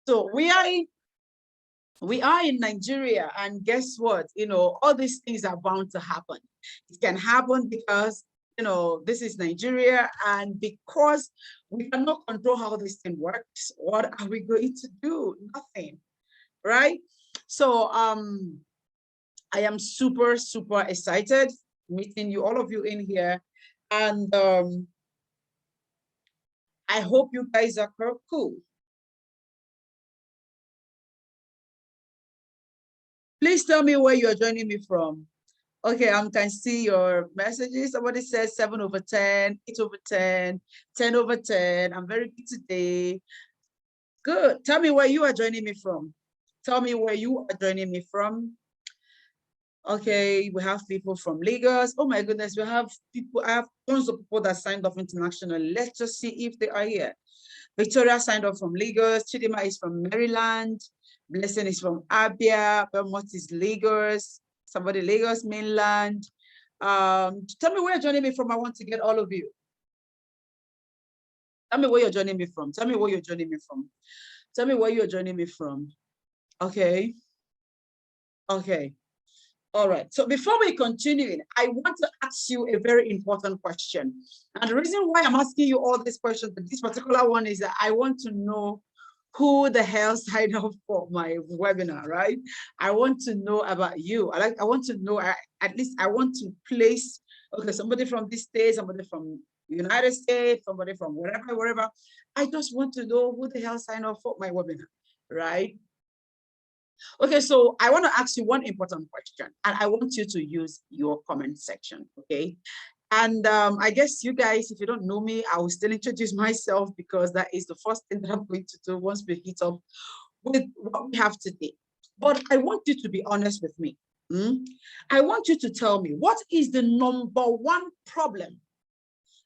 So we are in Nigeria, and guess what? All these things are bound to happen. It can happen because this is Nigeria, and because we cannot control how this thing works, what are we going to do? Nothing, right? So I am super, super excited meeting you, all of you in here. And I hope you guys are cool. Please tell me where you're joining me from. Okay, I can see your messages. Somebody says 7 over 10, 8 over 10, 10 over 10. I'm very good today. Good. Tell me where you are joining me from. Tell me where you are joining me from. Okay, we have people from Lagos. Oh my goodness, we have people. I have tons of people that signed off internationally. Let's just see if they are here. Victoria signed off from Lagos. Chidima is from Maryland. Blessing is from Abia. Belmont is Lagos. Somebody Lagos mainland. Tell me where you're joining me from. I want to get all of you. Tell me where you're joining me from. Tell me where you're joining me from. Tell me where you're joining me from. Okay. Okay. All right. So before we continue, I want to ask you a very important question. And the reason why I'm asking you all these questions, but this particular one is that I want to know who the hell signed up for my webinar, right? I want to know about you. I want to know, at least I want to place, okay, somebody from this state, somebody from United States, somebody from wherever. I just want to know who the hell signed up for my webinar, right? Okay, so I want to ask you one important question, and I want you to use your comment section, okay? And I guess you guys, if you don't know me, I will still introduce myself because that is the first thing that I'm going to do once we hit up with what we have today. But I want you to be honest with me. I want you to tell me, what is the number one problem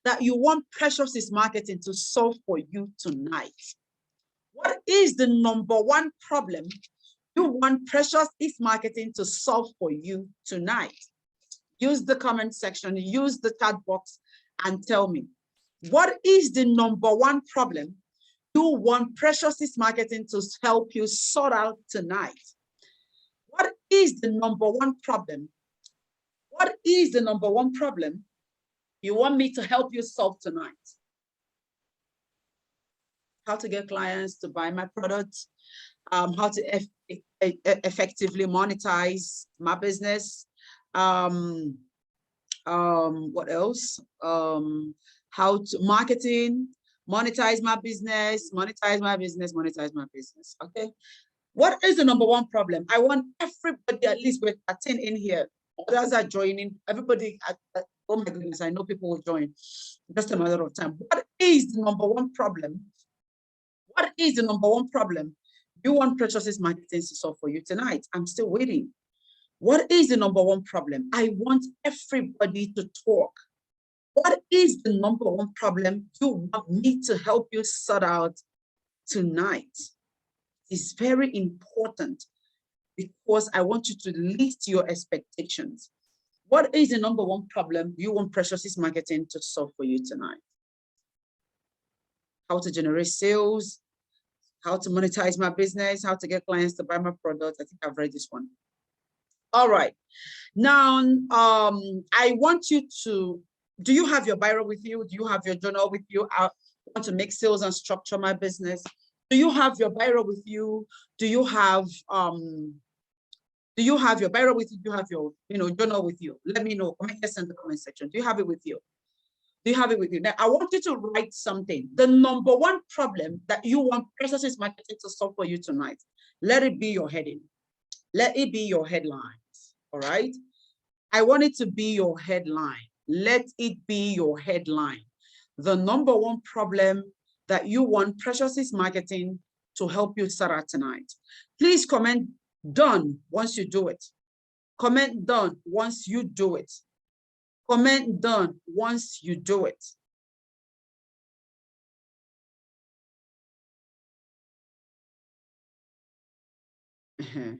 that you want Precious's Marketing to solve for you tonight? What is the number one problem you want Precious's Marketing to solve for you tonight? Use the comment section, use the chat box, and tell me, what is the number one problem you want Precious's Marketing to help you sort out tonight? What is the number one problem? What is the number one problem you want me to help you solve tonight? How to get clients to buy my products, how to effectively monetize my business, what else? How to monetize my business, okay? What is the number one problem? I want everybody, at least we're 13 in here. Others are joining, everybody, oh my goodness, I know people will join. Just a matter of time. What is the number one problem? What is the number one problem you want Precious's Marketing to solve for you tonight? I'm still waiting. What is the number one problem? I want everybody to talk. What is the number one problem you want me to help you sort out tonight? It's very important because I want you to list your expectations. What is the number one problem you want Precious's Marketing to solve for you tonight? How to generate sales, how to monetize my business, how to get clients to buy my products. I think I've read this one. All right. Now, I want you to, do you have your Biro with you? Do you have your journal with you? I want to make sales and structure my business. Do you have your Biro with you? Do you have your Biro with you? Do you have your journal with you? Let me know. Comment yes in the comment section. Do you have it with you? Do you have it with you? Now, I want you to write something. The number one problem that you want Precious's Marketing to solve for you tonight. Let it be your heading. Let it be your headlines. All right. I want it to be your headline. Let it be your headline. The number one problem that you want Precious's Marketing to help you sort out tonight. Please comment done once you do it. Comment done once you do it. Comment done once you do it. A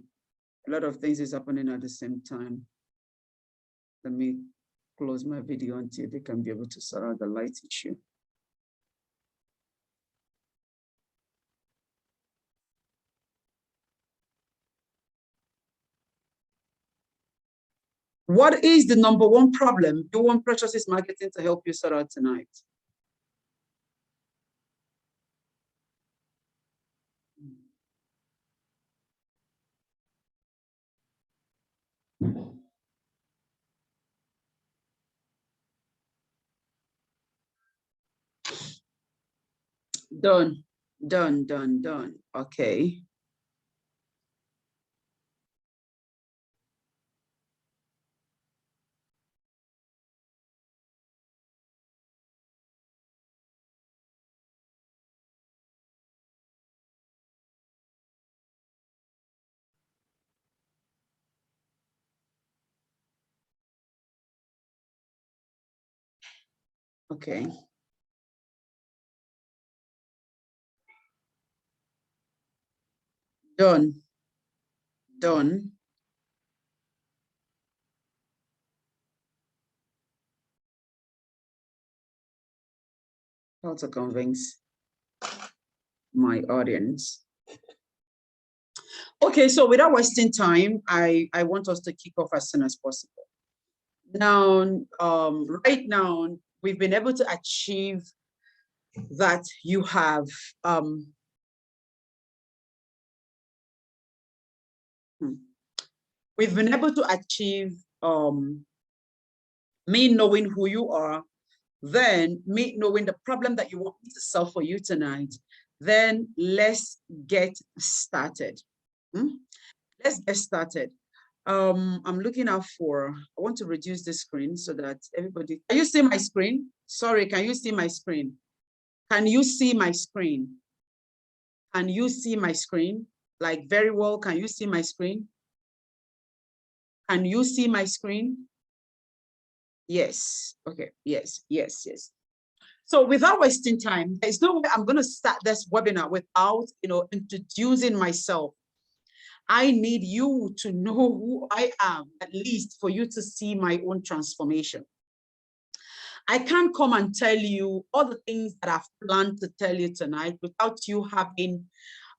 lot of things is happening at the same time. Let me close my video until they can be able to sort out the light issue. What is the number one problem you want Precious is Marketing to help you sort out tonight? Done, done, done, done. Okay. Okay. Done, done. How to convince my audience. Okay, so without wasting time, I want us to kick off as soon as possible. Now, right now, we've been able to achieve that you have we've been able to achieve me knowing who you are, then me knowing the problem that you want me to solve for you tonight. Then let's get started. Let's get started. I'm looking out for, I want to reduce the screen so that everybody, can you see my screen? Sorry, can you see my screen? Can you see my screen? Can you see my screen? Like very well, can you see my screen? Can you see my screen? Yes, okay, yes, yes, yes. So without wasting time, there's no way I'm gonna start this webinar without, introducing myself. I need you to know who I am, at least for you to see my own transformation. I can't come and tell you all the things that I've planned to tell you tonight without you having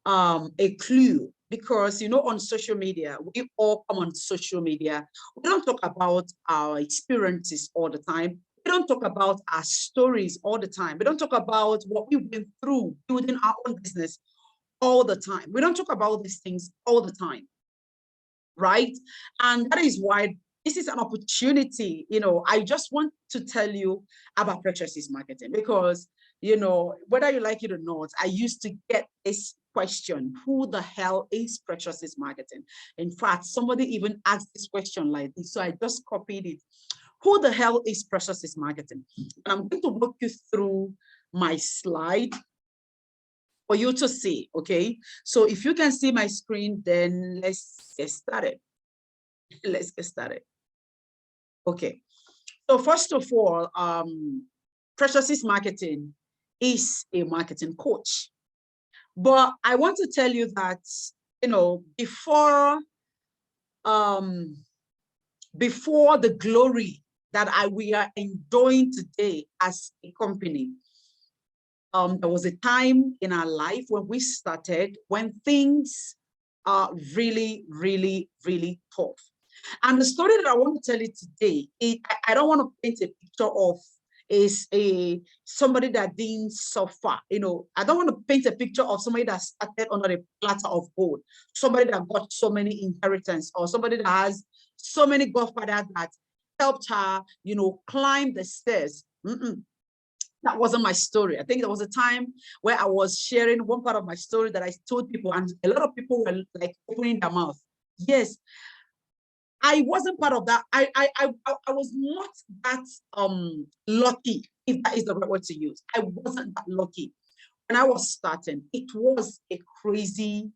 a clue, because on social media, we all come on social media. We don't talk about our experiences all the time. We don't talk about our stories all the time. We don't talk about what we went through building our own business all the time. We don't talk about these things all the time, right? And that is why this is an opportunity. I just want to tell you about Precious is Marketing, because whether you like it or not, I used to get this question: who the hell is Precious is Marketing? In fact, somebody even asked this question like this, so I just copied it. Who the hell is Precious is Marketing? And I'm going to walk you through my slide for you to see, okay? So if you can see my screen, then let's get started. Let's get started. Okay. So first of all, Precious is Marketing is a marketing coach. But I want to tell you that, before the glory that we are enjoying today as a company, there was a time in our life when we started when things are really, really, really tough. And the story that I want to tell you today, I don't want to paint a picture of somebody that didn't suffer. I don't want to paint a picture of somebody that started under a platter of gold, somebody that got so many inheritance, or somebody that has so many godfathers that helped her, climb the stairs. That wasn't my story. I think there was a time where I was sharing one part of my story that I told people, and a lot of people were like opening their mouth. Yes, I wasn't part of that. I was not that lucky, if that is the right word to use. I wasn't that lucky when I was starting. It was a crazy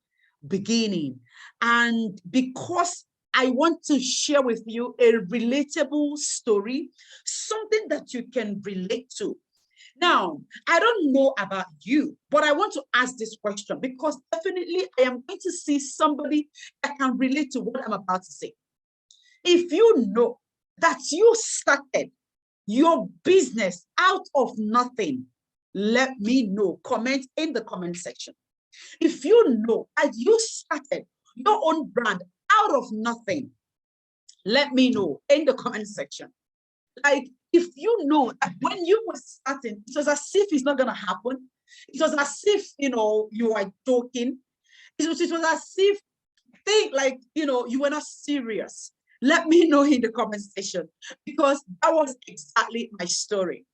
beginning, and because I want to share with you a relatable story, something that you can relate to. Now, I don't know about you, but I want to ask this question because definitely I am going to see somebody that can relate to what I'm about to say. If you know that you started your business out of nothing, let me know. Comment in the comment section. If you know that you started your own brand out of nothing, Let me know in the comment section. Like, if you know that when you were starting, it was as if it's not going to happen. It was as if, you are joking. It was as if you were not serious. Let me know in the comment section, because that was exactly my story.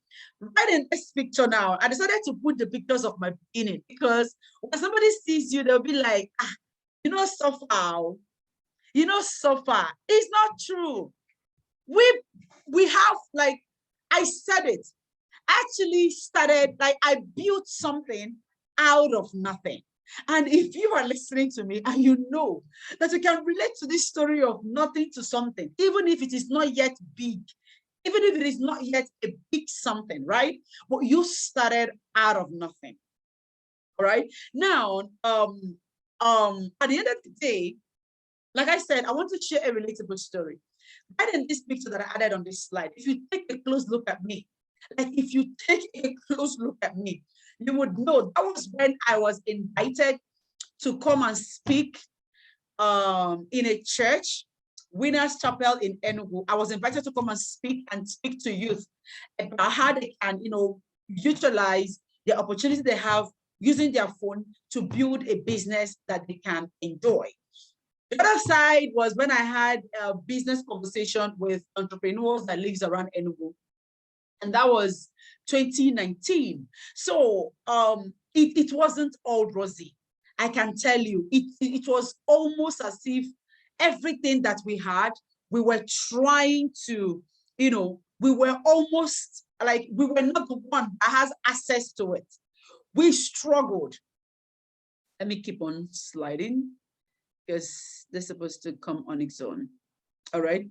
Right in this picture now, I decided to put the pictures of my beginning, because when somebody sees you, they'll be like, so far. So far. It's not true. We have, like, I said it. Actually started, like, I built something out of nothing. And if you are listening to me and you know that you can relate to this story of nothing to something, even if it is not yet big, even if it is not yet a big something, right? But you started out of nothing. All right. Now, at the end of the day, like I said, I want to share a relatable story. Right in this picture that I added on this slide, if you take a close look at me, you would know that was when I was invited to come and speak in a church, Winners Chapel in Enugu. I was invited to come and speak to youth about how they can, utilize the opportunity they have using their phone to build a business that they can enjoy. The other side was when I had a business conversation with entrepreneurs that lives around Enugu. And that was 2019. So it wasn't all rosy. I can tell you, it was almost as if everything that we had, we were trying to, we were almost like we were not the one that has access to it. We struggled. Let me keep on sliding, because they're supposed to come on its own. All right.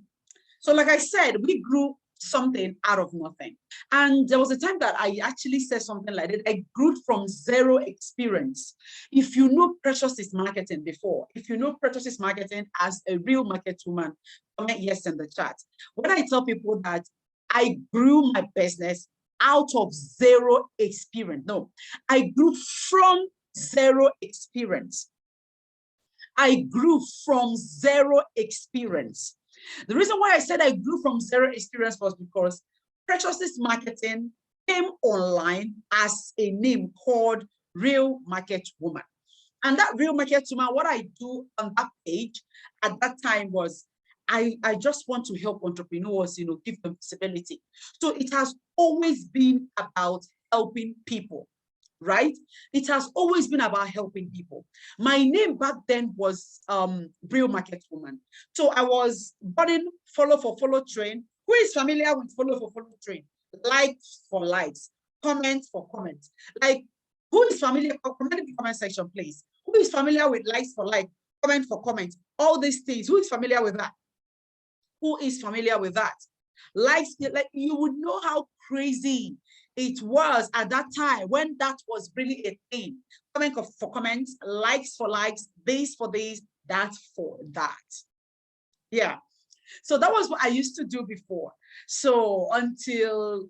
So like I said, we grew something out of nothing. And there was a time that I actually said something like that. I grew from zero experience. If you know Precious is Marketing before, if you know Precious is Marketing as a real market woman, comment yes in the chat. When I tell people that I grew my business out of zero experience, no, I grew from zero experience. I grew from zero experience. The reason why I said I grew from zero experience was because Precious is Marketing came online as a name called Real Market Woman. And that Real Market Woman, what I do on that page at that time was I just want to help entrepreneurs, give them visibility. So it has always been about helping people. Right? It has always been about helping people. My name back then was Real Market Woman. So I was running follow for follow train. Who is familiar with follow for follow train? Likes for likes, comments for comments. Like, who is familiar? Comment in the comment section, please. Who is familiar with likes for like, comment for comment? All these things. Who is familiar with that? Who is familiar with that? Likes, like, you would know how crazy it was at that time when that was really a thing. Comment for comments, likes for likes, this for this, that for that. Yeah. So that was what I used to do before. So until,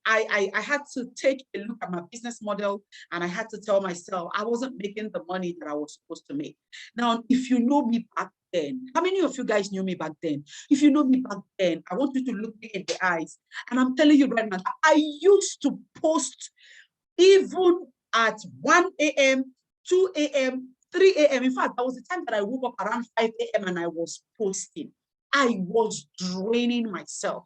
I had to take a look at my business model, and I had to tell myself I wasn't making the money that I was supposed to make. Now, if you know me back then, how many of you guys knew me back then? If you know me back then, I want you to look me in the eyes. And I'm telling you right now, I used to post even at 1 a.m., 2 a.m., 3 a.m. In fact, there was a time that I woke up around 5 a.m. and I was posting. I was draining myself.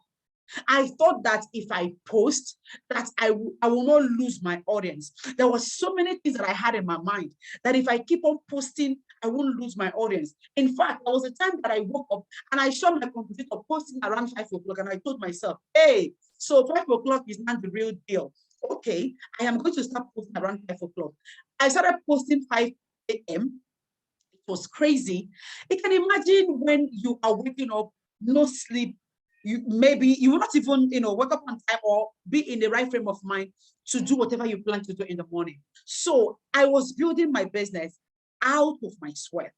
I thought that if I post, that I will not lose my audience. There were so many things that I had in my mind that if I keep on posting, I won't lose my audience. In fact, there was a time that I woke up and I saw my computer posting around 5 o'clock, and I told myself, hey, so 5 o'clock is not the real deal. Okay, I am going to start posting around 5 o'clock. I started posting 5 a.m. was crazy. You can imagine when you are waking up, no sleep, you will not even wake up on time or be in the right frame of mind to do whatever you plan to do in the morning. So I was building my business out of my sweat,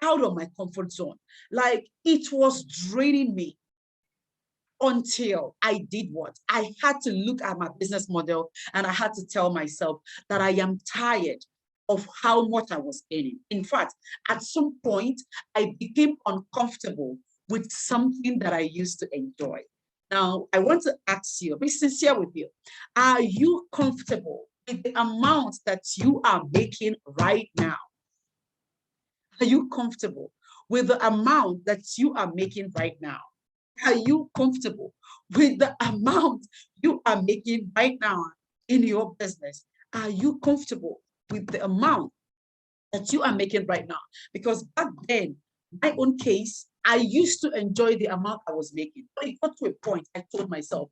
out of my comfort zone. Like, it was draining me until I did what? I had to look at my business model, and I had to tell myself that I am tired of how much I was earning. In fact, at some point, I became uncomfortable with something that I used to enjoy. Now, I want to ask you, be sincere with you. Are you comfortable with the amount that you are making right now? Are you comfortable with the amount that you are making right now? Are you comfortable with the amount you are making right now in your business? Are you comfortable with the amount that you are making right now? Because back then, my own case, I used to enjoy the amount I was making. But it got to a point, I told myself,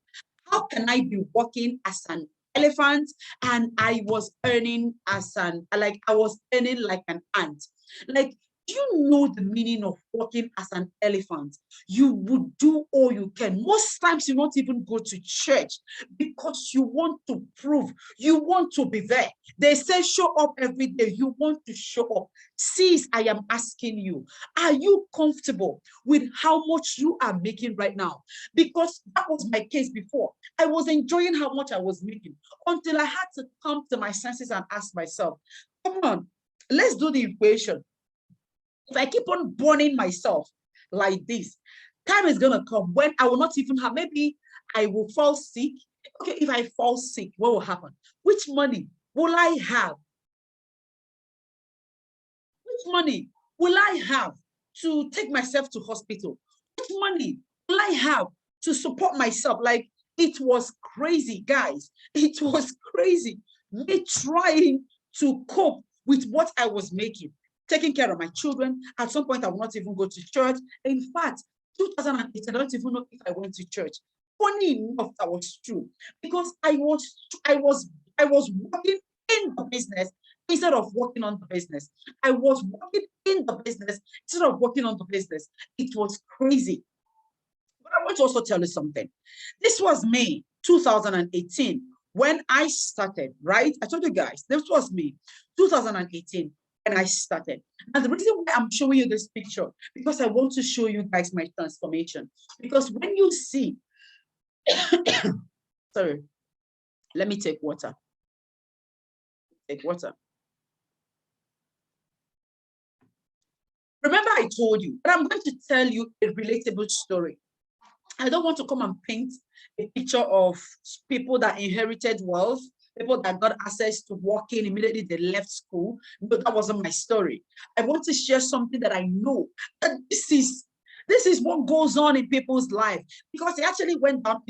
how can I be working as an elephant and I was earning as I was earning like an ant? Like, do you know the meaning of working as an elephant? You would do all you can. Most times you won't even go to church because you want to prove, you want to be there. They say show up every day. You want to show up. Sis, I am asking you, are you comfortable with how much you are making right now? Because that was my case before. I was enjoying how much I was making until I had to come to my senses and ask myself, come on, let's do the equation. If I keep on burning myself like this, time is going to come when I will not even have, maybe I will fall sick. Okay, if I fall sick, what will happen? Which money will I have? Which money will I have to take myself to hospital? Which money will I have to support myself? Like, it was crazy, guys. It was crazy. Me trying to cope with what I was making, taking care of my children. At some point, I will not even go to church. In fact, 2008, I don't even know if I went to church. Funny enough, that was true, because I was working in the business instead of working on the business. I was working in the business instead of working on the business. It was crazy. But I want to also tell you something. This was me, 2018, when I started, right? I told you guys, this was me, 2018, when I started. And the reason why I'm showing you this picture, because I want to show you guys my transformation. Because when you see, sorry, let me take water. Take water. Remember, I told you, but I'm going to tell you a relatable story. I don't want to come and paint a picture of people that inherited wealth, people that got access to working immediately they left school. But that wasn't my story. I want to share something that I know that this is what goes on in people's life, because it actually went on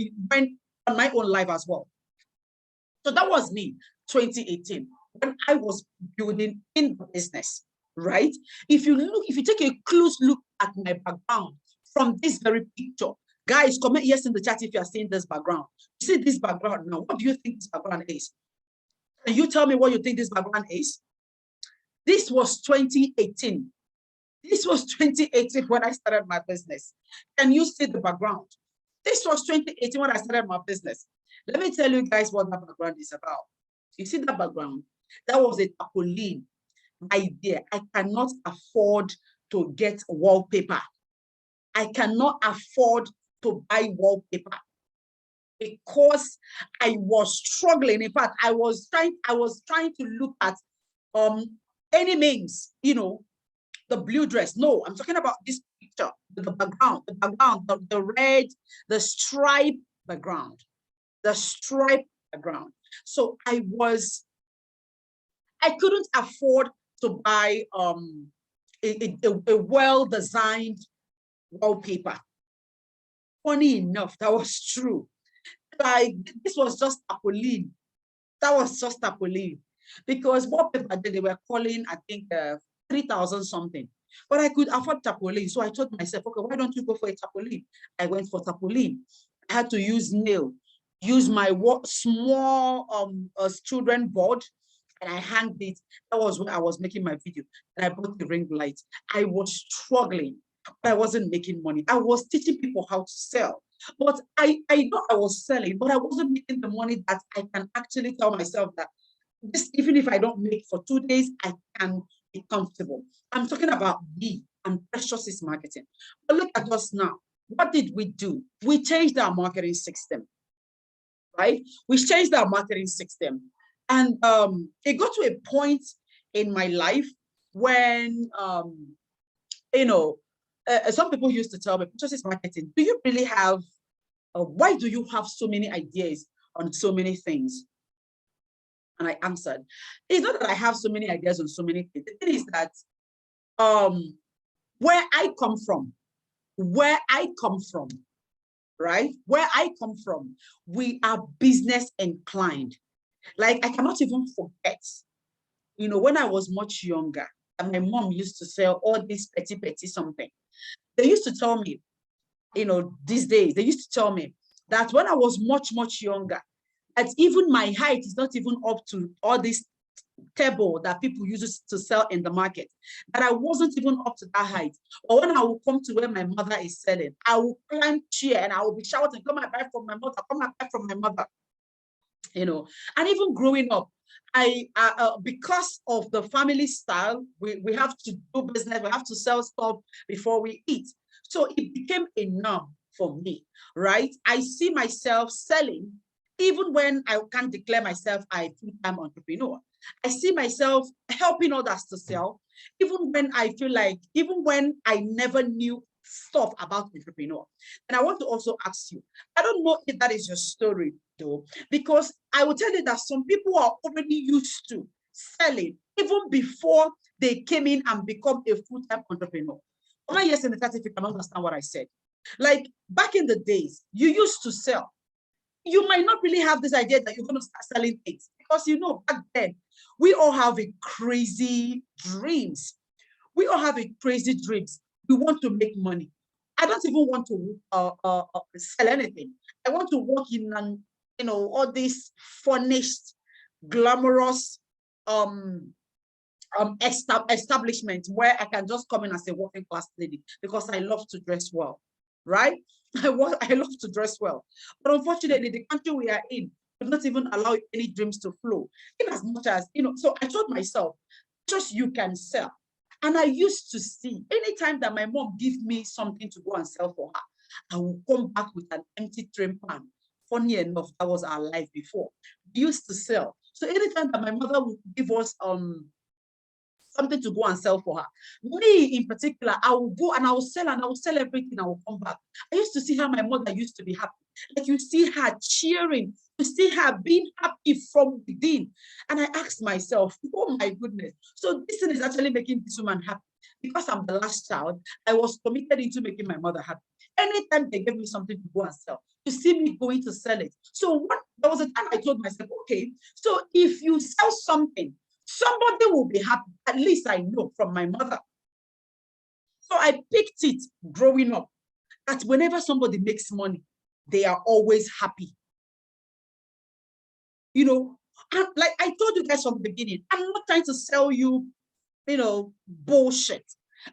my own life as well. So that was me, 2018, when I was building in the business, right? If you take a close look at my background from this very picture, guys, comment yes in the chat if you are seeing this background. You see this background now. What do you think this background is? Can you tell me what you think this background is? This was 2018. This was 2018 when I started my business. Can you see the background? This was 2018 when I started my business. Let me tell you guys what that background is about. You see that background? That was a tarpaulin. My dear, I cannot afford to get wallpaper. I cannot afford to buy wallpaper because I was struggling. In fact, I was trying to look at any means, the blue dress. No, I'm talking about this picture, the background, the red, the stripe background, So I couldn't afford to buy a well-designed wallpaper. Funny enough, that was true. Like, this was just tarpaulin. That was just tarpaulin. Because wallpaper they were calling, I think, 3,000 something. But I could afford tarpaulin. So I told myself, okay, why don't you go for a tarpaulin? I went for tarpaulin. I had to use nail, use my small children board, and I hanged it. That was when I was making my video. And I bought the ring light. I was struggling, but I wasn't making money. I was teaching people how to sell. But I know I was selling, but I wasn't making the money that I can actually tell myself that this, even if I don't make for 2 days, I can be comfortable. I'm talking about me and Precious marketing. But look at us now. What did we do? We changed our marketing system, right? We changed our marketing system. And it got to a point in my life when, some people used to tell me, Justice Marketing, do you really have, why do you have so many ideas on so many things? And I answered, it's not that I have so many ideas on so many things. The thing is that where I come from, right? Where I come from, we are business inclined. Like, I cannot even forget, when I was much younger, and my mom used to sell all this petty something. They used to tell me, these days, they used to tell me that when I was much younger, that even my height is not even up to all this table that people use to sell in the market, that I wasn't even up to that height. Or when I will come to where my mother is selling, I will climb chair and I will be shouting, come and buy from my mother, come and buy from my mother. And even growing up, because of the family style, we have to do business, we have to sell stuff before we eat. So it became a norm for me, right? I see myself selling, even when I can't declare myself a full-time entrepreneur. I see myself helping others to sell, even when I feel like, even when I never knew stuff about entrepreneur. And I want to also ask you, I don't know if that is your story though, because I will tell you that some people are already used to selling even before they came in and become a full-time entrepreneur. Over years in the 30, if you can understand what I said. Like back in the days, you used to sell. You might not really have this idea that you're going to start selling things, because back then we all have a crazy dreams. We all have a crazy dreams. We want to make money. I don't even want to sell anything. I want to work in all these furnished, glamorous establishment where I can just come in as a working class lady because I love to dress well, right? I love to dress well. But unfortunately, the country we are in would not even allow any dreams to flow. In as much as, so I told myself, just you can sell. And I used to see, anytime that my mom gives me something to go and sell for her, I will come back with an empty tray pan. Funny enough, that was our life before. We used to sell. So anytime that my mother would give us something to go and sell for her, me in particular, I will go and I will sell everything. I will come back. I used to see how my mother used to be happy. Like you see her cheering, you see her being happy from within. And I asked myself, oh my goodness, so this thing is actually making this woman happy. Because I'm the last child, I was committed into making my mother happy. Anytime they gave me something to go and sell, to see me going to sell it. So there was a time I told myself, okay, so if you sell something, somebody will be happy. At least I know from my mother. So I picked it growing up that whenever somebody makes money, they are always happy. And like I told you guys from the beginning, I'm not trying to sell you, bullshit.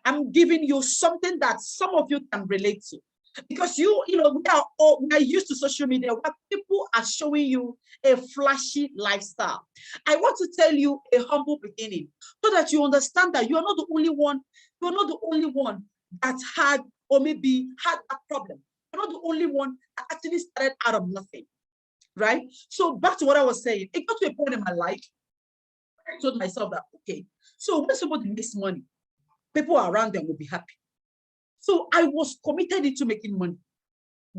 I'm giving you something that some of you can relate to. Because we are used to social media where people are showing you a flashy lifestyle. I want to tell you a humble beginning so that you understand that you are not the only one. You're not the only one that had or maybe had that problem. You're not the only one that actually started out of nothing, right? So back to what I was saying, it got to a point in my life I told myself that, okay, so when somebody makes money, people around them will be happy. So I was committed into making money.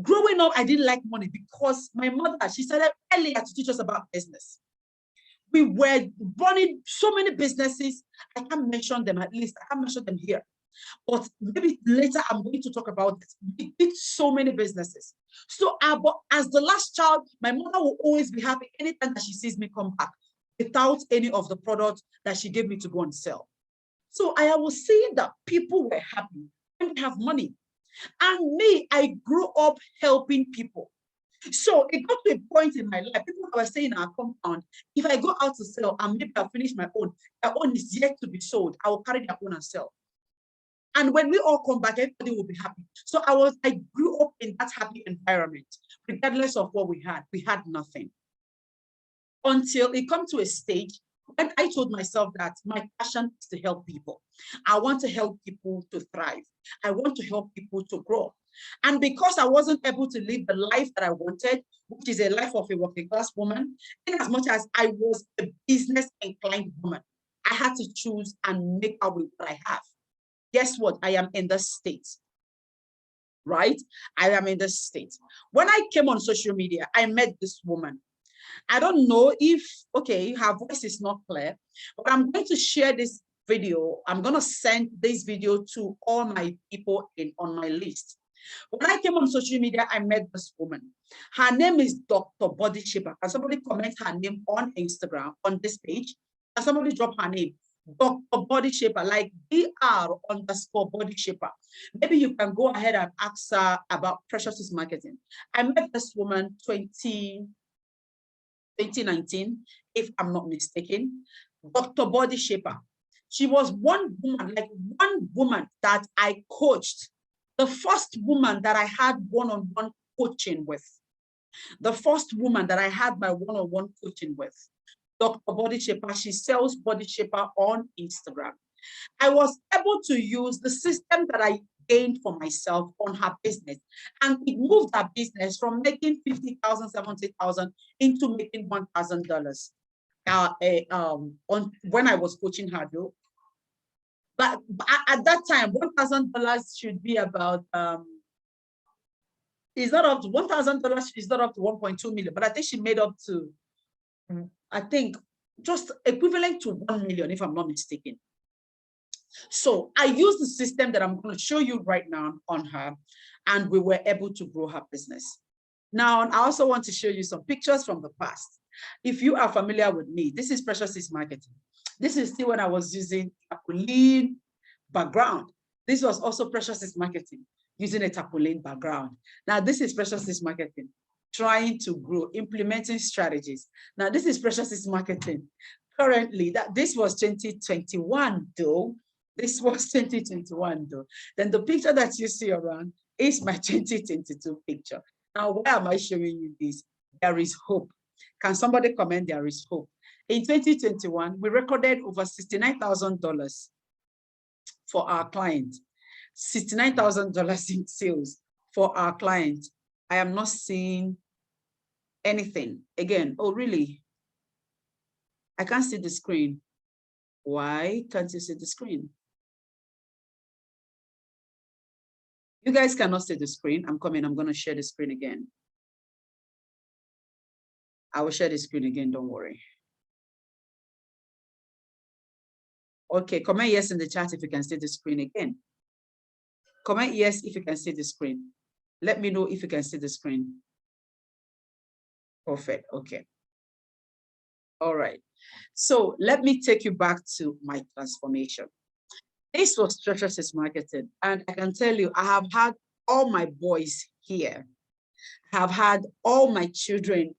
Growing up, I didn't like money because my mother, she started earlier to teach us about business. We were running so many businesses. I can't mention them, at least. I can't mention them here. But maybe later I'm going to talk about this. We did so many businesses. So as the last child, my mother will always be happy anytime that she sees me come back without any of the products that she gave me to go and sell. So I was seeing that people were happy when they have money. And me, I grew up helping people. So it got to a point in my life, people were saying in our compound, if I go out to sell and maybe I'll finish my own is yet to be sold, I will carry their own and sell. And when we all come back, everybody will be happy. So I grew up in that happy environment, regardless of what we had nothing. Until it come to a stage when I told myself that my passion is to help people. I want to help people to thrive. I want to help people to grow. And because I wasn't able to live the life that I wanted, which is a life of a working class woman, in as much as I was a business inclined woman, I had to choose and make out with what I have. Guess what? I am in the States. right? I am in this state. When I came on social media, I met this woman. I don't know if, okay, her voice is not clear, but I'm going to share this video. I'm going to send this video to all my people on my list. When I came on social media, I met this woman. Her name is Dr. Body Shaper. Can somebody comment her name on Instagram, on this page? Can somebody drop her name? Dr. Body Shaper, like DR_Body Shaper. Maybe you can go ahead and ask her about Precious's marketing. I met this woman 2019, if I'm not mistaken. Dr. Body Shaper. She was one woman that I coached. The first woman that I had one-on-one coaching with. The first woman that I had my one-on-one coaching with. Dr. Body Shaper. She sells Body Shaper on Instagram. I was able to use the system that I gained for myself on her business, and it moved her business from making $50,000, $70,000 into making $1,000. When I was coaching her, though. But at that time, $1,000 should be about it's not up to $1,000. Is not up to 1.2 million, but I think she made up to, I think, just equivalent to 1 million, if I'm not mistaken. So I used the system that I'm going to show you right now on her, and we were able to grow her business. Now, I also want to show you some pictures from the past. If you are familiar with me, this is Precious's marketing. This is still when I was using Tarpaulin background. This was also Precious's marketing, using a Tarpaulin background. Now, this is Precious's marketing, trying to grow, implementing strategies. Now, this is Precious's marketing. Currently, this was 2021, though. This was 2021, though. Then the picture that you see around is my 2022 picture. Now, why am I showing you this? There is hope. Can somebody comment there is hope? In 2021, we recorded over $69,000 for our client. $69,000 in sales for our client. I am not seeing anything. Again, oh, really? I can't see the screen. Why can't you see the screen? You guys cannot see the screen. I'm coming. I'm going to share the screen again. I will share the screen again. Don't worry. Okay, comment yes in the chat if you can see the screen again. Comment yes if you can see the screen. Let me know if you can see the screen. Perfect. Okay. All right. So let me take you back to my transformation. This was Precious's marketing, and I can tell you, I have had all my boys here. I have had all my children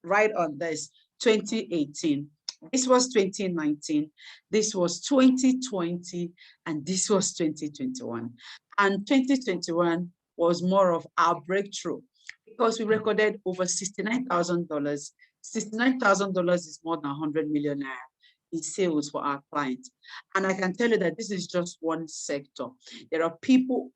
right on this. 2018. This was 2019. This was 2020, and this was 2021. And 2021 was more of our breakthrough because we recorded over $69,000. $69,000 is more than 100 million in sales for our clients. And I can tell you that this is just one sector. There are people,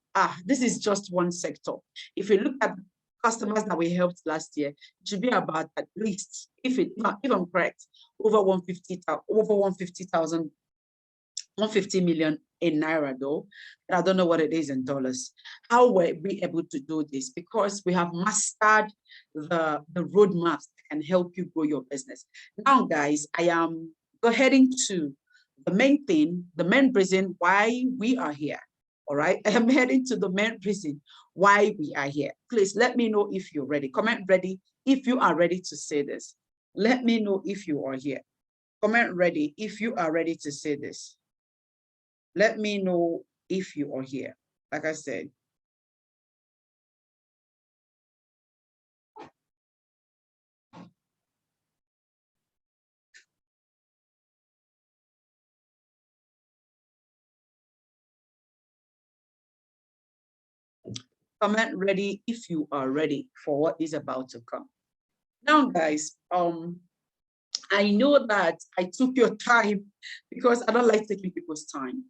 this is just one sector. If you look at customers that we helped last year, it should be about at least, if I'm correct, over 150 million in Naira though. But I don't know what it is in dollars. How were we able to do this? Because we have mastered the roadmaps that can help you grow your business. Now, guys, I am heading to the main thing, the main reason why we are here. All right, I am heading to the main reason why we are here. Please let me know if you're ready. Comment ready if you are ready to say this. Let me know if you are here. Comment ready if you are ready to say this. Let me know if you are here. Like I said. Comment ready if you are ready for what is about to come. Now, guys, I know that I took your time because I don't like taking people's time.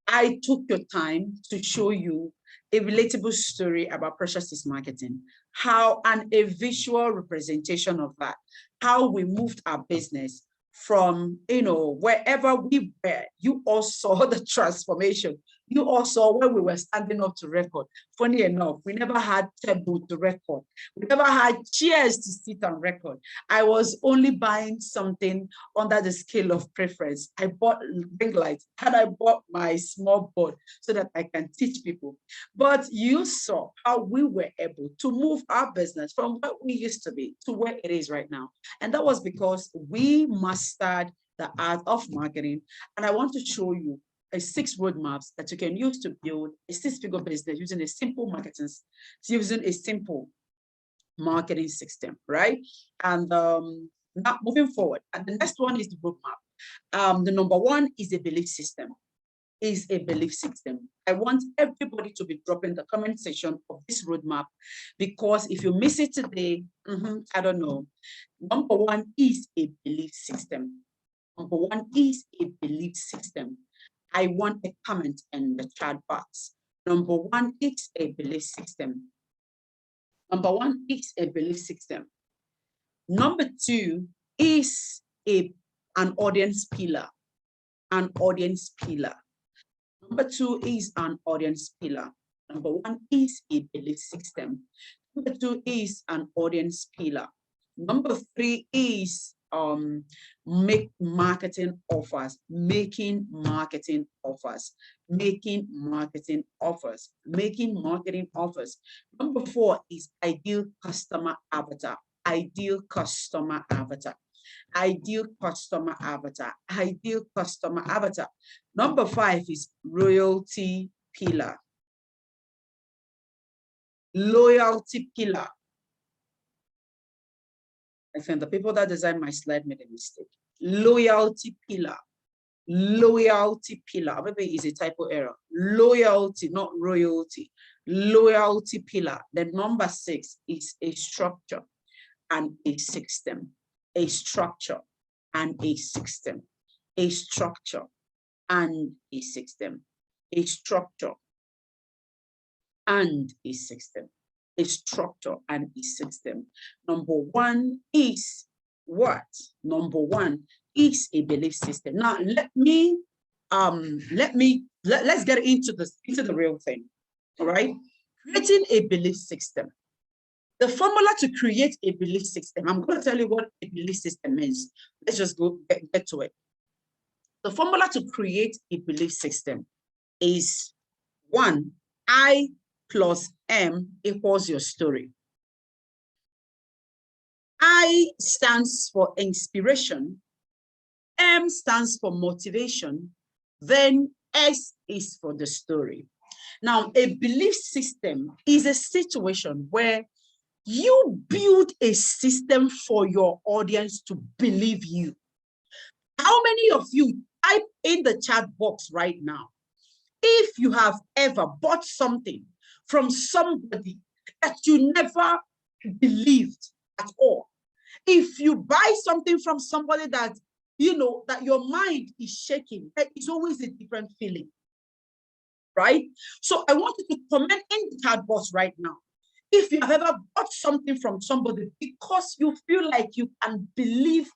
I took your time to show you a relatable story about Precious's marketing, a visual representation of that, how we moved our business from, wherever we were. You all saw the transformation You all saw when we were standing up to record. Funny enough, we never had table to record. We never had chairs to sit and record. I was only buying something under the scale of preference. I bought ring lights and I bought my small board so that I can teach people. But you saw how we were able to move our business from what we used to be to where it is right now. And that was because we mastered the art of marketing. And I want to show you 6 roadmaps that you can use to build a 6-figure business using a simple marketing system, right? And now moving forward, and the next one is the roadmap. The number 1 is a belief system. I want everybody to be dropping the comment section of this roadmap, because if you miss it today, I don't know. Number 1 is a belief system. Number 1 is a belief system. I want a comment in the chat box. Number 1 is a belief system. Number 1 is a belief system. Number 2 is an audience pillar. An audience pillar. Number 2 is an audience pillar. Number 1 is a belief system. Number 2 is an audience pillar. Number 3 is making marketing offers. Making marketing offers. Number 4 is ideal customer avatar. Ideal customer avatar. Number 5 is loyalty pillar. Loyalty pillar. I think the people that designed my slide made a mistake. Loyalty pillar. Loyalty pillar. Maybe it's a typo error. Loyalty, not royalty. Loyalty pillar. Then number 6 is a structure and a system. A structure and a system. A structure and a system. A structure and a system. A structure and a system. Number 1 is what? Number 1 is a belief system. Now let's get into the real thing. All right, creating a belief system. The formula to create a belief system, I'm going to tell you what a belief system means. Let's just go get to it. The formula to create a belief system is 1, I plus M equals your story. I stands for inspiration, M stands for motivation, then S is for the story. Now, a belief system is a situation where you build a system for your audience to believe you. How many of you type in the chat box right now if you have ever bought something from somebody that you never believed at all? If you buy something from somebody that you know that your mind is shaking, it's always a different feeling, right? So I want you to comment in the chat box right now if you have ever bought something from somebody because you feel like you can believe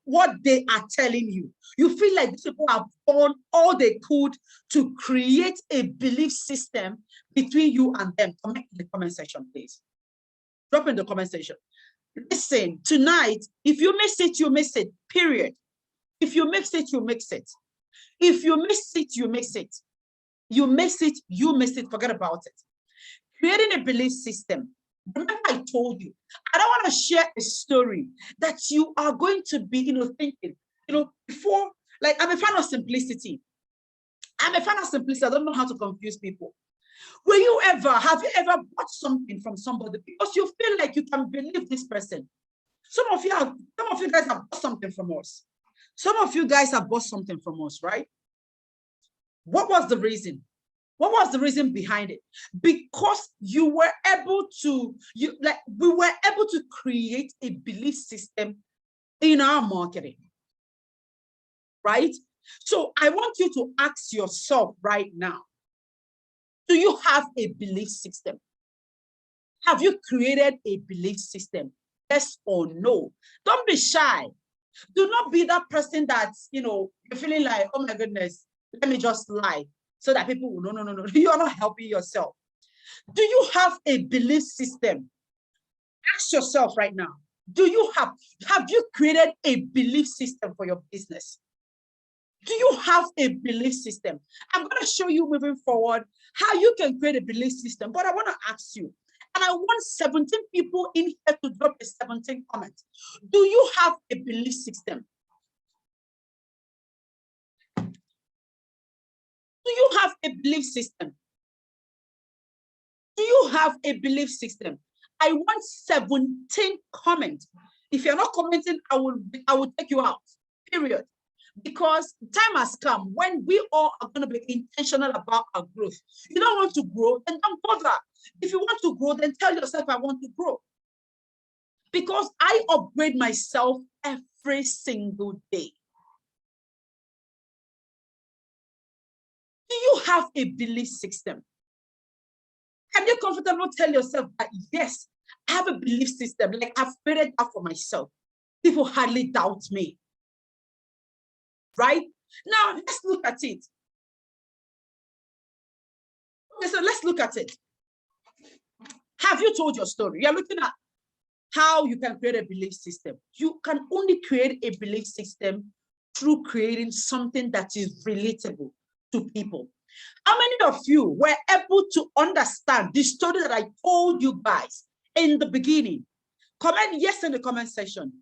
what they are telling you. You feel like these people have done all they could to create a belief system between you and them. Comment in the comment section, please. Drop in the comment section. Listen, tonight, if you miss it, you miss it, period. If you mix it, you mix it. If you miss it, you miss it. You miss it, you miss it, forget about it. Creating a belief system. Remember I told you, I don't want to share a story that you are going to be, thinking, before, like I'm a fan of simplicity. I don't know how to confuse people. Have you ever bought something from somebody because you feel like you can believe this person? Some of you guys have bought something from us. Some of you guys have bought something from us, right? What was the reason? What was the reason behind it? Because we were able to create a belief system in our marketing, right? So I want you to ask yourself right now, do you have a belief system? Have you created a belief system? Yes or no? Don't be shy. Do not be that person that, you're feeling like, oh my goodness, let me just lie. so that people will know, no, you are not helping yourself. Do you have a belief system? Ask yourself right now, have you created a belief system for your business? Do you have a belief system? I'm going to show you moving forward how you can create a belief system, but I want to ask you, and I want 17 people in here to drop a 17 comments. Do you have a belief system? Do you have a belief system? Do you have a belief system? I want 17 comments. If you're not commenting, I will take you out, period. Because time has come when we all are going to be intentional about our growth. You don't want to grow, then don't bother. If you want to grow, then tell yourself, I want to grow. Because I upgrade myself every single day. Do you have a belief system? Can you comfortably tell yourself that, yes, I have a belief system, like I've created that for myself. People hardly doubt me. Right? Now, let's look at it. Okay, so let's look at it. Have you told your story? You're looking at how you can create a belief system. You can only create a belief system through creating something that is relatable to people. How many of you were able to understand the story that I told you guys in the beginning? Comment yes in the comment section.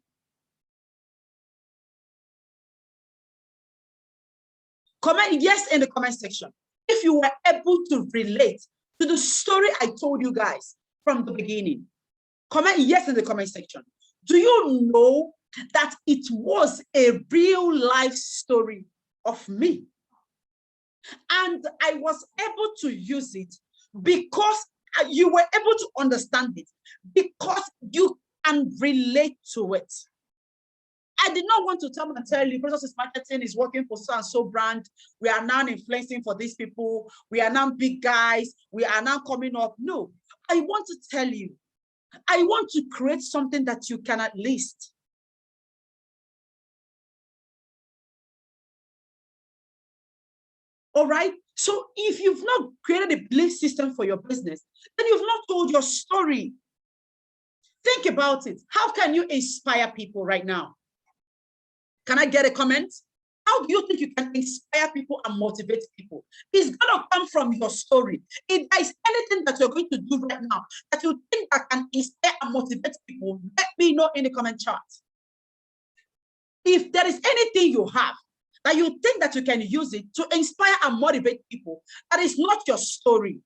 Comment yes in the comment section if you were able to relate to the story I told you guys from the beginning. Comment yes in the comment section. Do you know that it was a real life story of me? And I was able to use it because you were able to understand it, because you can relate to it. I did not want to come and tell you, Process Marketing is working for so and so brand. We are now influencing for these people. We are now big guys. We are now coming up. No, I want to tell you, I want to create something that you can at least. All right. So if you've not created a belief system for your business, then you've not told your story. Think about it. How can you inspire people right now? Can I get a comment? How do you think you can inspire people and motivate people? It's going to come from your story. If there is anything that you're going to do right now that you think that can inspire and motivate people, let me know in the comment chat. If there is anything you have that you think that you can use it to inspire and motivate people, that is not your story,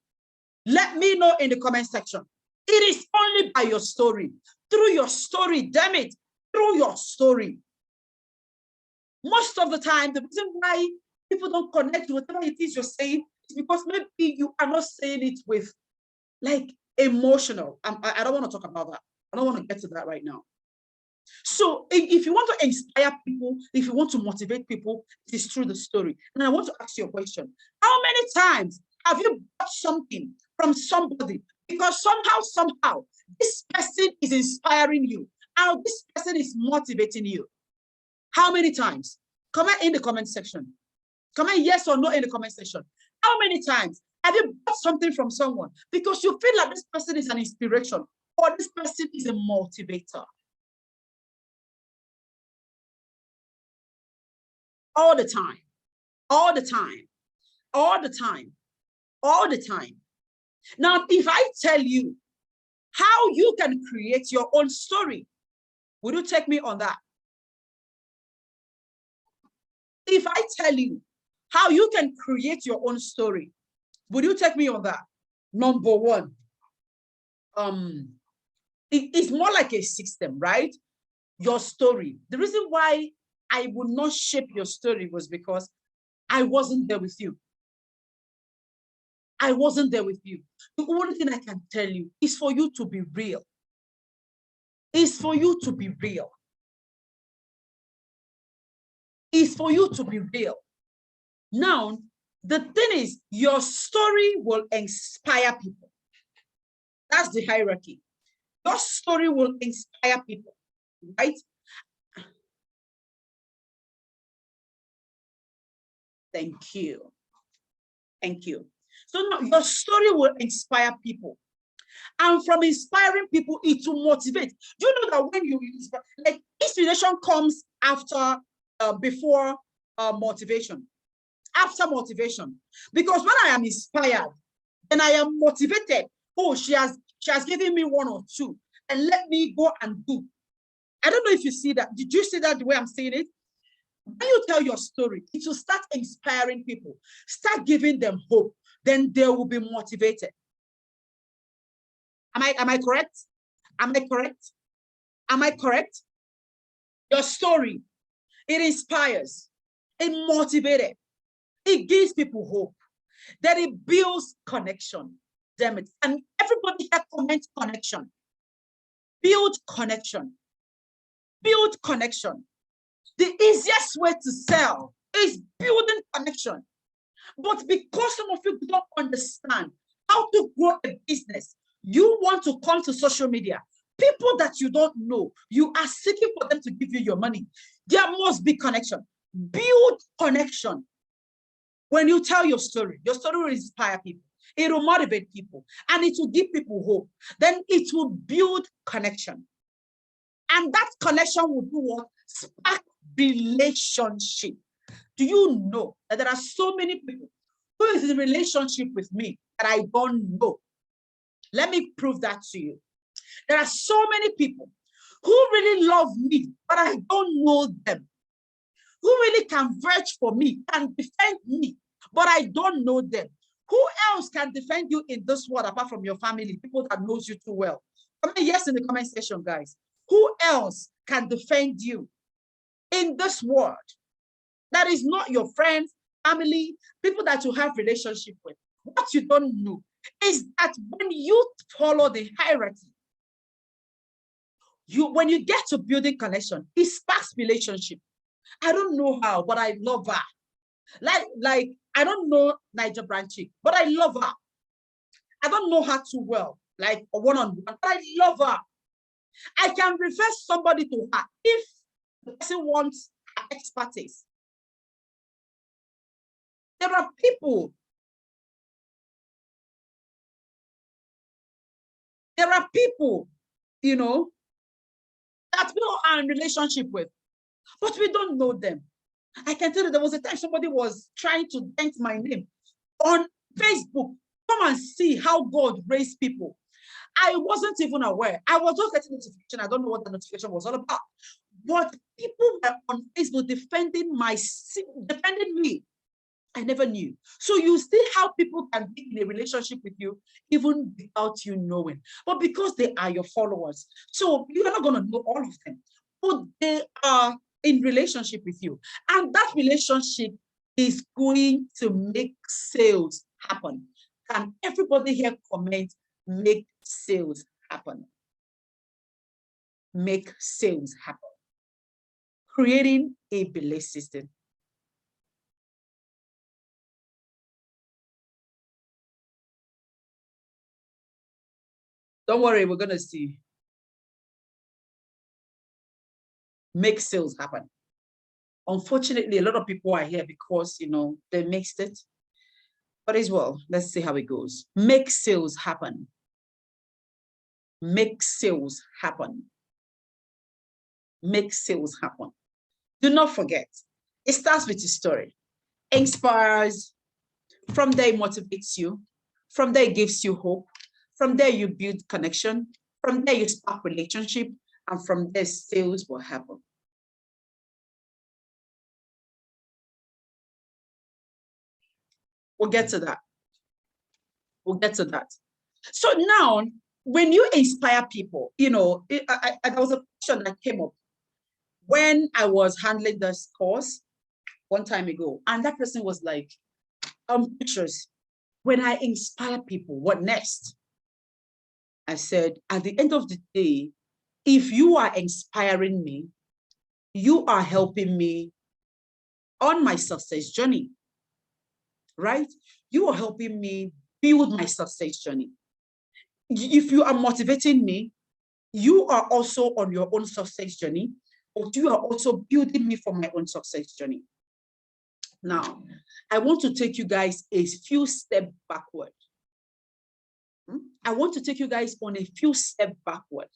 let me know in the comment section. It is only by your story. Through your story, damn it, through your story. Most of the time, the reason why people don't connect with whatever it is you're saying is because maybe you are not saying it with like emotional. I don't want to talk about that. I don't want to get to that right now. So if you want to inspire people, if you want to motivate people, it is through the story. And I want to ask you a question. How many times have you bought something from somebody because somehow, this person is inspiring you and this person is motivating you? How many times? Comment in the comment section. Comment yes or no in the comment section. How many times have you bought something from someone because you feel like this person is an inspiration or this person is a motivator? All the time, all the time, all the time, all the time. Now, if I tell you how you can create your own story, would you take me on that? If I tell you how you can create your own story, would you take me on that? Number one, it's more like a system, right? Your story. The reason why I would not shape your story was because I wasn't there with you. I wasn't there with you. The only thing I can tell you is for you to be real. It's for you to be real. It's for you to be real. Now, the thing is, your story will inspire people. That's the hierarchy. Your story will inspire people, right? Thank you. Thank you. So now your story will inspire people. And from inspiring people, it will motivate. Do you know that when you inspire, like inspiration comes after, before motivation, after motivation. Because when I am inspired and I am motivated, oh, she has given me one or two, and let me go and do. I don't know if you see that. Did you see that the way I'm saying it? When you tell your story, it will start inspiring people, start giving them hope, then they will be motivated. Am I correct? Am I correct? Am I correct? Your story, it inspires, it motivates, it gives people hope, that it builds connection. Damn it. And everybody here comments connection. Build connection. Build connection. The easiest way to sell is building connection. But because some of you don't understand how to grow a business, you want to come to social media. People that you don't know, you are seeking for them to give you your money. There must be connection. Build connection. When you tell your story will inspire people. It will motivate people, and it will give people hope. Then it will build connection. And that connection will do what? Spark relationship. Do you know that there are so many people who is in relationship with me that I don't know? Let me prove that to you. There are so many people who really love me, but I don't know them. Who really can vouch for me, can defend me, but I don't know them. Who else can defend you in this world apart from your family, people that knows you too well? Comment yes in the comment section, guys. Who else can defend you in this world that is not your friends, family, people that you have relationship with? What you don't know is that when you follow the hierarchy, when you get to building connection, it sparks relationship. I don't know how, but I love her. Like I don't know Niger Branchik, but I love her. I don't know her too well, like one-on-one, but I love her. I can refer somebody to her if the person wants her expertise. There are people. There are people, you know, that we are in relationship with, but we don't know them. I can tell you there was a time somebody was trying to dent my name on Facebook. Come and see how God raised people. I wasn't even aware. I was just getting notification. I don't know what the notification was all about. But people were on Facebook defending me. I never knew. So you see how people can be in a relationship with you even without you knowing. But because they are your followers, so you're not going to know all of them. But they are in relationship with you. And that relationship is going to make sales happen. Can everybody here comment, make sales happen? Make sales happen. Creating a belief system. Don't worry, we're going to see. Make sales happen. Unfortunately, a lot of people are here because, you know, they mixed it. But as well, let's see how it goes. Make sales happen. Make sales happen. Make sales happen. Do not forget, it starts with a story. Inspires. From there, it motivates you. From there, it gives you hope. From there, you build connection. From there, you spark relationship. And from there, sales will happen. We'll get to that. We'll get to that. So now, when you inspire people, you know, there was a question that came up when I was handling this course one time ago. And that person was like, Beatrice, when I inspire people, what next? I said, at the end of the day, if you are inspiring me, you are helping me on my success journey, right? You are helping me build my success journey. If you are motivating me, you are also on your own success journey, but you are also building me for my own success journey. Now, I want to take you guys a few steps backward. I want to take you guys on a few steps backward.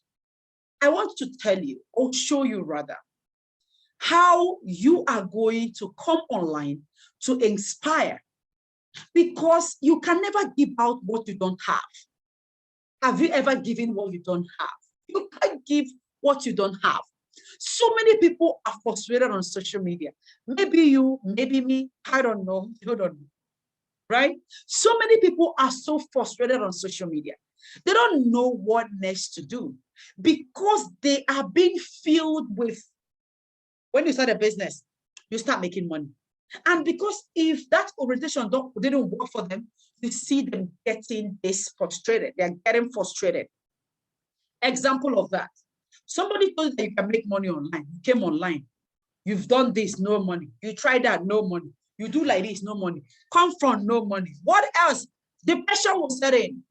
I want to tell you, or show you rather, how you are going to come online to inspire, because you can never give out what you don't have. Have you ever given what you don't have? You can't give what you don't have. So many people are frustrated on social media. Maybe you, maybe me, I don't know, you don't know, right? So many people are so frustrated on social media. They don't know what next to do because they are being filled with, when you start a business, you start making money. And because if that orientation didn't work for them, you see them getting this frustrated. They're getting frustrated. Example of that. Somebody told you that you can make money online. You came online. You've done this, no money. You tried that, no money. You do like this, no money. Come from no money. What else? Depression will set in.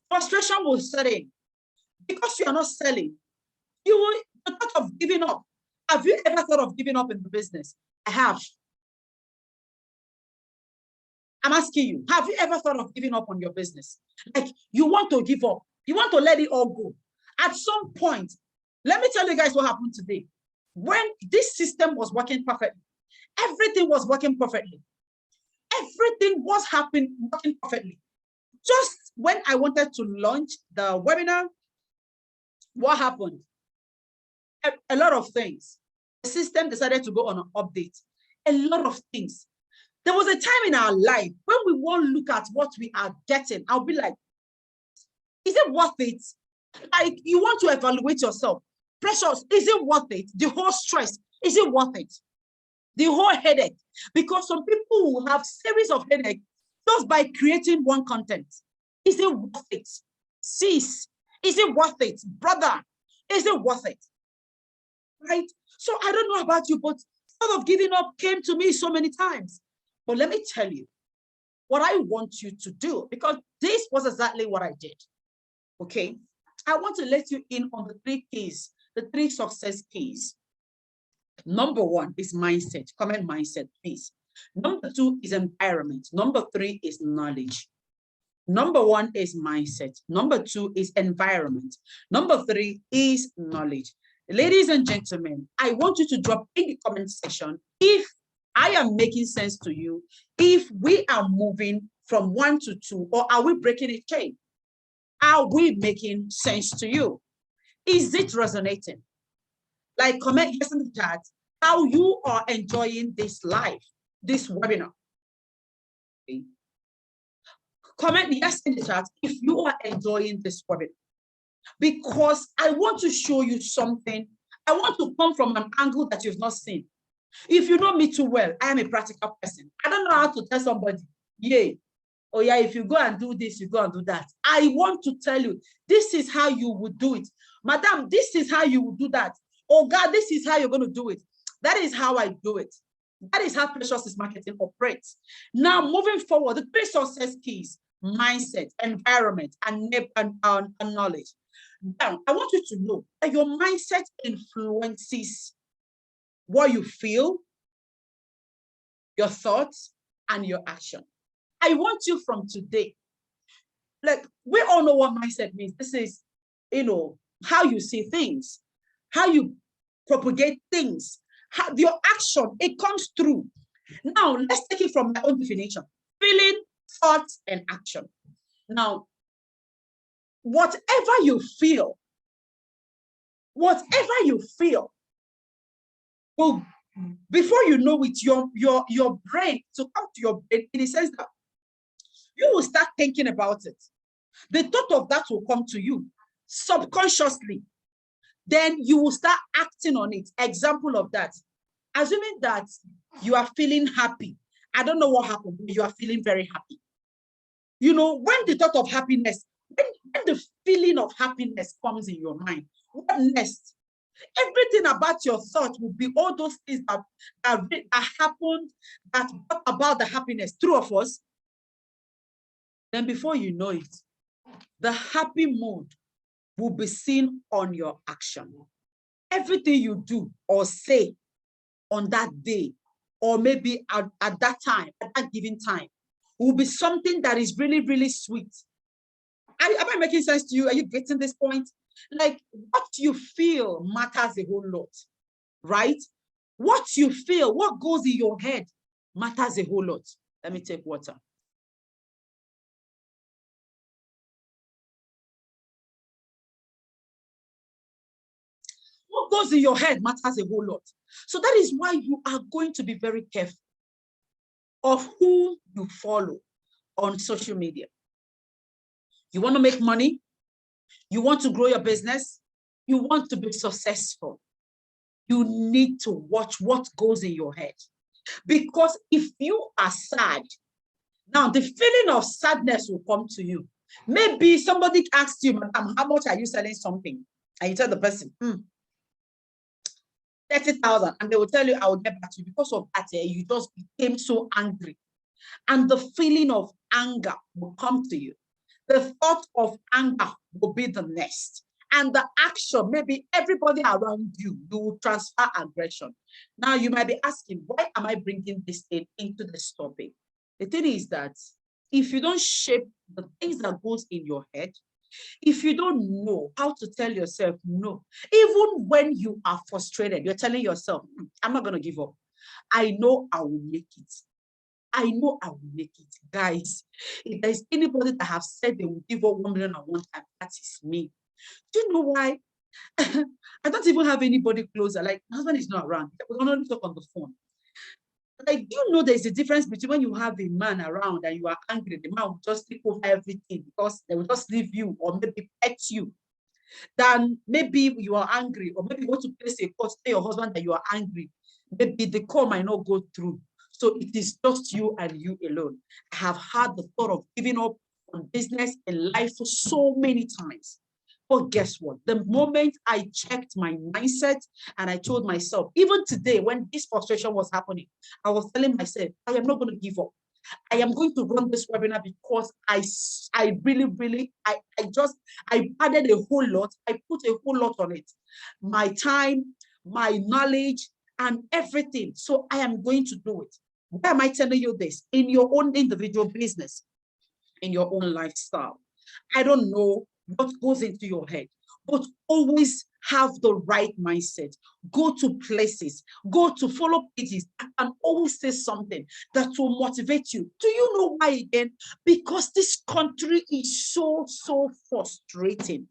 Frustration will set in. Because you are not selling, you will, the thought of giving up. Have you ever thought of giving up in the business? I have. I'm asking you, have you ever thought of giving up on your business? Like, you want to give up. You want to let it all go. At some point, let me tell you guys what happened today. When this system was working perfectly, everything was working perfectly. Everything was working perfectly. Just when I wanted to launch the webinar, what happened? A lot of things. The system decided to go on an update. A lot of things. There was a time in our life when we won't look at what we are getting. I'll be like, is it worth it? Like, you want to evaluate yourself. Precious, is it worth it? The whole stress, is it worth it? The whole headache. Because some people will have series of headache just by creating one content. Is it worth it? Sis, is it worth it? Brother, is it worth it? Right? So I don't know about you, but thought of giving up came to me so many times. But let me tell you what I want you to do, because this was exactly what I did. Okay? I want to let you in on the 3 keys, the 3 success keys. Number 1 is mindset. Comment mindset, please. Number 2 is environment. Number 3 is knowledge. Number 1 is mindset. Number 2 is environment. Number 3 is knowledge. Ladies and gentlemen, I want you to drop in the comment section if I am making sense to you, if we are moving from 1 to 2, or are we breaking a chain? Are we making sense to you? Is it resonating? Like, comment yes in the chat how you are enjoying this live, this webinar. Okay. Comment yes in the chat if you are enjoying this webinar. Because I want to show you something. I want to come from an angle that you've not seen. If you know me too well, I am a practical person. I don't know how to tell somebody, yay, oh yeah, if you go and do this, you go and do that. I want to tell you, this is how you would do it. Madam, this is how you would do that. Oh God, this is how you're going to do it. That is how I do it. That is how Precious is Marketing operates. Now, moving forward, the 3 success keys: mindset, environment, and knowledge. Now, I want you to know that your mindset influences what you feel, your thoughts, and your action. I want you from today, like, we all know what mindset means. This is, how you see things, how you propagate things, how your action, it comes through. Now, let's take it from my own definition: feeling, thoughts, and action. Now, whatever you feel, well, before you know it, your brain, to come to your brain in the sense that you will start thinking about it. The thought of that will come to you subconsciously. Then you will start acting on it. Example of that: assuming that you are feeling happy. I don't know what happened, but you are feeling very happy. When the thought of happiness, when the feeling of happiness comes in your mind, what next? Everything about your thought will be all those things that happened, that brought about the happiness. True of us. Then before you know it, the happy mood will be seen on your action. Everything you do or say on that day or maybe at that time, at that given time, will be something that is really, really sweet. Am I making sense to you? Are you getting this point? Like, what you feel matters a whole lot, right? What you feel, what goes in your head matters a whole lot. Let me take water. What goes in your head matters a whole lot. So that is why you are going to be very careful of who you follow on social media. You want to make money? You want to grow your business? You want to be successful? You need to watch what goes in your head. Because if you are sad, now the feeling of sadness will come to you. Maybe somebody asked you, Madam, how much are you selling something? And you tell the person, 30,000. And they will tell you, I will get back to you. Because of that, you just became so angry. And the feeling of anger will come to you. The thought of anger will be the next. And the action, maybe everybody around you, you will transfer aggression. Now you might be asking, why am I bringing this thing into this topic? The thing is that if you don't shape the things that goes in your head, if you don't know how to tell yourself no, even when you are frustrated, you're telling yourself, I'm not going to give up. I know I will make it. I know I will make it. Guys, if there's anybody that have said they will give up 1 million at one time, that is me. Do you know why? I don't even have anybody closer. Like, my husband is not around. We can only talk on the phone. Like, do you know there's a difference between when you have a man around and you are angry, the man will just take over everything because they will just leave you or maybe pet you. Then maybe you are angry, or maybe you want to place a call, tell your husband that you are angry. Maybe the call might not go through. So it is just you and you alone. I have had the thought of giving up on business and life for so many times. But guess what? The moment I checked my mindset and I told myself, even today when this frustration was happening, I was telling myself, I am not going to give up. I am going to run this webinar because I really, I added a whole lot. I put a whole lot on it. My time, my knowledge, and everything. So I am going to do it. Why am I telling you this? In your own individual business, in your own lifestyle. I don't know what goes into your head, but always have the right mindset. Go to places, go to follow pages, and always say something that will motivate you. Do you know why again? Because this country is so frustrating.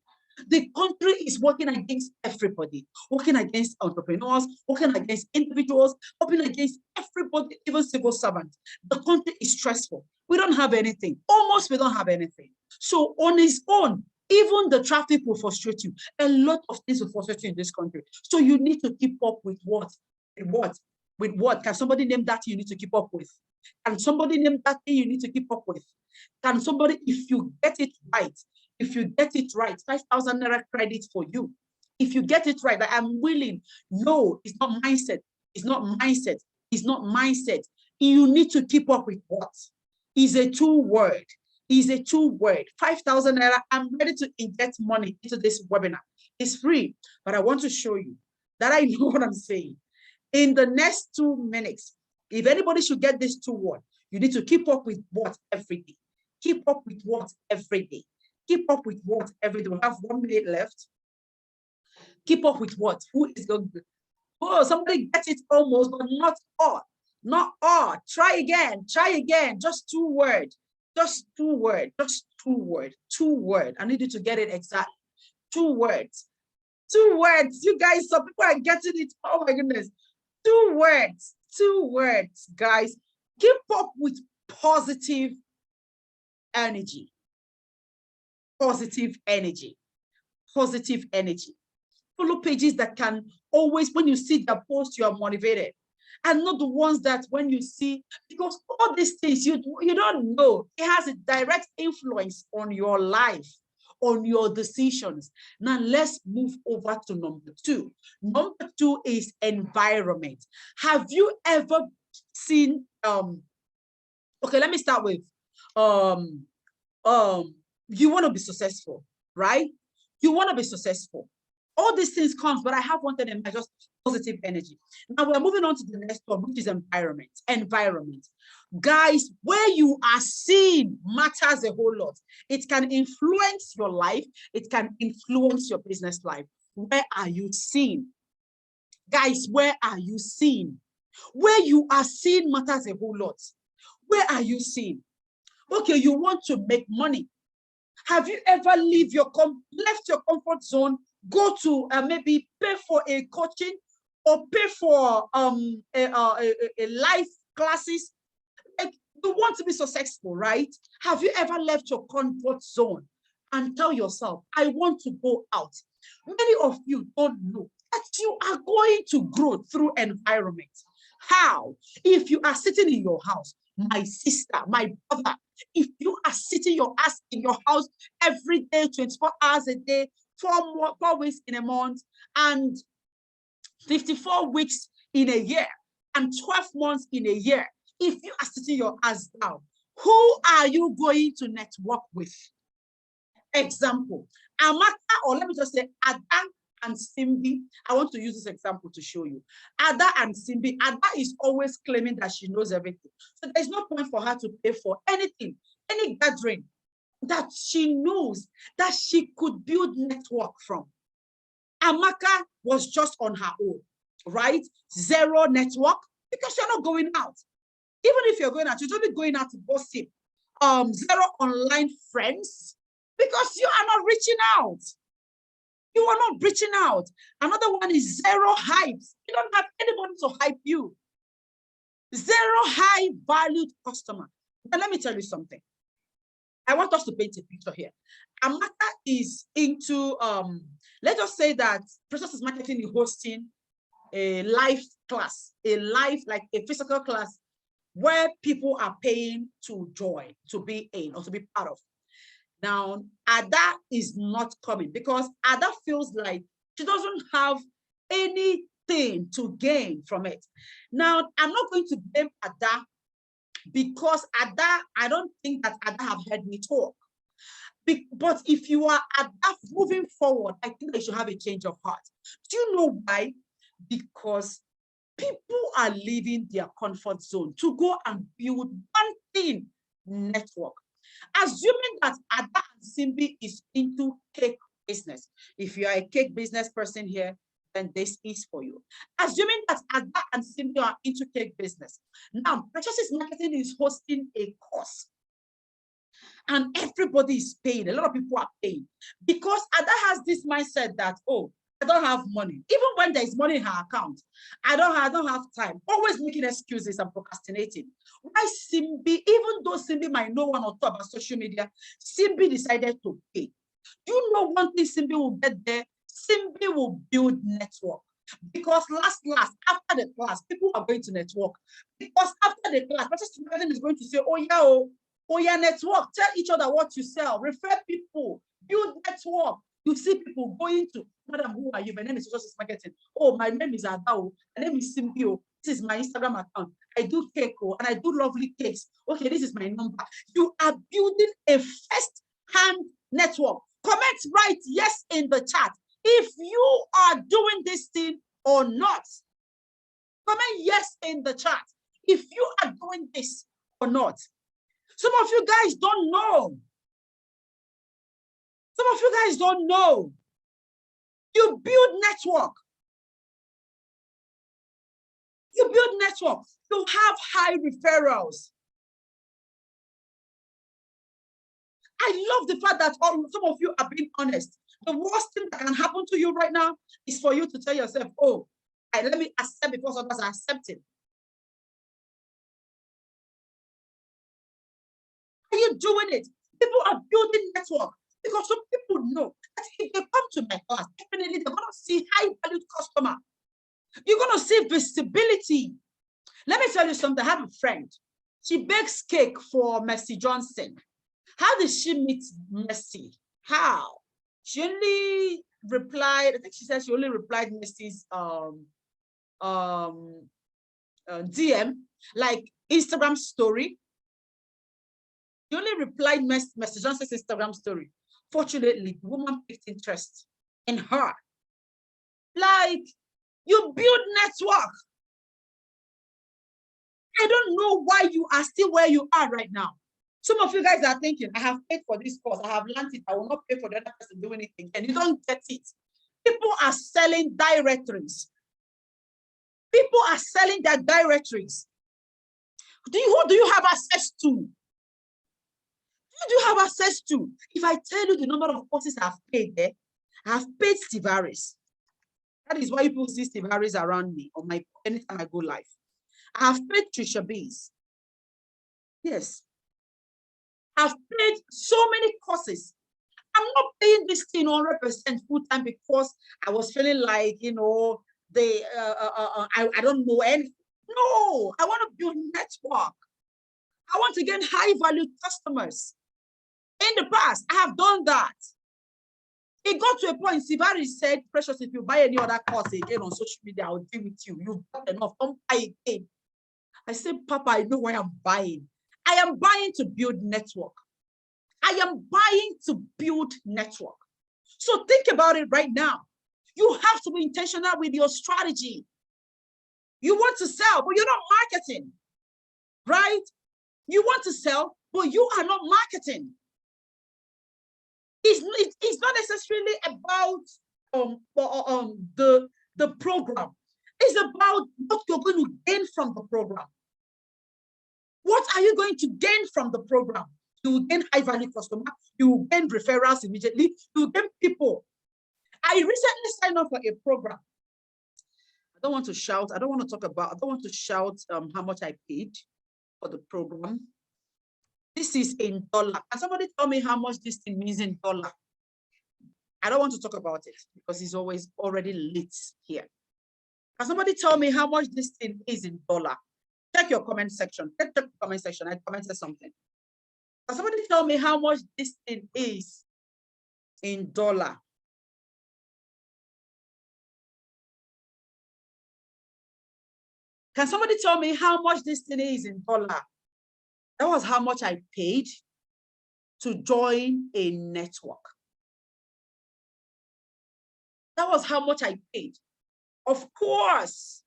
The country is working against everybody, working against entrepreneurs, working against individuals, working against everybody, even civil servants. The country is stressful. We don't have anything. Almost we don't have anything. So on its own, even the traffic will frustrate you. A lot of things will frustrate you in this country. So you need to keep up with what? With what? Can somebody name that you need to keep up with? Can somebody name that thing you need to keep up with? Can somebody, if you get it right, 5,000 naira credit for you. If you get it right, that I'm willing. No, it's not mindset. It's not mindset. It's not mindset. You need to keep up with what? Is a two-word. Is a two-word. 5,000 naira. I'm ready to inject money into this webinar. It's free, but I want to show you that I know what I'm saying. In the next 2 minutes, if anybody should get this two-word, you need to keep up with what every day. Keep up with what every day. Keep up with what every day. We have 1 minute left. Keep up with what? Who is going to? Oh, somebody gets it almost, but not all. Not all. Try again. Try again. Just two words. Just two words. Just two words. Two words. I need you to get it exactly. Two words. Two words. You guys, some people are getting it. Oh my goodness. Two words. Two words, guys. Keep up with positive energy. Positive energy. Positive energy. Follow pages that can always, when you see their post, you are motivated. And not the ones that when you see, because all these things you don't know, it has a direct influence on your life, on your decisions. Now let's move over to number 2. Number 2 is environment. Have you ever seen, okay, let me start with, you want to be successful, right? You want to be successful. All these things comes, but I have one thing in mind, just positive energy. Now we're moving on to the next one, which is environment. Environment. Guys, where you are seen matters a whole lot. It can influence your life. It can influence your business life. Where are you seen? Guys, where are you seen? Where you are seen matters a whole lot. Where are you seen? Okay, you want to make money. Have you ever left your comfort zone, go to maybe pay for a coaching or pay for a life classes? Like, you want to be successful, right? Have you ever left your comfort zone and tell yourself, I want to go out? Many of you don't know that you are going to grow through environment. How? If you are sitting in your house, my sister, my brother, if you are sitting your ass in your house every day, 24 hours a day, 4 weeks in a month, and 54 weeks in a year, and 12 months in a year, if you are sitting your ass down, who are you going to network with? Example, Amaka, or let me just say Ada and Simbi. I want to use this example to show you. Ada and Simbi. Ada is always claiming that she knows everything. So there's no point for her to pay for anything, any gathering that she knows that she could build network from. Amaka was just on her own, right? Zero network, because you're not going out. Even if you're going out, you're only going out to gossip. Zero online friends, because you are not reaching out. You are not reaching out. Another one is zero hypes. You don't have anybody to hype you. Zero high valued customer. Now let me tell you something. I want us to paint a picture here. Amaka is into, let's just say that Princess Marketing is hosting a live class, like a physical class where people are paying to join, to be in, or to be part of. Now, Ada is not coming because Ada feels like she doesn't have anything to gain from it. Now, I'm not going to blame Ada because Ada, I don't think that Ada have heard me talk. But if you are Ada moving forward, I think they should have a change of heart. Do you know why? Because people are leaving their comfort zone to go and build one thing, network. Assuming that Ada and Simbi is into cake business. If you are a cake business person here, then this is for you. Assuming that Ada and Simbi are into cake business. Now, Precious Marketing is hosting a course. And everybody is paying. A lot of people are paying. Because Ada has this mindset that, oh, I don't have money. Even when there is money in her account, I don't have time. Always making excuses and procrastinating. Why Simbi, even though Simbi might know one or two about social media, Simbi decided to pay. You know one thing Simbi will get there? Simbi will build network. Because after the class, people are going to network. Because after the class, Precious Marketing is going to say, oh yeah, network. Tell each other what you sell. Refer people. Build network. You see people going to, Madam, who are you? My name is Precious Marketing. Oh, my name is Adao. My name is Simbi. This is my Instagram account. I do cake and I do lovely cakes. Okay, this is my number. You are building a first-hand network. Comment right yes in the chat if you are doing this thing or not. Comment yes in the chat if you are doing this or not. Some of you guys don't know. Some of you guys don't know. You build network. You build network. You have high referrals. I love the fact that some of you are being honest. The worst thing that can happen to you right now is for you to tell yourself, oh, let me accept because others are accepting. Are you doing it? People are building network because some people know that if they come to my class, definitely they're going to see high-valued customer. You're going to see visibility. Let me tell you something. I have a friend. She bakes cake for Mercy Johnson. How did she meet Mercy? How? She only replied, I think she said she only replied Mercy's DM, like Instagram story. She only replied Mercy Johnson's Instagram story. Fortunately, the woman picked interest in her. Like, you build network. I don't know why you are still where you are right now. Some of you guys are thinking, I have paid for this course, I have learned it, I will not pay for the other person to do anything, and you don't get it. People are selling directories. People are selling their directories. Who do you have access to? Who do you have access to? If I tell you the number of courses I've paid there, I've paid Steve Harris. That is why people see Steve Harris around me on my anytime I go live. I have paid Trisha Bees. Yes. I've paid so many courses. I'm not paying this thing 100% full time because I was feeling like, you know, I don't know anything. No, I want to build network. I want to get high value customers. In the past, I have done that. It got to a point, Sivari said, Precious, if you buy any other course again on social media, I'll deal with you. You've got enough, don't buy again. I said, Papa, I know why I'm buying. I am buying to build network. I am buying to build network. So think about it right now. You have to be intentional with your strategy. You want to sell, but you're not marketing, right? You want to sell, but you are not marketing. It's not necessarily about the program. It's about what you're going to gain from the program. What are you going to gain from the program? You will gain high value customer. You will gain referrals immediately. You will gain people. I recently signed up for a program. I don't want to shout. I don't want to shout how much I paid for the program. This is in dollar. Can somebody tell me how much this thing means in dollar? I don't want to talk about it because it's always already lit here. Can somebody tell me how much this thing is in dollar? Check your comment section. Check the comment section. I commented something. Can somebody tell me how much this thing is in dollar? Can somebody tell me how much this thing is in dollar? That was how much I paid to join a network. That was how much I paid. Of course,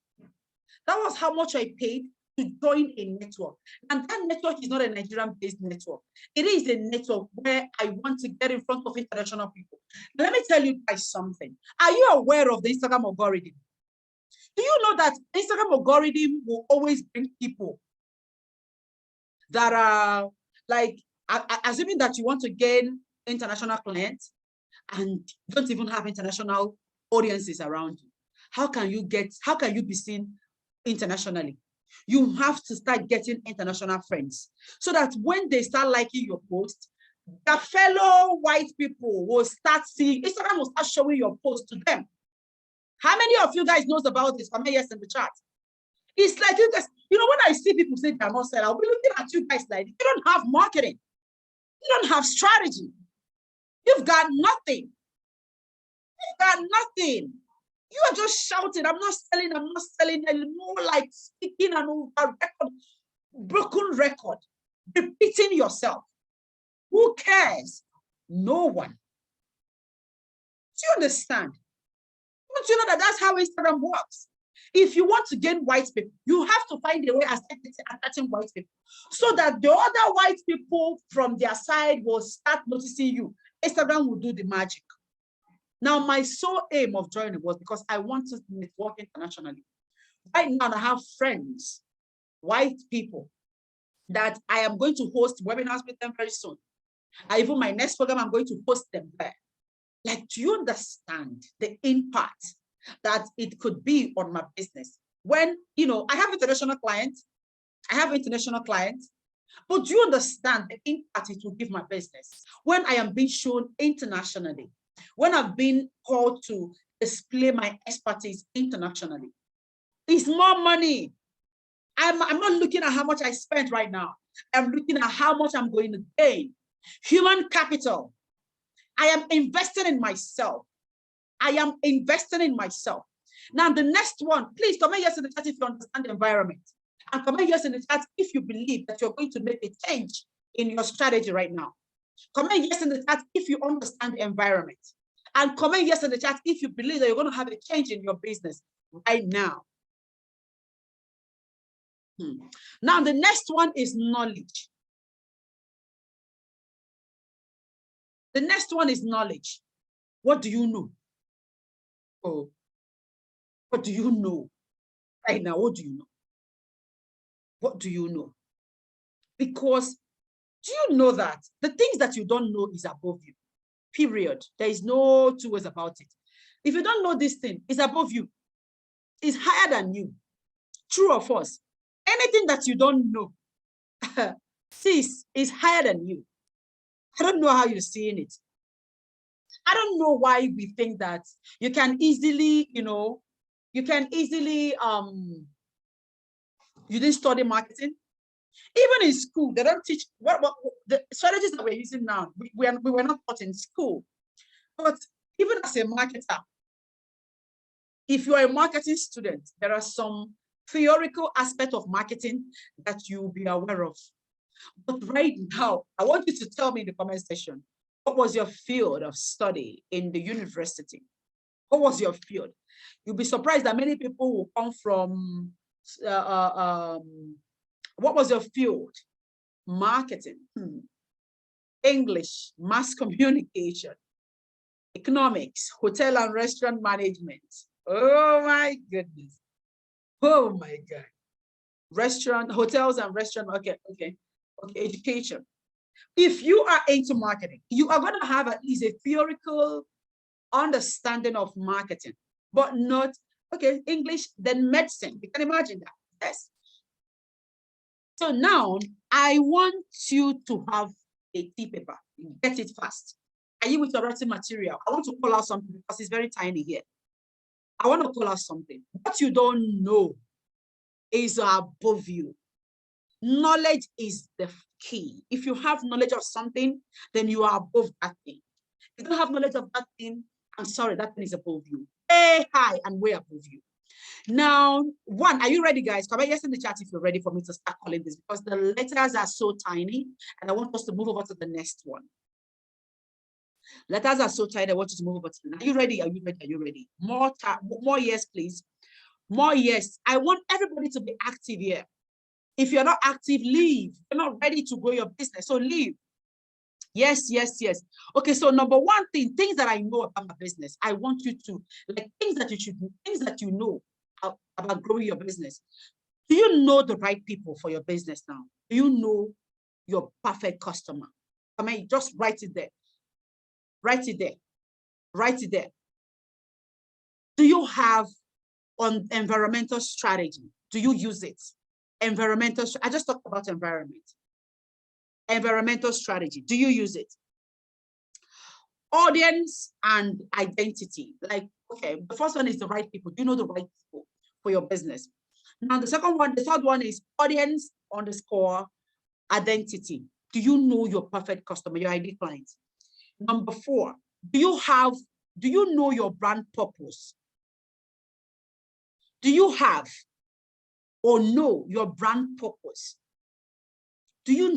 that was how much I paid to join a network. And that network is not a Nigerian-based network. It is a network where I want to get in front of international people. Let me tell you guys something. Are you aware of the Instagram algorithm? Do you know that Instagram algorithm will always bring people that are like, assuming that you want to gain international clients and don't even have international audiences around you? How can you be seen internationally? You have to start getting international friends so that when they start liking your post, the fellow white people will start seeing, Instagram will start showing your post to them. How many of you guys knows about this? Comment yes in the chat. It's like you guys, you know, when I see people say they're not selling, I'll be looking at you guys like, you don't have marketing. You don't have strategy. You've got nothing. You've got nothing. You are just shouting, I'm not selling, and more like speaking an over record, broken record, repeating yourself. Who cares? No one. Do you understand? Don't you know that that's how Instagram works? If you want to gain white people, you have to find a way of attaching white people so that the other white people from their side will start noticing you. Instagram will do the magic. Now, my sole aim of joining was because I want to network internationally. Right now, I have friends, white people, that I am going to host webinars with them very soon. Even my next program, I'm going to post them there. Like, do you understand the impact that it could be on my business? When, you know, I have international clients, but do you understand the impact it will give my business when I am being shown internationally? When I've been called to display my expertise internationally, it's more money. I'm not looking at how much I spent right now. I'm looking at how much I'm going to gain. Human capital. I am investing in myself. I am investing in myself. Now, the next one, please comment yes in the chat if you understand the environment. And comment yes in the chat if you believe that you're going to make a change in your strategy right now. Comment yes in the chat if you understand the environment. And comment yes in the chat if you believe that you're going to have a change in your business right now. Now, the next one is knowledge. The next one is knowledge. What do you know? Oh, what do you know? Right now, what do you know? What do you know? Because do you know that the things that you don't know is above you? Period. There is no two ways about it. If you don't know this thing, it's above you. It's higher than you. True or false? Anything that you don't know, sis, is higher than you. I don't know how you're seeing it. I don't know why we think that you can easily, you didn't study marketing. Even in school, they don't teach what the strategies that we're using now. We were not taught in school. But even as a marketer, if you are a marketing student, there are some theoretical aspects of marketing that you'll be aware of. But right now, I want you to tell me in the comment section, what was your field of study in the university? What was your field? You'll be surprised that many people will come from, what was your field? Marketing, English, mass communication, economics, hotel and restaurant management. Oh my goodness. Oh my God. Restaurant, hotels and restaurant, okay, education. If you are into marketing, you are going to have at least a theoretical understanding of marketing, but not, okay, English, then medicine. You can imagine that, yes. So now I want you to have a tea paper, get it fast. Are you with your writing material? I want to call out something because it's very tiny here. I want to call out something. What you don't know is above you. Knowledge is the key. If you have knowledge of something, then you are above that thing. If you don't have knowledge of that thing, I'm sorry, that thing is above you. Way high and way above you. Now, one, are you ready, guys? Comment yes in the chat if you're ready for me to start calling this, because the letters are so tiny and I want us to move over to the next one. Letters are so tiny, I want you to move over to the next. Are you ready? Are you ready? Are you ready? More yes, please. More yes. I want everybody to be active here. If you're not active, leave. You're not ready to grow your business, so leave. Yes, yes, yes. Okay, so number one thing, things that I know about my business, I want you to, like, things that you should do, things that you know about growing your business. Do you know the right people for your business now? Do you know your perfect customer? I mean, just write it there. Write it there. Write it there. Do you have on environmental strategy? Do you use it? Environmental, I just talked about environment. Environmental strategy, do you use it? Audience and identity, like, okay, the first one is the right people. Do you know the right people for your business? Now, the third one is audience _ identity. Do you know your perfect customer, your ideal client? Number 4, do you know your brand purpose? Do you have or know your brand purpose? Do you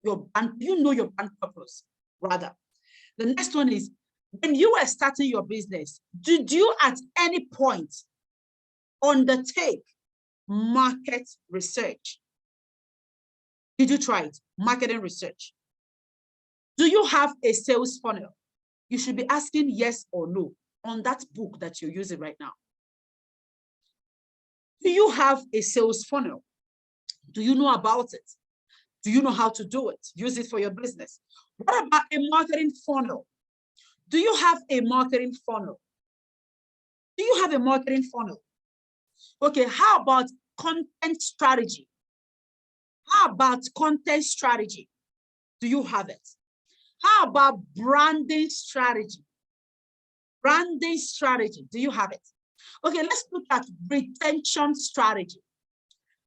know your brand purpose, rather? The next one is, when you were starting your business, did you at any point undertake market research? Did you try it? Marketing research. Do you have a sales funnel? You should be asking yes or no on that book that you're using right now. Do you have a sales funnel? Do you know about it? Do you know how to do it? Use it for your business. What about a marketing funnel? Do you have a marketing funnel? Do you have a marketing funnel? Okay, how about content strategy? How about content strategy? Do you have it? How about branding strategy? Branding strategy, do you have it? Okay, let's look at retention strategy.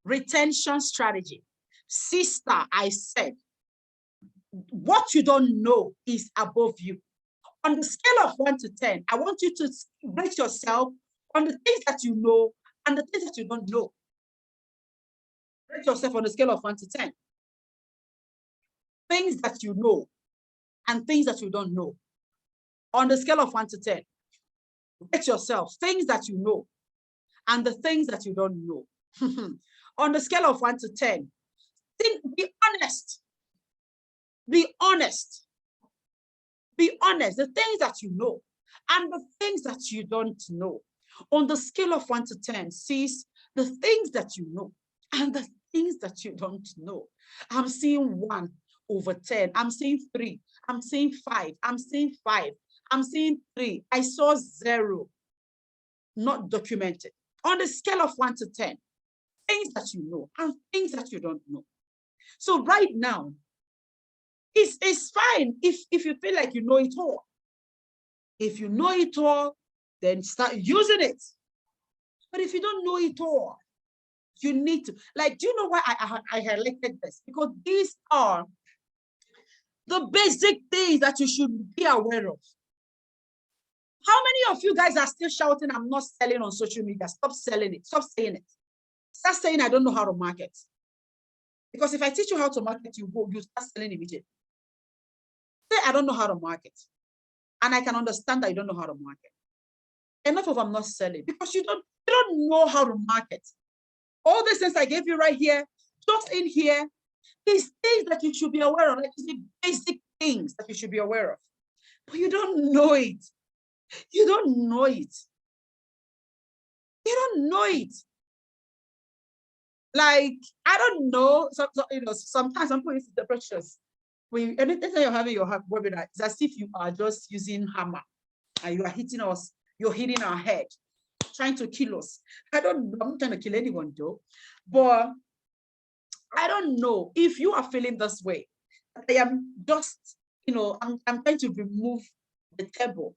Retention strategy. Sister, I said, what you don't know is above you. On the scale of 1 to 10, I want you to rate yourself on the things that you know and the things that you don't know. Rate yourself on the scale of 1 to 10. Things that you know and things that you don't know. On the scale of 1 to 10, rate yourself, things that you know and the things that you don't know. On the scale of 1 to 10, be honest. Be honest. Be honest. The things that you know and the things that you don't know. On the scale of 1 to 10, sees the things that you know and the things that you don't know. I'm seeing 1 over 10. I'm seeing 3. I'm seeing 5. I'm seeing 5. I'm seeing 3. I saw 0. Not documented. On the scale of 1 to 10, things that you know and things that you don't know. So right now, it's fine if you feel like you know it all. If you know it all, then start using it. But if you don't know it all, you need to, like, do you know why I highlighted this? Because these are the basic things that you should be aware of. How many of you guys are still shouting, I'm not selling on social media? Stop selling it. Stop saying it. Start saying, I don't know how to market. Because if I teach you how to market, you start selling immediately. Say, I don't know how to market. And I can understand that you don't know how to market. Enough of I'm not selling, because you don't know how to market. All the things I gave you right here, just in here, these things that you should be aware of, like the basic things that you should be aware of. But you don't know it. You don't know it. You don't know it. Like, I don't know. Sometimes some people use the pressures. When anytime you're having your webinar, it's as if you are just using hammer and you are hitting us. You're hitting our head, trying to kill us. I'm not trying to kill anyone though, but I don't know if you are feeling this way. I am just, I'm trying to remove the table.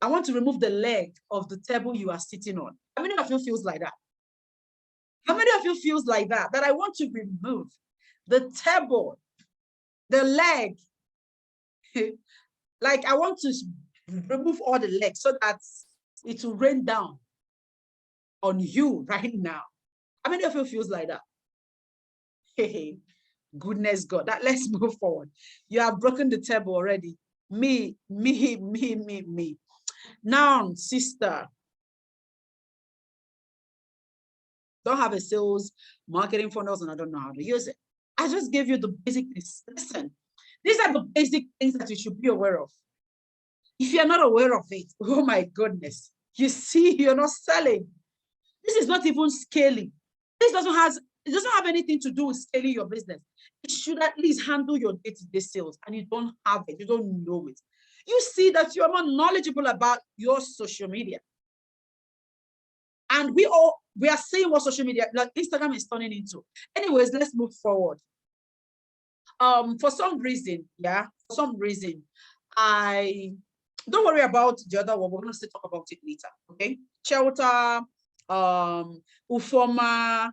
I want to remove the leg of the table you are sitting on. How many of you feels like that? How many of you feels like that? That I want to remove the table, the leg. Like I want to remove all the legs so that it will rain down on you right now. How many of you feels like that? Hey, goodness God. Let's move forward. You have broken the table already. Me. Now, sister, don't have a sales marketing funnels and I don't know how to use it. I just gave you the basic things. Listen, these are the basic things that you should be aware of. If you're not aware of it, oh my goodness, you see, you're not selling. This is not even scaling. This doesn't have anything to do with scaling your business. It should at least handle your day-to-day sales, and you don't have it, you don't know it. You see that you're not knowledgeable about your social media. And we are seeing what social media, like Instagram, is turning into. Anyways, let's move forward. For some reason, I don't worry about the other one. We're going to still talk about it later. Okay, Shelter, Ufoma.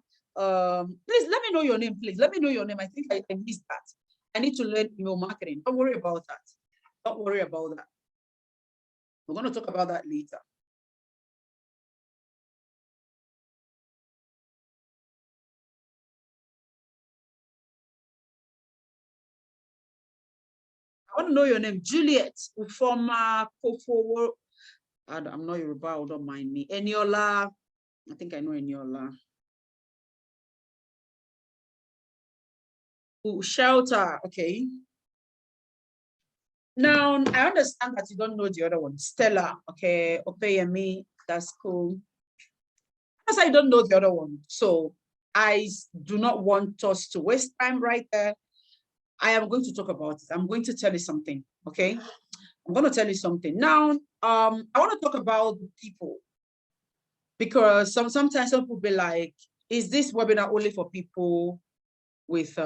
Please let me know your name. Please let me know your name. I think I missed that. I need to learn email marketing. Don't worry about that. Don't worry about that. We're going to talk about that later. I want to know your name. Juliet, Ufoma, Kofo. I'm not Yoruba, don't mind me. Eniola. I think I know Eniola. Shelter, okay. Now, I understand that you don't know the other one. Stella, okay. Opeyemi, that's cool. Because I don't know the other one. So I do not want us to waste time right there. I am going to talk about it. I'm going to tell you something, okay? I'm going to tell you something. Now, I want to talk about people, because sometimes some people be like, is this webinar only for people with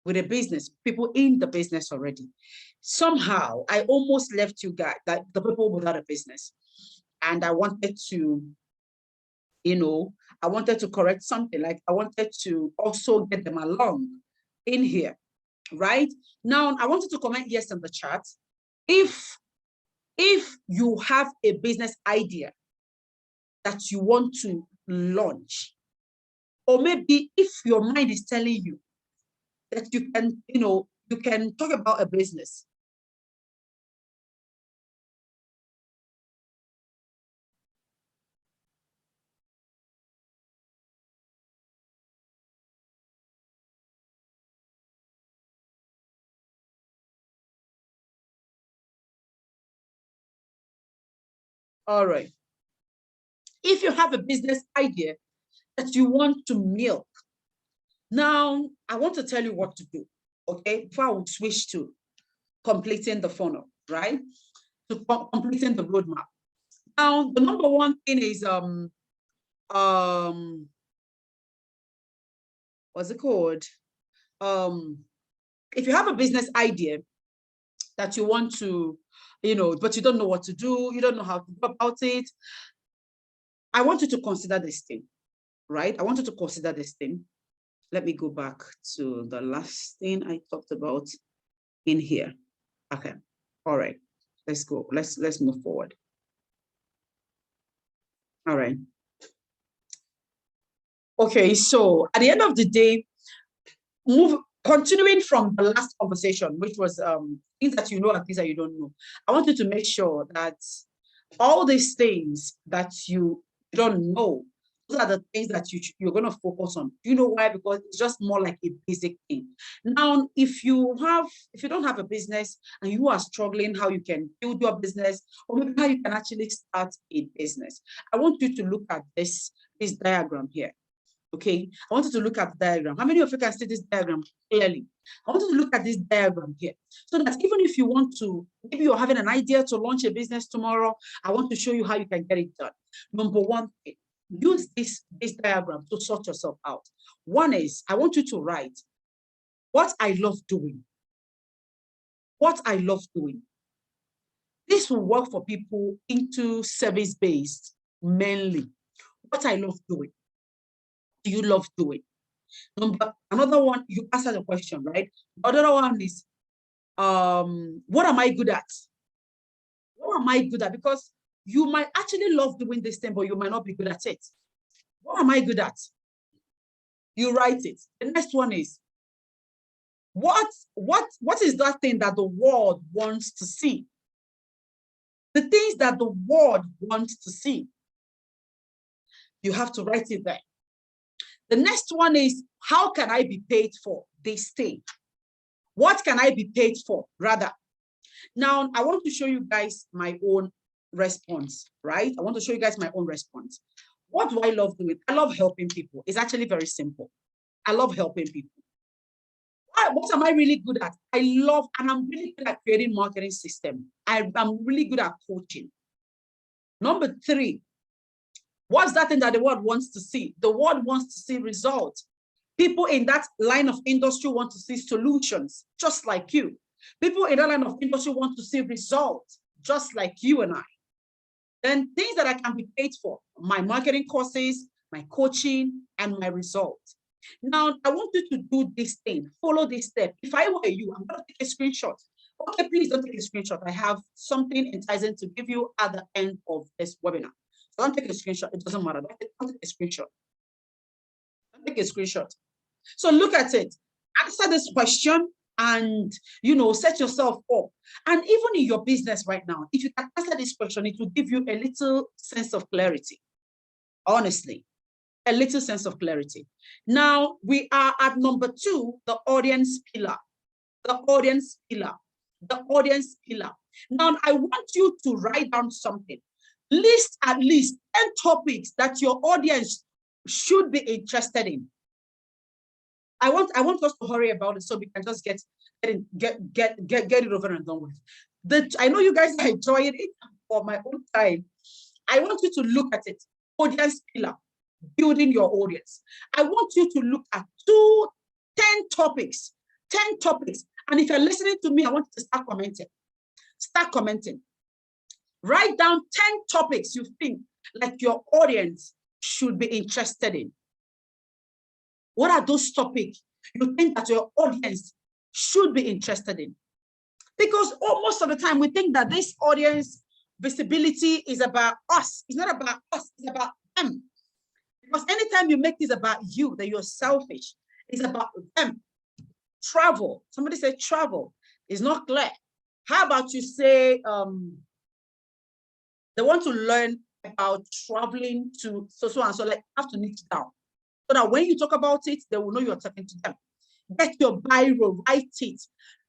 with a business, people in the business already? Somehow I almost left you guys, like the people without a business, and I wanted to, I wanted to correct something. Like I wanted to also get them along in here, right? Now I wanted to comment yes in the chat. If you have a business idea that you want to launch, or maybe if your mind is telling you that you can, you can talk about a business. All right. If you have a business idea that you want to milk, now I want to tell you what to do, okay? Before I would switch to completing the funnel, right? To completing the roadmap. Now, the number one thing is what's it called? If you have a business idea that you want to, but you don't know what to do, you don't know how to go about it, I want you to consider this thing, right? I want you to consider this thing. Let me go back to the last thing I talked about in here. Okay. All right. Let's go. Let's move forward. All right. Okay. So at the end of the day, continuing from the last conversation, which was things that you know and things that you don't know. I want you to make sure that all these things that you don't know, those are the things that you're going to focus on. You know why? Because it's just more like a basic thing. Now, if you don't have a business and you are struggling how you can build your business, or maybe how you can actually start a business, I want you to look at this diagram here. Okay, I want you to look at the diagram. How many of you can see this diagram clearly? I want you to look at this diagram here, so that even if you want to, maybe you're having an idea to launch a business tomorrow, I want to show you how you can get it done. Number one, use this diagram to sort yourself out. One is, I want you to write what I love doing. What I love doing. This will work for people into service-based mainly. What I love doing. Do you love doing? Another one, you answer the question, right? Another one is, what am I good at? What am I good at? Because you might actually love doing this thing, but you might not be good at it. What am I good at? You write it. The next one is, what is that thing that the world wants to see? The things that the world wants to see. You have to write it there. The next one is, how can I be paid for this thing? What can I be paid for, rather? Now, I want to show you guys my own response, right? I want to show you guys my own response. What do I love doing? I love helping people. It's actually very simple. I love helping people. What am I really good at? I love, and I'm really good at creating marketing system. I'm really good at coaching. Number three, what's that thing that the world wants to see? The world wants to see results. People in that line of industry want to see solutions, just like you. People in that line of industry want to see results, just like you and I. Then things that I can be paid for, my marketing courses, my coaching, and my results. Now, I want you to do this thing, follow this step. If I were you, I'm going to take a screenshot. Okay, please don't take a screenshot. I have something enticing to give you at the end of this webinar. So don't take a screenshot. It doesn't matter. Don't take a screenshot. Don't take a screenshot. So look at it. Answer this question and, set yourself up. And even in your business right now, if you can answer this question, it will give you a little sense of clarity. Honestly, a little sense of clarity. Now, we are at number 2, the audience pillar. The audience pillar. The audience pillar. Now, I want you to write down something. List at least 10 topics that your audience should be interested in. I want us to hurry about it so we can just get it over and done with. I know you guys are enjoying it for my own time. I want you to look at it. Audience pillar, building your audience. I want you to look at 10 topics. 10 topics. And if you're listening to me, I want you to start commenting. Start commenting. Write down 10 topics you think like your audience should be interested in. What are those topics you think that your audience should be interested in? Because most of the time we think that this audience visibility is about us. It's not about us, it's about them. Because anytime you make this about you, that you're selfish, it's about them. travel. Somebody say travel. It's not clear. How about you say they want to learn about traveling to so and so, like have to niche down. So that when you talk about it, they will know you're talking to them. Get your biro, write it.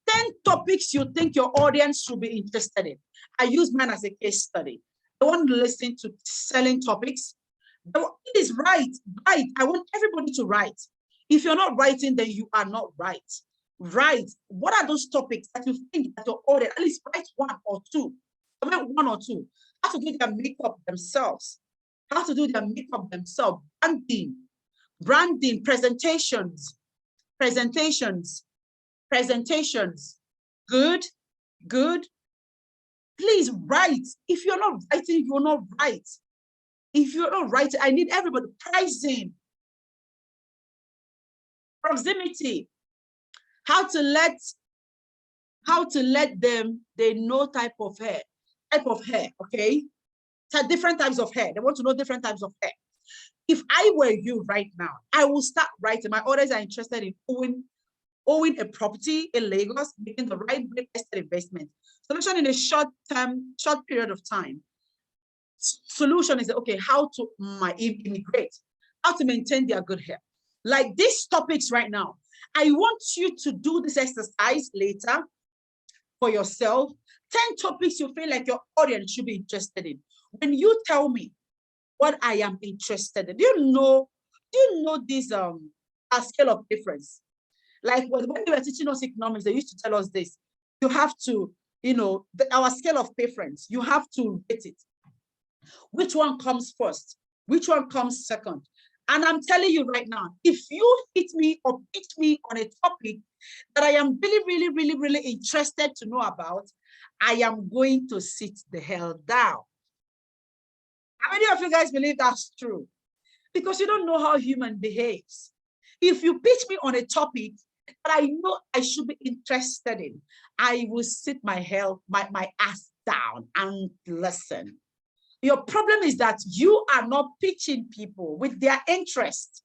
10 topics you think your audience should be interested in. I use mine as a case study. I want to listen to selling topics. It is right. I want everybody to write. If you're not writing, then you are not right. Write. What are those topics that you think that your audience, at least write one or two. One or two. How to do their makeup themselves. How to do their makeup themselves. Branding, presentations. Good. Please write. If you're not writing, you're not right. If you're not writing, I need everybody. Pricing. Proximity. How to let them, they know type of hair, okay? Different types of hair. They want to know different types of hair. If I were you right now, I will start writing. My audience are interested in owning a property in Lagos, making the right estate investment. Solution in a short period of time. Solution is, okay, how to immigrate, how to maintain their good hair. Like these topics right now, I want you to do this exercise later for yourself. 10 topics you feel like your audience should be interested in. When you tell me what I am interested in, do you know this a scale of difference? Like when they were teaching us economics, they used to tell us this. You have to, our scale of preference, you have to rate it. Which one comes first? Which one comes second? And I'm telling you right now, if you hit me or pitch me on a topic that I am really interested to know about, I am going to sit the hell down. How many of you guys believe that's true? Because you don't know how human behaves. If you pitch me on a topic that I know I should be interested in, I will sit my ass down and listen. Your problem is that you are not pitching people with their interest.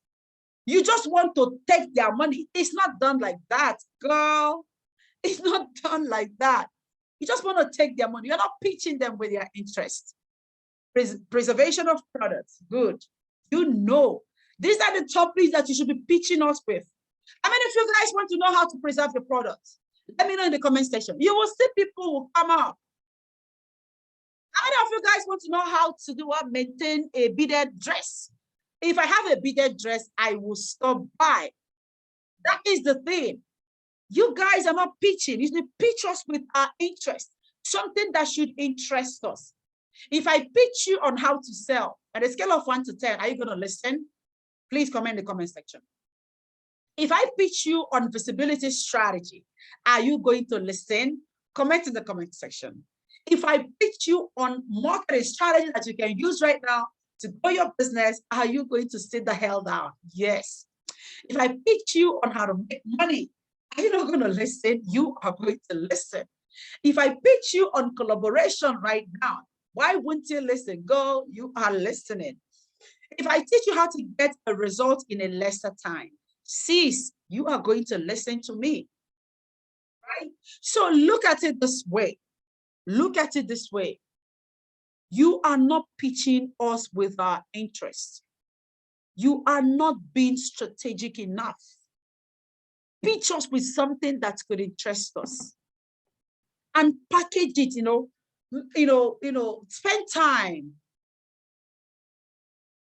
You just want to take their money. It's not done like that, girl. It's not done like that. You just want to take their money. You're not pitching them with their interest. Preservation of products, good. These are the topics that you should be pitching us with. How many of you guys want to know how to preserve your products? Let me know in the comment section. You will see people who come up. How many of you guys want to know how to maintain a beaded dress? If I have a beaded dress, I will stop by. That is the thing. You guys are not pitching. You should pitch us with our interest, something that should interest us. If I pitch you on how to sell, at a scale of 1 to 10, are you going to listen? Please comment in the comment section. If I pitch you on visibility strategy, are you going to listen? Comment in the comment section. If I pitch you on marketing strategy that you can use right now to grow your business, are you going to sit the hell down? Yes. If I pitch you on how to make money, are you not going to listen? You are going to listen. If I pitch you on collaboration right now, why wouldn't you listen? Go, you are listening. If I teach you how to get a result in a lesser time, sis, you are going to listen to me, right? So look at it this way. Look at it this way. You are not pitching us with our interests. You are not being strategic enough. Pitch us with something that could interest us. And package it, spend time.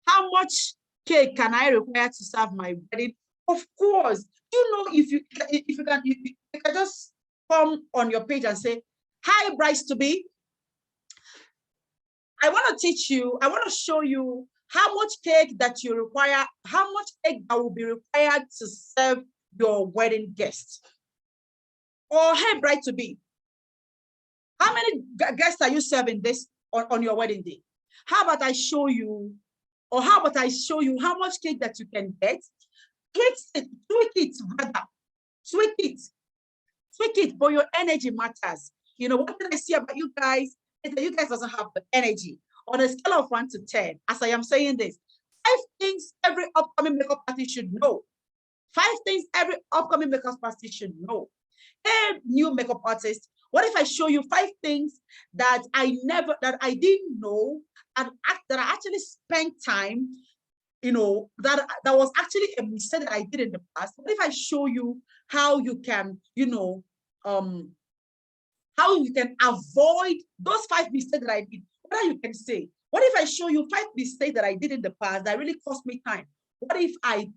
How much cake can I require to serve my wedding? Of course, if you can just come on your page and say, hi, brides to be. I want to teach you, I want to show you how much cake that you require, how much cake that will be required to serve your wedding guests. Or hey, bride to be, how many guests are you serving this on your wedding day? How about I show you, or how about I show you how much cake that you can get? Tweak it, but your energy matters. What did I see about you guys is that you guys doesn't have the energy. On a scale of 1 to 10, as I am saying this, 5 things every upcoming makeup artist should know. 5 things every upcoming makeup artist should know. Hey, new makeup artist, what if I show you 5 things that I didn't know, and that I actually spent time, that was actually a mistake that I did in the past. What if I show you how you can, how you can avoid those 5 mistakes that I did? What you can say? What if I show you 5 mistakes that I did in the past that really cost me time? What if I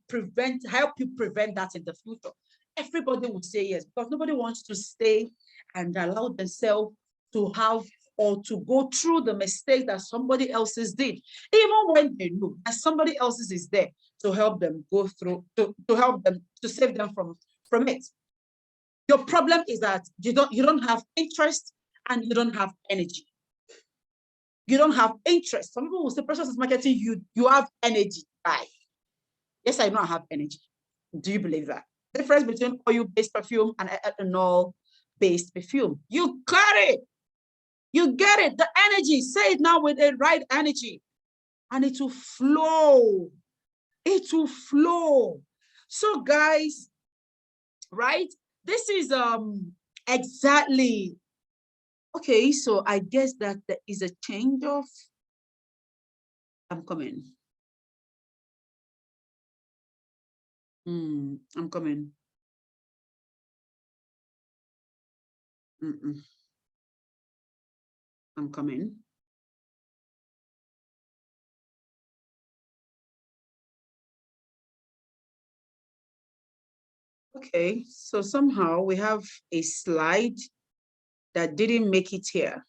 help you prevent that in the future? Everybody would say yes, because nobody wants to stay and allow themselves to have or to go through the mistake that somebody else's did, even when they know that somebody else's is there to help them go through, to help them, to save them from it. Your problem is that you don't have interest and you don't have energy. You don't have interest. Some people will say, Precious is marketing, you have energy. Right? Yes, I know I have energy. Do you believe that? The difference between oil-based perfume and ethanol-based perfume. You got it. You get it. The energy. Say it now with the right energy. And it will flow. It will flow. So guys, right? This is exactly. Okay, so I guess that there is a change of. I'm coming. I'm coming. I'm coming. Okay, so somehow we have a slide that didn't make it here.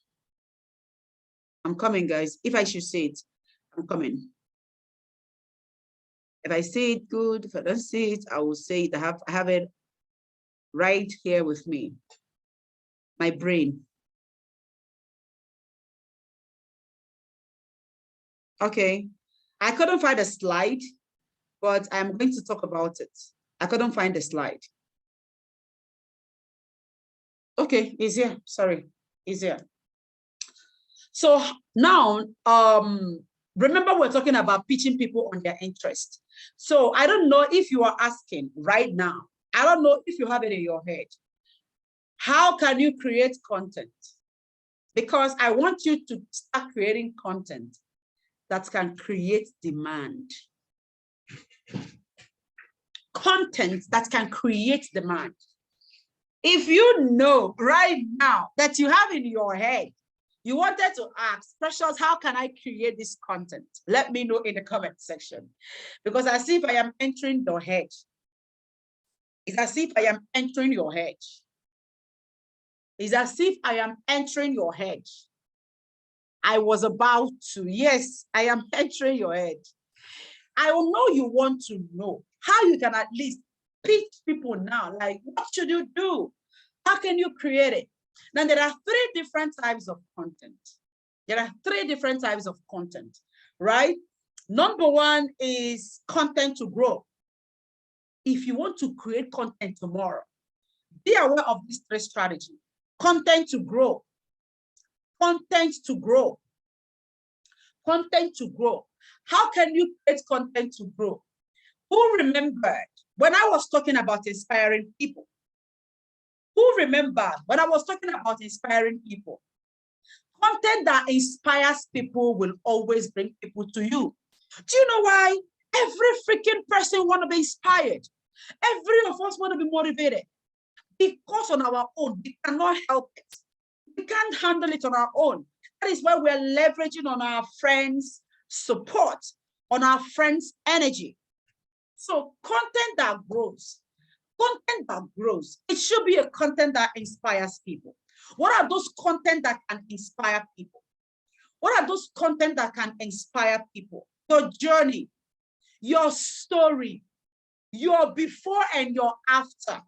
I'm coming, guys. If I should say it, I'm coming. If I say it, good. If I don't say it, I will say it. I have it right here with me. My brain. Okay. I couldn't find a slide, but I'm going to talk about it. I couldn't find the slide. Okay, it's here. Sorry, it's here. So now, remember we're talking about pitching people on their interest. So I don't know if you are asking right now, I don't know if you have it in your head. How can you create content? Because I want you to start creating content that can create demand. Content that can create demand. If you know right now that you have in your head, you wanted to ask, Precious, how can I create this content? Let me know in the comment section. Because as if I am entering your head. It's as if I am entering your head. It's as if I am entering your head. I was about to, yes, I am entering your head. I will know you want to know how you can at least pitch people now. Like, what should you do? How can you create it? Now, there are 3 different types of content. There are 3 different types of content, right? Number 1 is content to grow. If you want to create content tomorrow, be aware of these 3 strategies. Content to grow. Content to grow. Content to grow. How can you create content to grow? Who remembered when I was talking about inspiring people? Who remembered when I was talking about inspiring people? Content that inspires people will always bring people to you. Do you know why? Every freaking person want to be inspired. Every of us want to be motivated. Because on our own, we cannot help it. We can't handle it on our own. That is why we're leveraging on our friends' support, on our friends' energy. So content that grows, it should be a content that inspires people. What are those content that can inspire people? What are those content that can inspire people? Your journey, your story, your before and your after.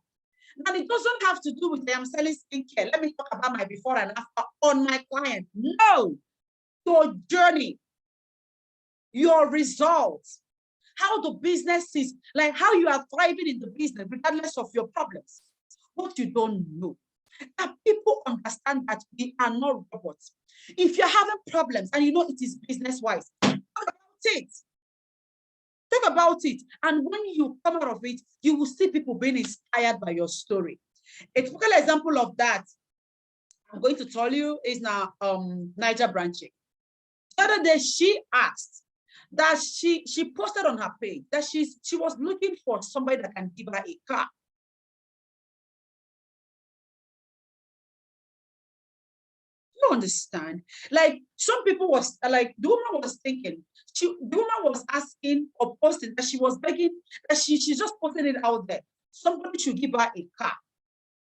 And it doesn't have to do with I am selling skincare. Let me talk about my before and after on my client. No, your journey, your results, how the business is, like how you are thriving in the business, regardless of your problems. What you don't know, that people understand that we are not robots. If you're having problems and you know it is business-wise, talk about it. Think about it. And when you come out of it, you will see people being inspired by your story. A typical example of that I'm going to tell you is now Niger Branching. The other day, she asked that she posted on her page that she was looking for somebody that can give her a car. You understand? Like some people was like the woman was thinking, the woman was asking or posting that she was begging that she just posted it out there. Somebody should give her a car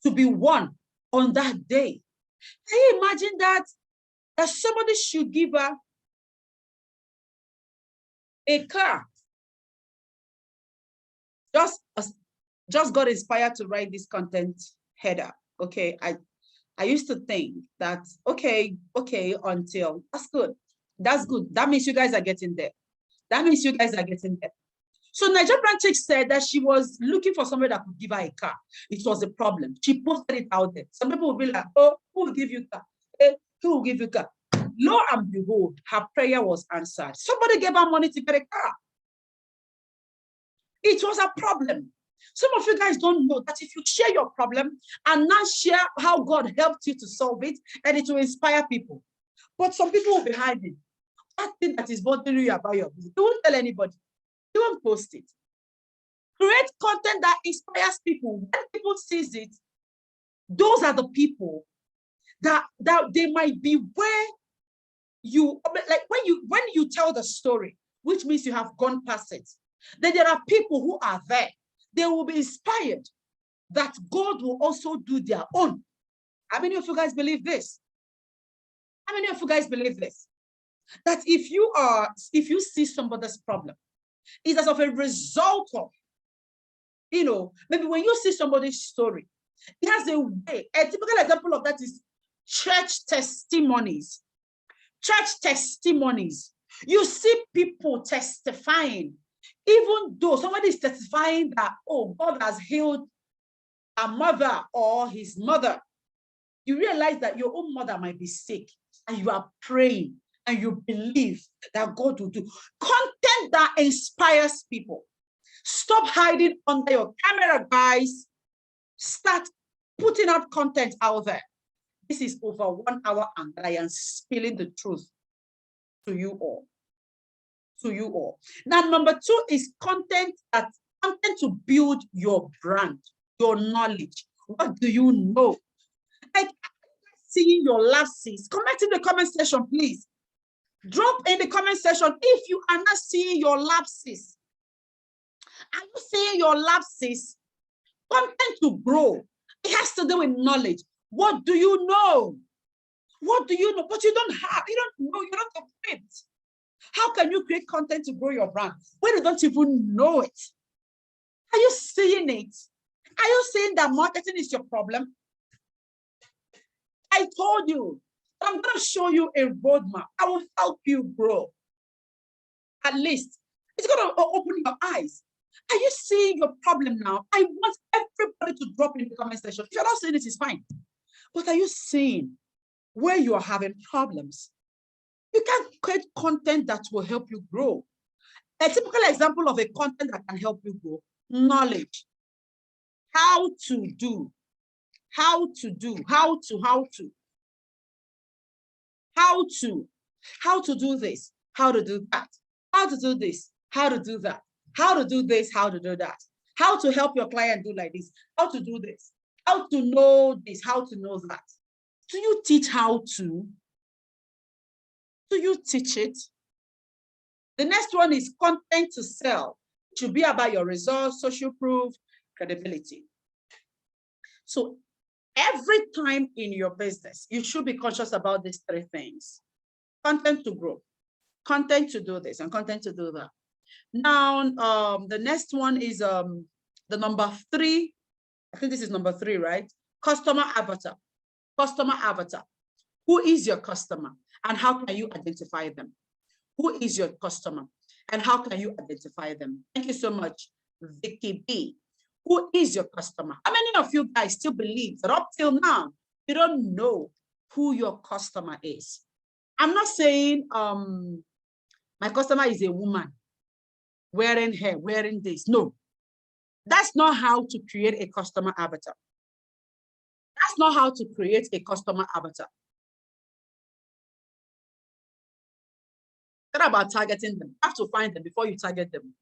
to be won on that day. Can you imagine that? That somebody should give her a car. Just got inspired to write this content header. Okay, I used to think that okay, until that's good. That's good. That means you guys are getting there. That means you guys are getting there. So Niger Branching said that she was looking for somebody that could give her a car. It was a problem. She posted it out there. Some people will be like, oh, who will give you a car? Who will give you a car? Lo and behold, her prayer was answered. Somebody gave her money to get a car. It was a problem. Some of you guys don't know that if you share your problem and not share how God helped you to solve it, and it will inspire people. But some people will be hiding. That thing that is bothering you about your business, you won't tell anybody. You won't post it. Create content that inspires people. When people see it, those are the people that they might be where you, like when you tell the story, which means you have gone past it. Then there are people who are there. They will be inspired that God will also do their own. How many of you guys believe this? How many of you guys believe this? That if you see somebody's problem, it's as of a result of, maybe when you see somebody's story, it has a way. A typical example of that is church testimonies. Church testimonies. You see people testifying, even though somebody is testifying that, oh, God has healed a mother or his mother. You realize that your own mother might be sick and you are praying and you believe that God will do. Content that inspires people. Stop hiding under your camera, guys. Start putting out content out there. This is over 1 hour and I am spilling the truth to you all. To you all. Now, number 2 is content to build your brand, your knowledge. What do you know? Like seeing your lapses. Comment in the comment section, please. Drop in the comment section if you are not seeing your lapses. Are you seeing your lapses? Content to grow. It has to do with knowledge. What do you know? What do you know? But you don't have. You don't know. You're not equipped. How can you create content to grow your brand when you don't even know it? Are you seeing it? Are you saying that marketing is your problem? I told you, I'm going to show you a roadmap. I will help you grow. At least it's going to open your eyes. Are you seeing your problem now? I want everybody to drop in the comment section. If you're not seeing it, it's fine. But are you seeing where you are having problems? You can create content that will help you grow. A typical example of a content that can help you grow: knowledge. How to do this, how to do that, how to do this, how to do that, how to help your client do like this, how to do this, how to know this, how to know that. Do you teach how to? Do you teach it? The next one is content to sell. It should be about your results, social proof, credibility. So every time in your business, you should be conscious about these 3 things: content to grow, content to do this, and content to do that. Now, the next one is the number 3. I think this is number 3, right? Customer avatar. Customer avatar. Who is your customer and how can you identify them? Who is your customer and how can you identify them? Thank you so much, Vicky B. Who is your customer? How many of you guys still believe that up till now, you don't know who your customer is? I'm not saying my customer is a woman. wearing hair, wearing this. No, that's not how to create a customer avatar. That's not how to create a customer avatar. What about targeting them? You have to find them before you target them.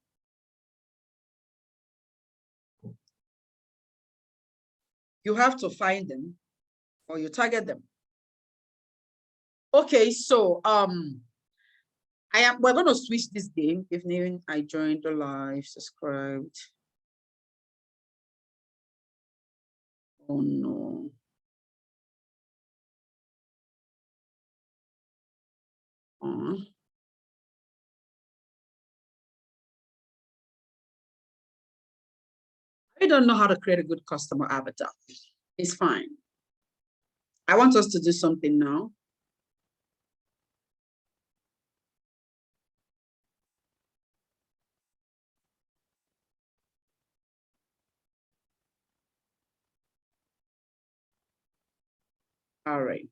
You have to find them or you target them. Okay, so we're going to switch this game. If I joined the live, subscribed. Oh no. I don't know how to create a good customer avatar. It's fine. I want us to do something now. All right.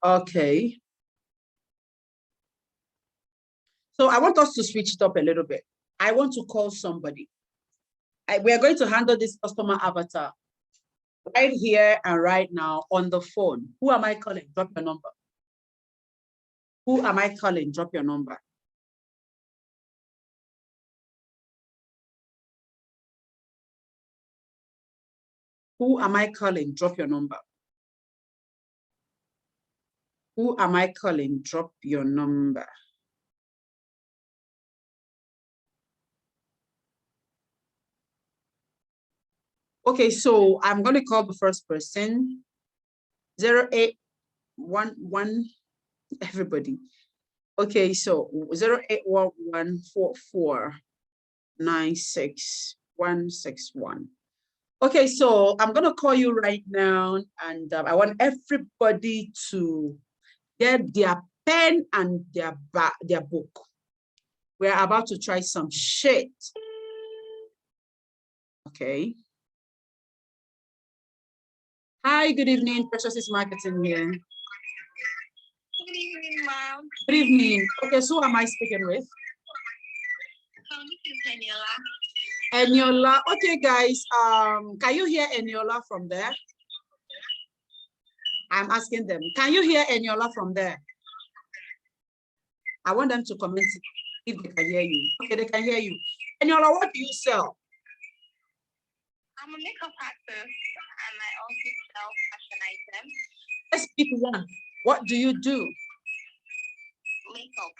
Okay. So I want us to switch it up a little bit. I want to call somebody. We are going to handle this customer avatar right here and right now on the phone. Who am I calling? Drop your number. Who am I calling? Drop your number. Who am I calling? Drop your number. Who am I calling? Drop your number. Okay, so I'm going to call the first person. 0811, everybody. Okay, so 081144966161. Okay, so I'm going to call you right now, and I want everybody to get their pen and their book. We're about to try some shit. Okay. Hi, good evening. Precious is Marketing here. Good evening, ma'am. Good evening. Okay, so who am I speaking with? This is Eniola. Eniola. Okay, guys. Can you hear Eniola from there? I'm asking them. Can you hear Eniola from there? I want them to comment if they can hear you. Okay, they can hear you. Eniola, what do you sell? I'm a makeup artist and I also sell fashion items. Let's pick one. What do you do? Makeup.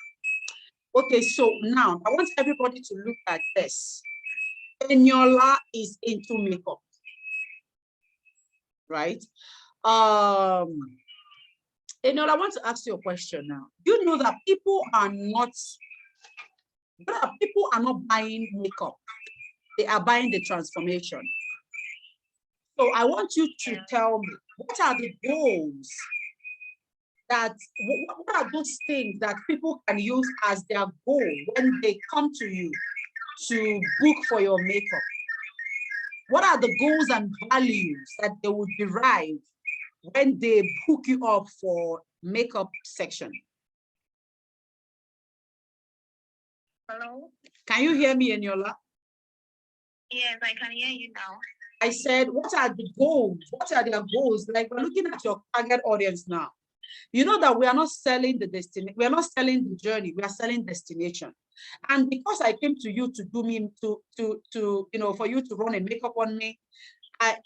Okay, so now I want everybody to look at this. Eniola is into makeup, right? Eniola, I want to ask you a question now. You know that people are not buying makeup. They are buying the transformation. So I want you to tell me, what are the goals what are those things that people can use as their goal when they come to you to book for your makeup? What are the goals and values that they would derive when they book you up for makeup section? Hello? Can you hear me, Eniola? Yes, I can hear you now. I said, what are the goals? What are their goals? Like, we're looking at your target audience now. You know that we are not selling the destination, we are not selling the journey, we are selling destination. And because I came to you to do me for you to run a makeup on me, I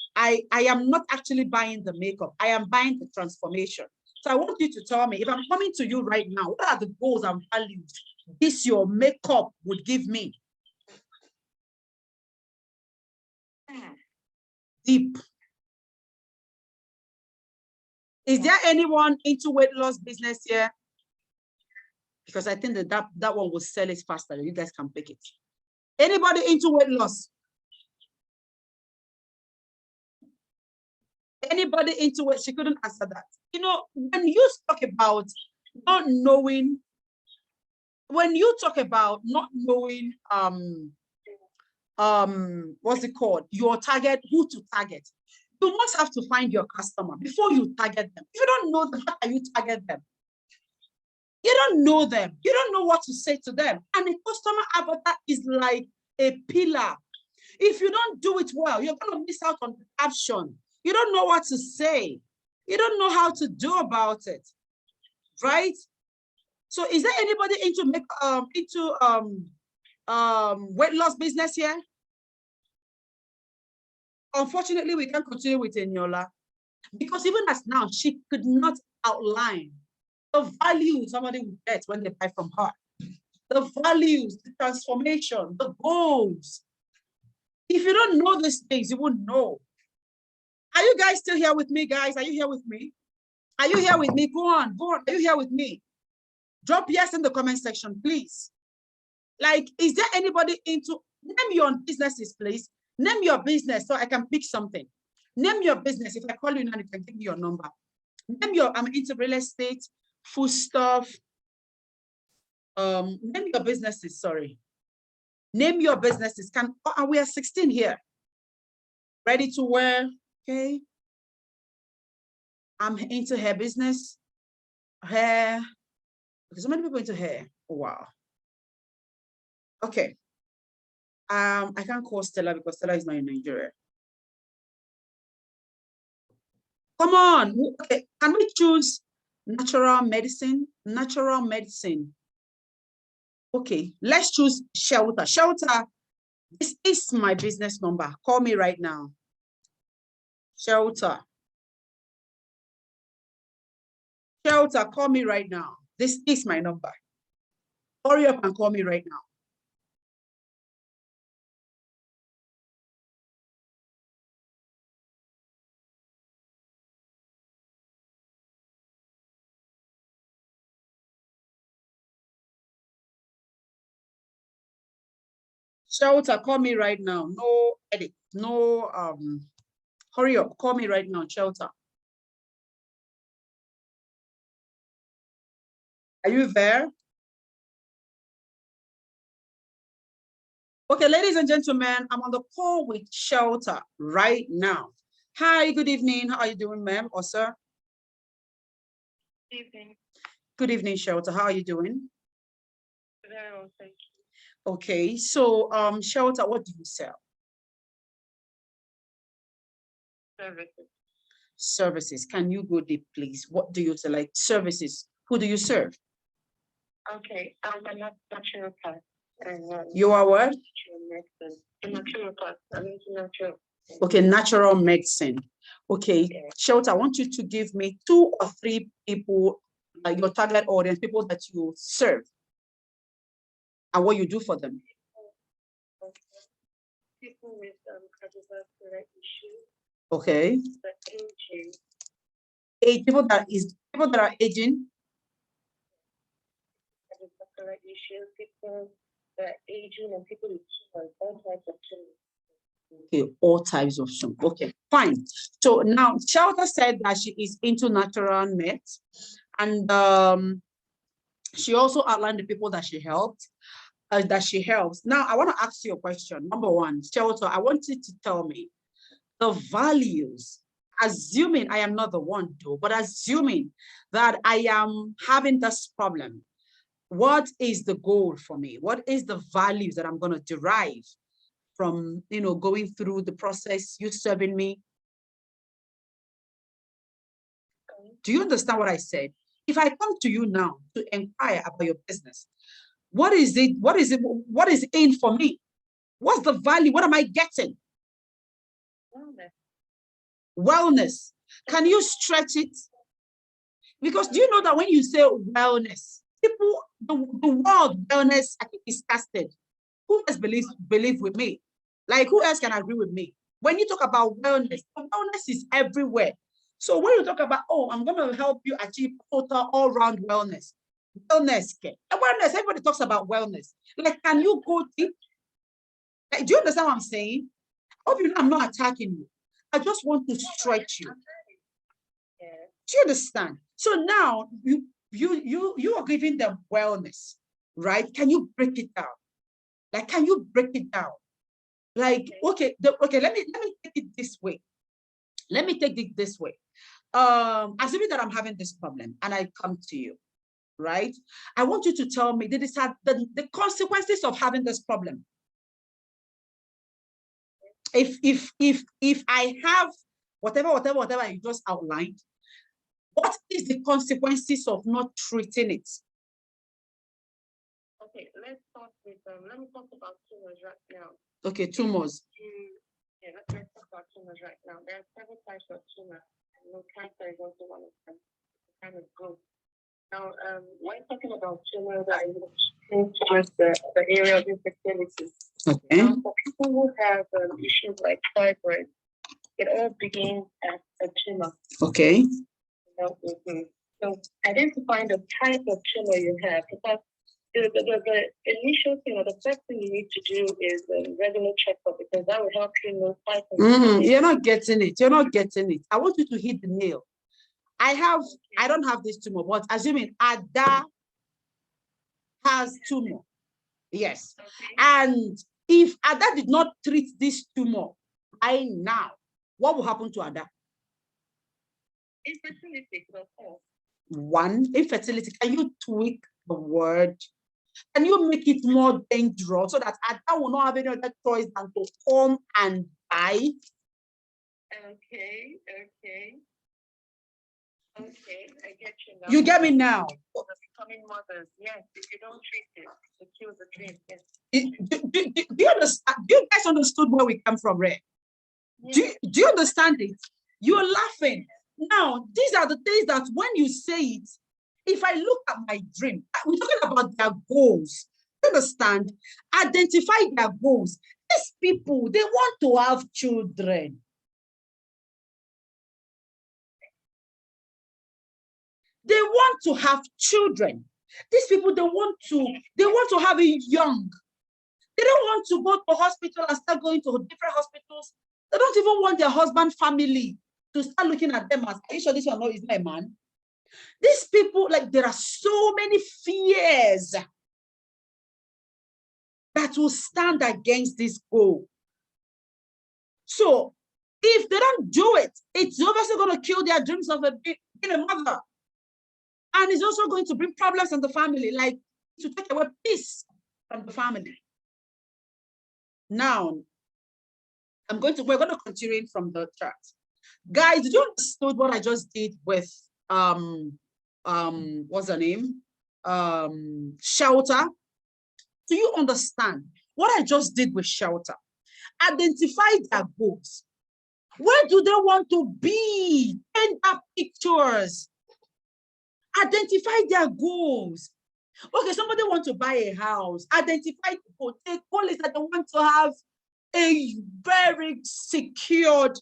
am not actually buying the makeup, I am buying the transformation. So I want you to tell me, if I'm coming to you right now, what are the goals and values this your makeup would give me? Deep. Is there anyone into weight loss business here? Because I think that one will sell it faster. You guys can pick it. Anybody into weight loss? Anybody into it? She couldn't answer that. You know, when you talk about not knowing, when you talk about not knowing, what's it called? Your target, who to target. You must have to find your customer before you target them. If you don't know them, how can you target them? You don't know them. You don't know what to say to them. And a customer avatar is like a pillar. If you don't do it well, you're going to miss out on the caption. You don't know what to say. You don't know how to do about it, right? So is there anybody into weight loss business here? Unfortunately, we can't continue with Eniola because even as now, she could not outline the value somebody will get when they buy from her. The values, the transformation, the goals. If you don't know these things, you won't know. Are you guys still here with me, guys? Are you here with me? Are you here with me? Go on, go on. Are you here with me? Drop yes in the comment section, please. Like, is there anybody into, name your businesses, please. Name your business so I can pick something. Name your business. If I call you now, you can give me your number. Name your, I'm into real estate, food stuff. Name your businesses, sorry. Name your businesses. And we are 16 here. Ready to wear, okay. I'm into hair business, hair, because so many people into hair. Oh, wow. Okay. I can't call Stella because Stella is not in Nigeria. Come on. Okay. Can we choose natural medicine? Natural medicine. Okay. Let's choose Shelter. Shelter, this is my business number. Call me right now. Shelter. Shelter, call me right now. This is my number. Hurry up and call me right now. Shelter, call me right now. No edit. No, hurry up. Call me right now, Shelter. Are you there? Okay, ladies and gentlemen, I'm on the call with Shelter right now. Hi, good evening. How are you doing, ma'am or sir? Good evening. Good evening, Shelter. How are you doing? Very well, thank you. Okay, so Shelter, what do you sell? Services. Services. Can you go deep, please? What do you sell? Like services. Who do you serve? Okay, I'm a naturopath. You are what? A naturopath. I'm into natural. Okay, natural medicine. Okay, Yeah. Shelter, I want you to give me 2 or 3 people, like your target audience, people that you serve and what you do for them. People with cardiovascular issues. Okay. Aging. People that are aging. Cardiovascular issues, people that are aging, and people with all types of tumors. Okay, all types of tumors. Okay, fine. So now Shelter said that she is into natural meds, and she also outlined the people that she helped. That she helps. Now, I want to ask you a question. Number one, Shelter, I want you to tell me the values, assuming I am not the one though, but assuming that I am having this problem, what is the goal for me? What is the values that I'm going to derive from, going through the process, you serving me? Do you understand what I said? If I come to you now to inquire about your business, what is it? What is it? What is in for me? What's the value? What am I getting? Wellness. Wellness. Can you stretch it? Because do you know that when you say wellness, people, the word wellness, I think, is casted. Who else believe with me? Like, who else can agree with me? When you talk about wellness, wellness is everywhere. So when you talk about, oh, I'm going to help you achieve total all-round wellness, wellness, everybody talks about wellness. Like, can you go deep? Like, do you understand what I'm saying? I hope you know I'm not attacking you. I just want to stretch you. Yeah. Do you understand? So now you are giving them wellness, right? Can you break it down? Like, can you break it down? Like, okay, let me take it this way. Let me take it this way. Assuming that I'm having this problem and I come to you, right? I want you to tell me the consequences of having this problem. If I have whatever you just outlined, what is the consequences of not treating it? Okay, let's start with let me talk about tumors right now. Okay, tumors. Yeah, let's talk about tumors right now. There are several types of tumor. Cancer is also one of them. Kind of growth. Now, when talking about tumors, I think towards the area of infertility. Okay. Now, for people who have issues like fibroids, it all begins as a tumor. Okay. So identifying the type of tumor you have, because the initial thing or the first thing you need to do is a regular checkup, because that will help you know type of You're not getting it. You're not getting it. I want you to hit the nail. I don't have this tumor, but assuming Ada has tumor. Yes. Okay. And if Ada did not treat this tumor right now, what will happen to Ada? Infertility, of course. One, infertility. Can you tweak the word? Can you make it more dangerous so that Ada will not have any other choice than to come and die? Okay. Okay, I get you now. You get me now? Becoming mothers, yes. If you don't treat it, it kills the dream. Yes. Do you understand? Do you guys understood where we come from, Ray? Yes. Do you understand it? You're laughing. Now, these are the things that when you say it, if I look at my dream, we're talking about their goals. You understand? Identify their goals. These people, they want to have children. They want to have children. These people, they want to have it young. They don't want to go to hospital and start going to different hospitals. They don't even want their husband family to start looking at them as, are you sure this one is not a man? These people, like, there are so many fears that will stand against this goal. So if they don't do it, it's obviously going to kill their dreams of being a mother. And it's also going to bring problems in the family, like to take away peace from the family. Now, we're going to continue from the chart. Guys, did you understand what I just did with what's her name? Shelter? Do you understand what I just did with Shelter? Identify their goals. Where do they want to be? Send up pictures. Identify their goals. Okay, somebody wants to buy a house. Identify the goal. The goal is that they want to have a very secured,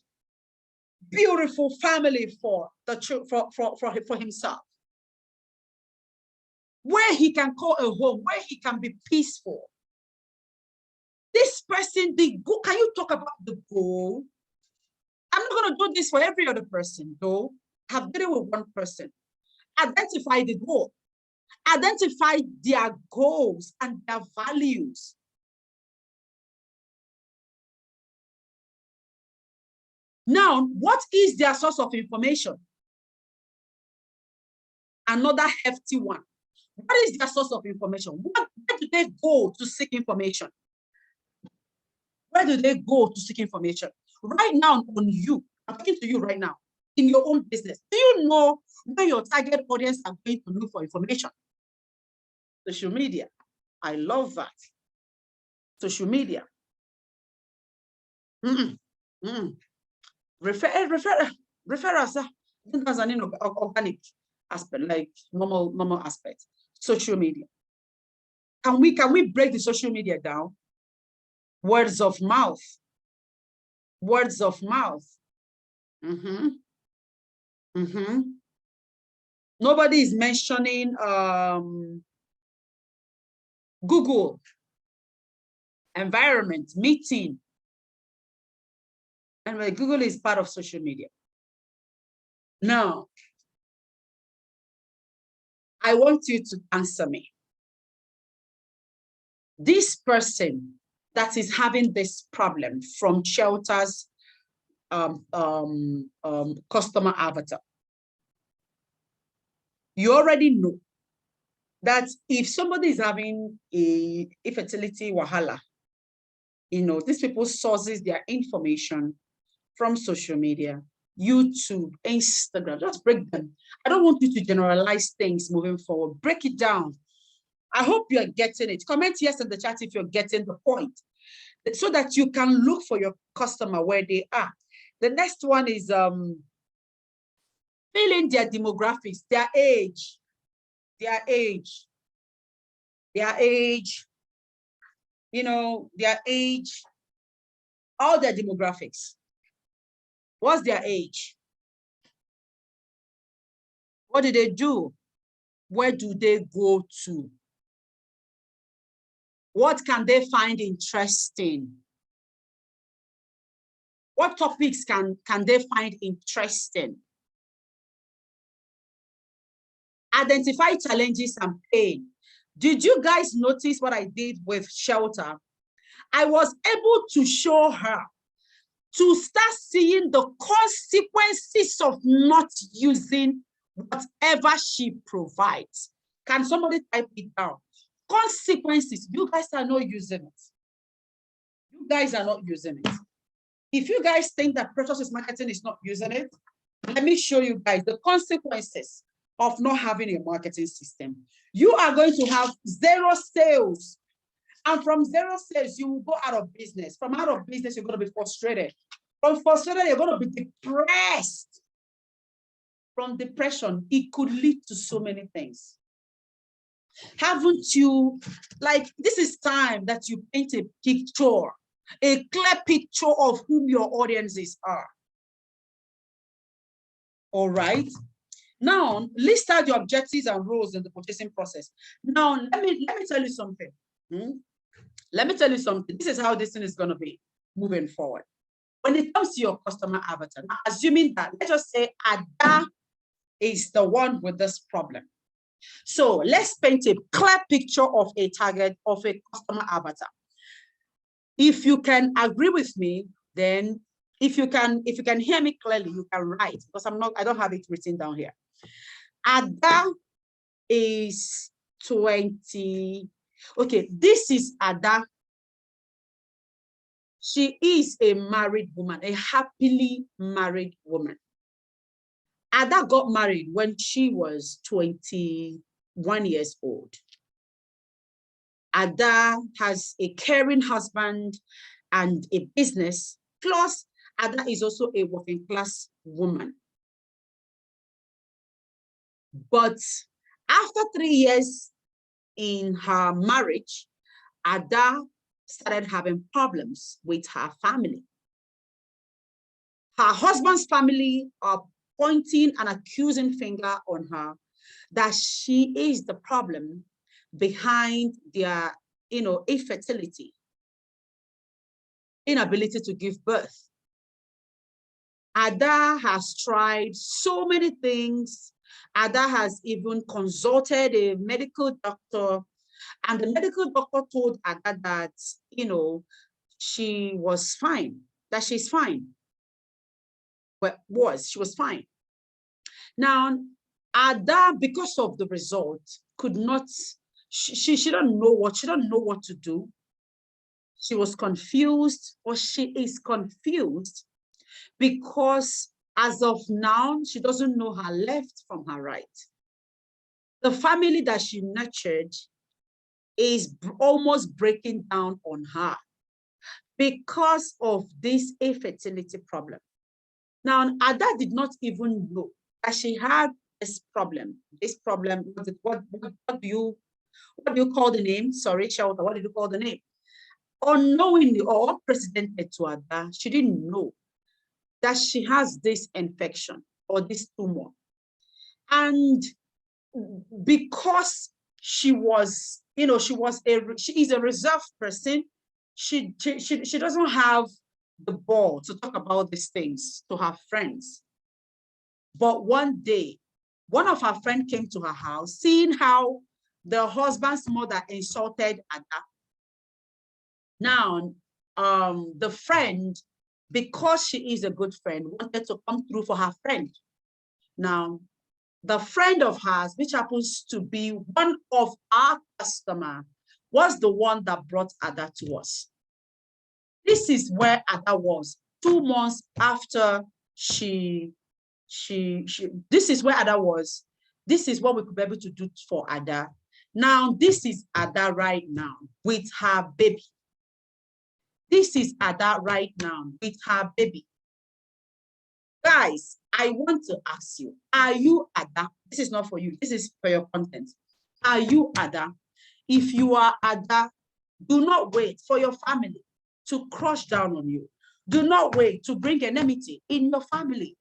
beautiful family for himself, where he can call a home, where he can be peaceful. This person, the goal. Can you talk about the goal? I'm not going to do this for every other person, though. I've done it with one person. Identify the goal. Identify their goals and their values. Now, what is their source of information? Another hefty one. What is their source of information? Where do they go to seek information? Where do they go to seek information? Right now on you, I'm talking to you right now, in your own business. Do you know where your target audience are going to look for information? Social media. I love that. Social media. Refer us. I think that's an organic aspect, like normal aspect. Social media. Can we break the social media down? Words of mouth. Words of mouth. Nobody is mentioning Google, environment, meeting. And Google is part of social media. Now, I want you to answer me. This person that is having this problem from Shelter's customer avatar. You already know that if somebody is having a fertility wahala, you know, these people sources their information from social media, YouTube, Instagram. Just break them. I don't want you to generalize things moving forward. Break it down. I hope you're getting it. Comment yes in the chat if you're getting the point, so that you can look for your customer where they are. The next one is fill in their demographics, their age, you know, their age, all their demographics. What's their age? What do they do? Where do they go to? What can they find interesting? What topics can they find interesting? Identify challenges and pain. Did you guys notice what I did with Shelter? I was able to show her to start seeing the consequences of not using whatever she provides. Can somebody type it down? Consequences. You guys are not using it. You guys are not using it. If you guys think that Precious Marketing is not using it, let me show you guys the consequences of not having a marketing system. You are going to have 0 sales. And from 0 sales, you will go out of business. From out of business, you're going to be frustrated. From frustrated, you're going to be depressed. From depression, it could lead to so many things. Haven't you, like, this is time that you paint a picture, a clear picture of whom your audiences are. All right. Now, list out your objectives and roles in the purchasing process. Now, let me tell you something. Let me tell you something. This is how this thing is going to be moving forward. When it comes to your customer avatar, now, assuming that, let's just say Ada is the one with this problem. So let's paint a clear picture of a target of a customer avatar. If you can agree with me, then if you can hear me clearly, you can write, because I don't have it written down here. Ada is 20. Okay, this is Ada. She is a married woman, a happily married woman. Ada got married when she was 21 years old. Ada has a caring husband and a business. Plus, Ada is also a working class woman. But after 3 years in her marriage, Ada started having problems with her family. Her husband's family are pointing an accusing finger on her that she is the problem behind their, infertility, inability to give birth. Ada has tried so many things. Ada has even consulted a medical doctor, and the medical doctor told Ada that, she was fine, that she's fine. She was fine. Now, Ada, because of the result, could not, she don't know what to do. She was confused, or she is confused, because as of now, she doesn't know her left from her right. The family that she nurtured is almost breaking down on her because of this infertility problem. Now, Ada did not even know that she had this problem. What do you call the name? Sorry, Shelter, what did you call the name? Unknowingly or unprecedented to Ada, she didn't know that she has this infection or this tumor. And because she is a reserved person, she doesn't have the ball to talk about these things to her friends. But one day, one of her friends came to her house, seeing how the husband's mother insulted Ada. Now, the friend because she is a good friend, wanted to come through for her friend. Now, the friend of hers, which happens to be one of our customers, was the one that brought Ada to us. This is where Ada was 2 months after this is where Ada was. This is what we could be able to do for Ada. Now, this is Ada right now with her baby. This is Ada right now with her baby. Guys, I want to ask you, are you Ada? This is not for you. This is for your content. Are you Ada? If you are Ada, do not wait for your family to crush down on you. Do not wait to bring enmity in your family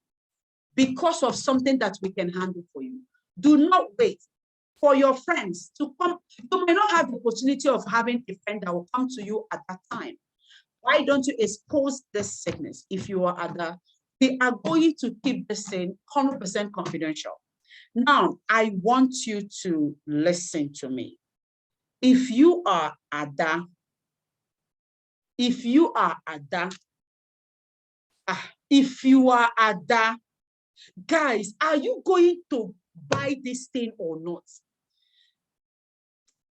because of something that we can handle for you. Do not wait for your friends to come. You may not have the opportunity of having a friend that will come to you at that time. Why don't you expose this sickness? If you are Ada, we are going to keep this thing 100% confidential. Now, I want you to listen to me. If you are Ada, if you are Ada, guys, are you going to buy this thing or not?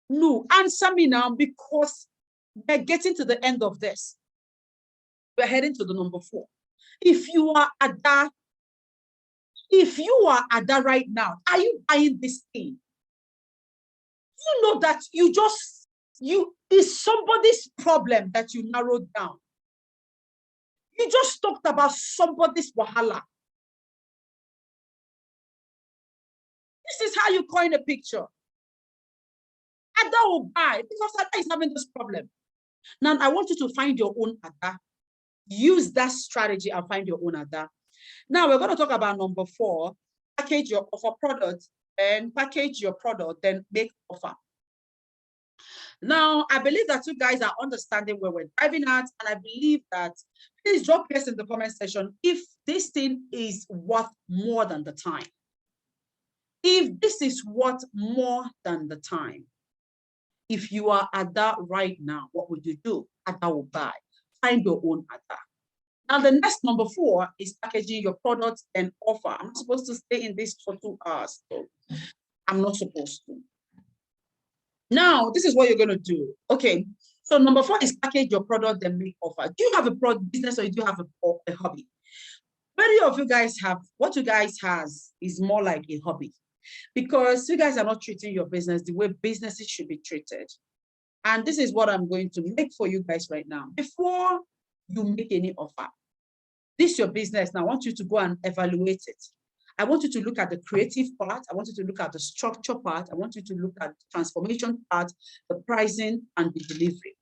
No, answer me now, because we're getting to the end of this. We're heading to the number 4. If you are Ada right now, are you buying this thing? You know that it's somebody's problem that you narrowed down. You just talked about somebody's wahala. This is how you coin a picture. Ada will buy because Ada is having this problem. Now, I want you to find your own Ada. Use that strategy and find your own Ada. Now, we're going to talk about number 4, package your offer product, and package your product, then make offer. Now, I believe that you guys are understanding where we're driving at, and I believe that please drop yes in the comment section if this thing is worth more than the time. If this is worth more than the time. If you are Ada right now, what would you do? Ada will buy. Find your own Ada. Now, the next number 4 is packaging your product and offer. I'm not supposed to stay in this for 2 hours. So I'm not supposed to. Now, this is what you're going to do. Okay. So number 4 is package your product and make offer. Do you have a product business or do you have a hobby? Many of you guys have, what you guys has is more like a hobby, because you guys are not treating your business the way businesses should be treated. And this is what I'm going to make for you guys right now. Before you make any offer, this is your business. Now I want you to go and evaluate it. I want you to look at the creative part. I want you to look at the structure part. I want you to look at the transformation part, the pricing, and the delivery.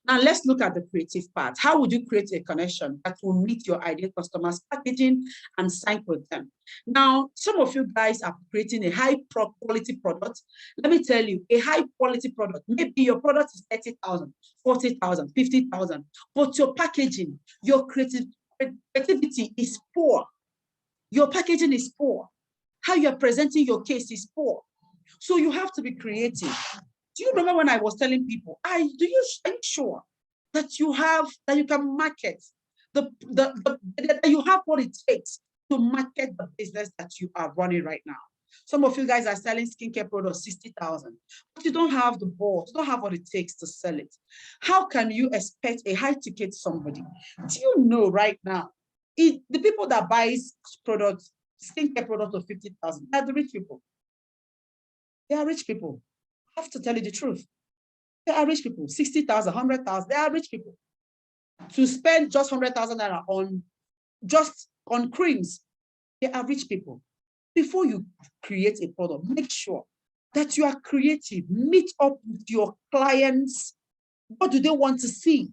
Now let's look at the creative part. How would you create a connection that will meet your ideal customers' packaging and sync with them? Now, some of you guys are creating a high quality product. Let me tell you, a high quality product, maybe your product is 30,000, 40,000, 50,000, but your packaging, your creativity is poor. Your packaging is poor. How you're presenting your case is poor. So you have to be creative. Do you remember when I was telling people, are you sure that you can market that you have what it takes to market the business that you are running right now? Some of you guys are selling skincare products 60,000, but you don't have the balls, you don't have what it takes to sell it. How can you expect a high ticket somebody? Do you know right now, the people that buys products, skincare products of 50,000, they're the rich people. They are rich people. I have to tell you the truth. They are rich people. 60,000, 100,000. They are rich people. To spend just 100,000 on creams, they are rich people. Before you create a product, make sure that you are creative. Meet up with your clients. What do they want to see?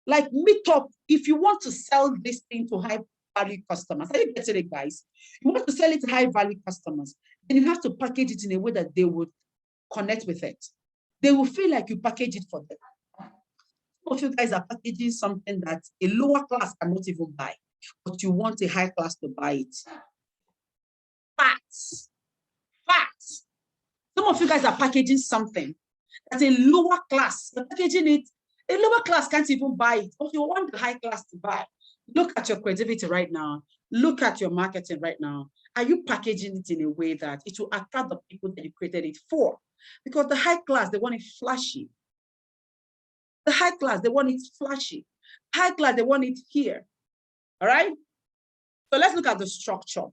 Like, meet up. If you want to sell this thing to high value customers, are you getting it, guys? You want to sell it to high value customers, then you have to package it in a way that they would connect with it. They will feel like you package it for them. Some of you guys are packaging something that a lower class cannot even buy, but you want a high class to buy it. Facts. Facts. Some of you guys are packaging something that a lower class, you're packaging it, a lower class can't even buy it, but you want the high class to buy. Look at your creativity right now. Look at your marketing right now. Are you packaging it in a way that it will attract the people that you created it for? Because the high class, they want it flashy. The high class, they want it flashy. High class, they want it here. All right? So let's look at the structure.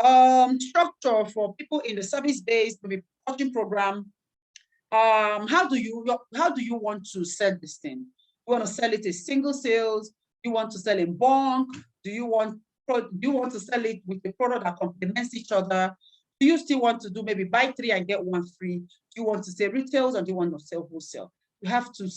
Structure for people in the service-based, maybe coaching program. How do you want to sell this thing? You want to sell it as single sales? You want to sell in bulk? Do you want to sell it with a product that complements each other? Do you still want to do maybe buy 3 and get 1 free? Do you want to sell retails or do you want to sell wholesale? You have to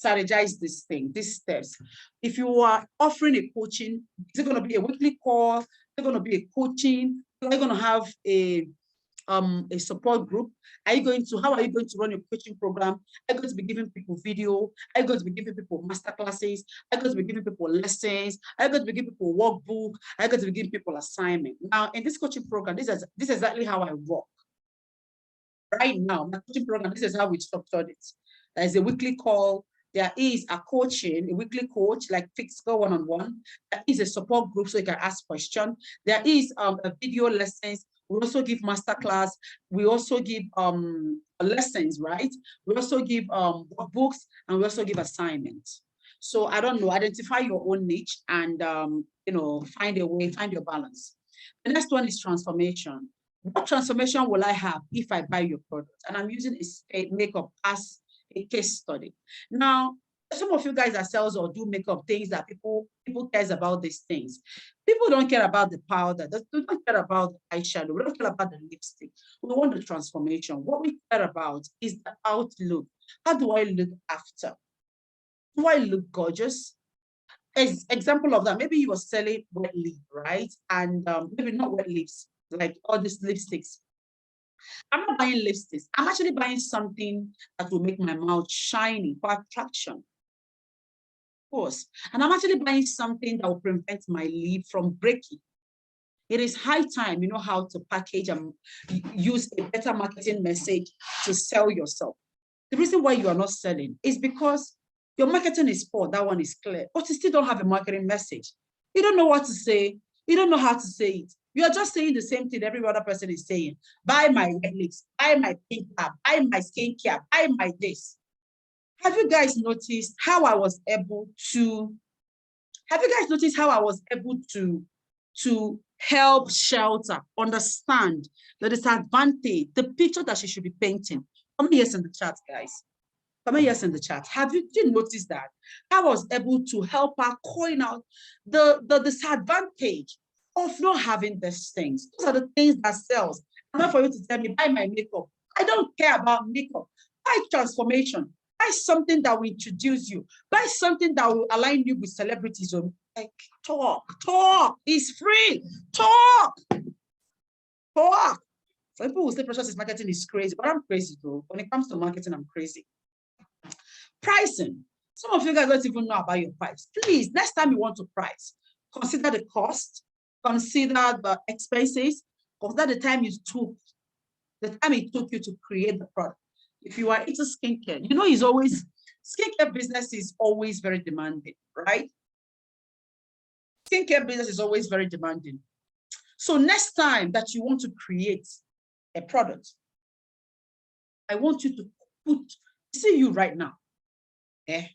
strategize this thing, these steps. If you are offering a coaching, is it going to be a weekly call? Is it going to be a coaching? Are you going to have a support group? How are you going to run your coaching program? Are you going to be giving people video? Are you going to be giving people master classes? Are you going to be giving people lessons? Are you going to be giving people workbook? Are you going to be giving people assignment? Now, in this coaching program, this is exactly how I work. Right now, my coaching program, this is how we structured it. There is a weekly call. There is a coaching, a weekly coach, like physical one-on-one. There is a support group so you can ask questions. There is a video lessons. We also give masterclass. We also give lessons, right? We also give books, and we also give assignments. So I don't know, identify your own niche and find a way, find your balance. The next one is transformation. What transformation will I have if I buy your product? And I'm using a makeup as a case study. Now, some of you guys are sales or do makeup things that people cares about these things. People don't care about the powder. They don't care about the eyeshadow. We don't care about the lipstick. We want the transformation. What we care about is the outlook. How do I look after? Do I look gorgeous? Example of that, maybe you were selling wet lip, right? And maybe not wet lips, like all these lipsticks. I'm not buying lipsticks. I'm actually buying something that will make my mouth shiny for attraction. Of course. And I'm actually buying something that will prevent my lip from breaking. It is high time you know how to package and use a better marketing message to sell yourself. The reason why you are not selling is because your marketing is poor. That one is clear. But you still don't have a marketing message. You don't know what to say. You don't know how to say it. You are just saying the same thing every other person is saying. Buy my Netflix, buy my pink cap, buy my skincare, buy my this. Have you guys noticed how I was able to help Shelter understand the disadvantage, the picture that she should be painting? Comment yes in the chat, guys. Comment yes in the chat. Did you notice that? I was able to help her coin out the disadvantage of not having these things. Those are the things that sells. I'm not for you to tell me, buy my makeup. I don't care about makeup. Buy transformation. Buy something that will introduce you. Buy something that will align you with celebrities. Like, talk. It's free. Talk. Some people will say Precious marketing is crazy, but I'm crazy though. When it comes to marketing, I'm crazy. Pricing. Some of you guys don't even know about your price. Please, next time you want to price, consider the cost, consider the expenses, consider the time it took you to create the product. If you are into skincare, you know skincare business is always very demanding, right? Skincare business is always very demanding. So next time that you want to create a product, I want you to see you right now. I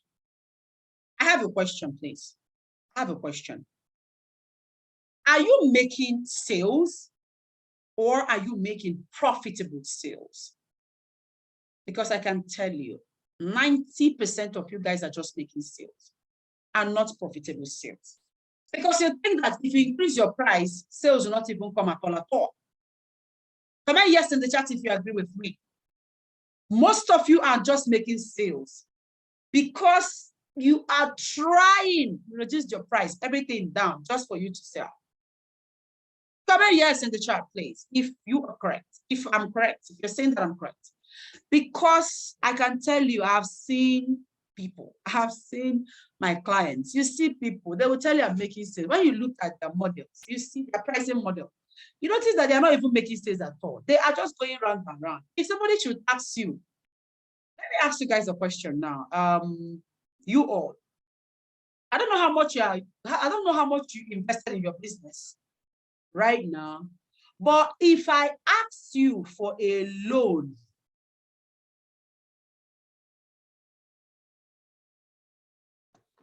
have a question, please. I have a question. Are you making sales or are you making profitable sales? Because I can tell you, 90% of you guys are just making sales and not profitable sales. Because you think that if you increase your price, sales will not even come at all. Comment yes in the chat if you agree with me. Most of you are just making sales because you are trying to reduce your price, everything down, just for you to sell. Comment yes in the chat, please, if you are correct, if I'm correct, if you're saying that I'm correct. Because I can tell you, I've seen people, I have seen my clients. You see people, they will tell you I'm making sales. When you look at the models, you see their pricing model. You notice that they're not even making sales at all. They are just going round and round. If somebody should ask you, let me ask you guys a question now. You all, I don't know how much I don't know how much you invested in your business right now. But if I ask you for a loan,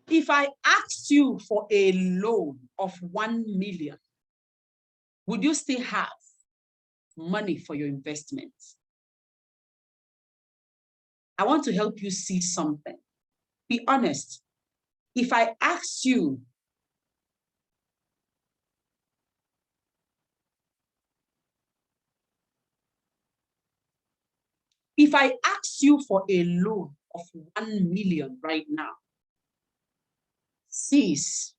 if I ask you for a loan of 1 million, would you still have money for your investment? I want to help you see something. Be honest. If I ask you, if I ask you for a loan of 1 million right now, sis,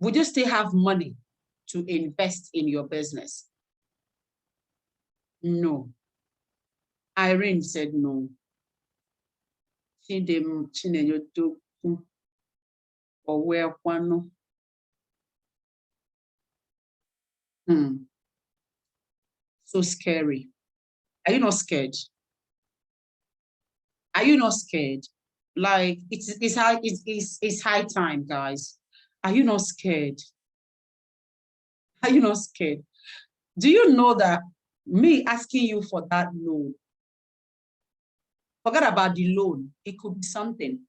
would you still have money to invest in your business? No. Irene said no. Or where one. So scary. Are you not scared? Are you not scared? Like it's high time, guys. Are you not scared? Are you not scared? Do you know that me asking you for that loan, forget about the loan, it could be something.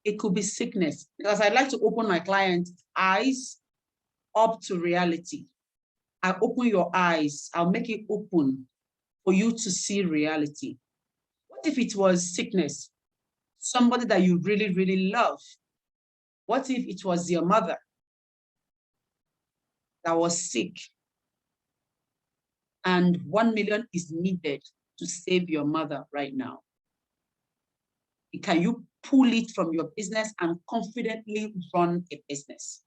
It could be sickness, because I like to open my client's eyes up to reality. I open your eyes, I'll make it open for you to see reality. What if it was sickness? Somebody that you really, really love? What if it was your mother that was sick and 1 million is needed to save your mother right now? Can you pull it from your business and confidently run a business?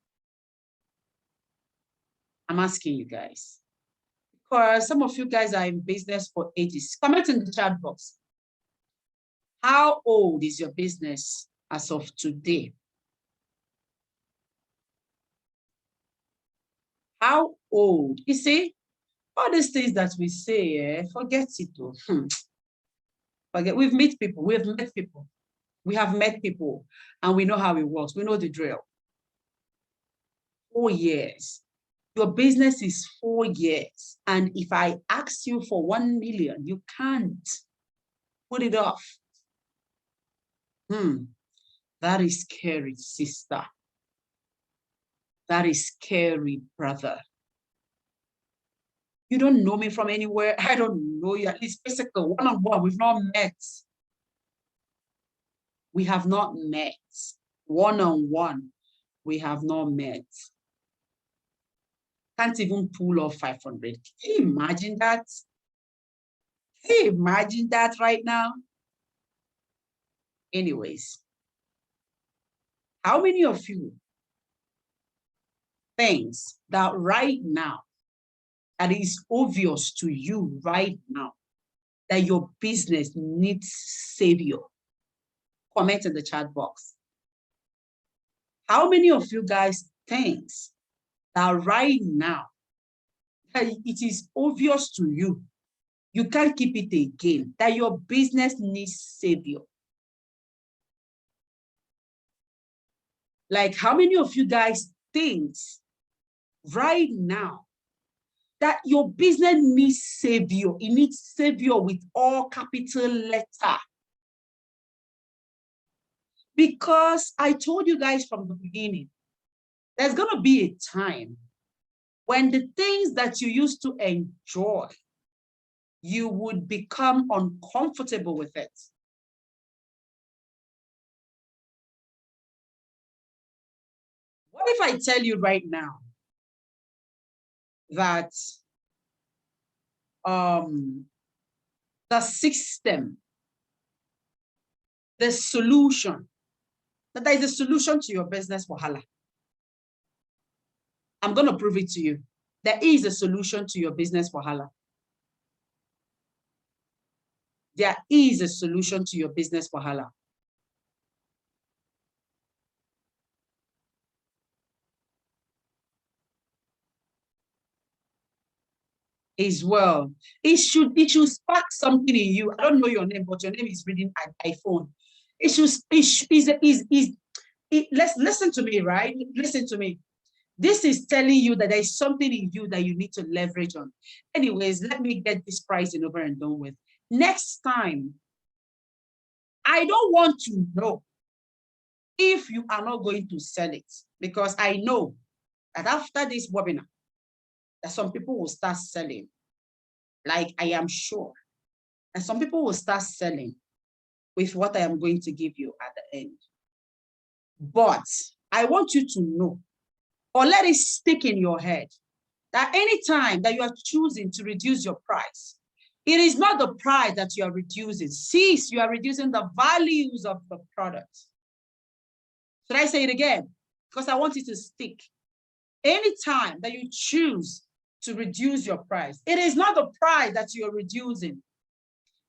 I'm asking you guys, because some of you guys are in business for ages. Comment in the chat box. How old is your business as of today? How old? You see, all these things that we say, forget it though. Forget, we've met people, we have met people. We have met people and we know how it works. We know the drill. 4 years. Your business is 4 years. And if I ask you for 1 million, you can't put it off. That is scary, sister. That is scary, brother. You don't know me from anywhere. I don't know you. At least basically one-on-one, we've not met. We have not met. One-on-one, we have not met. Can't even pull off 500. Can you imagine that? Can you imagine that right now? Anyways, how many of you thinks that right now, that is obvious to you right now, that your business needs savior? Comment in the chat box. How many of you guys think that right now, that it is obvious to you, you can't keep it again, that your business needs savior? Like, how many of you guys think right now that your business needs savior? It needs savior with all capital letter. Because I told you guys from the beginning, there's going to be a time when the things that you used to enjoy, you would become uncomfortable with it. What if I tell you right now that the system, the solution, that there is a solution to your business wahala? I'm going to prove it to you. There is a solution to your business wahala. There is a solution to your business wahala. As well, it should spark something in you. I don't know your name, but your name is reading an iPhone. Let's listen to me, right? Listen to me. This is telling you that there's something in you that you need to leverage on. Anyways, let me get this pricing over and done with. Next time, I don't want to know if you are not going to sell it, because I know that after this webinar, that some people will start selling, like I am sure. And some people will start selling with what I am going to give you at the end. But I want you to know, or let it stick in your head, that anytime that you are choosing to reduce your price, it is not the price that you are reducing. Sis, you are reducing the values of the product. Should I say it again? Because I want it to stick. Anytime that you choose to reduce your price, it is not the price that you're reducing.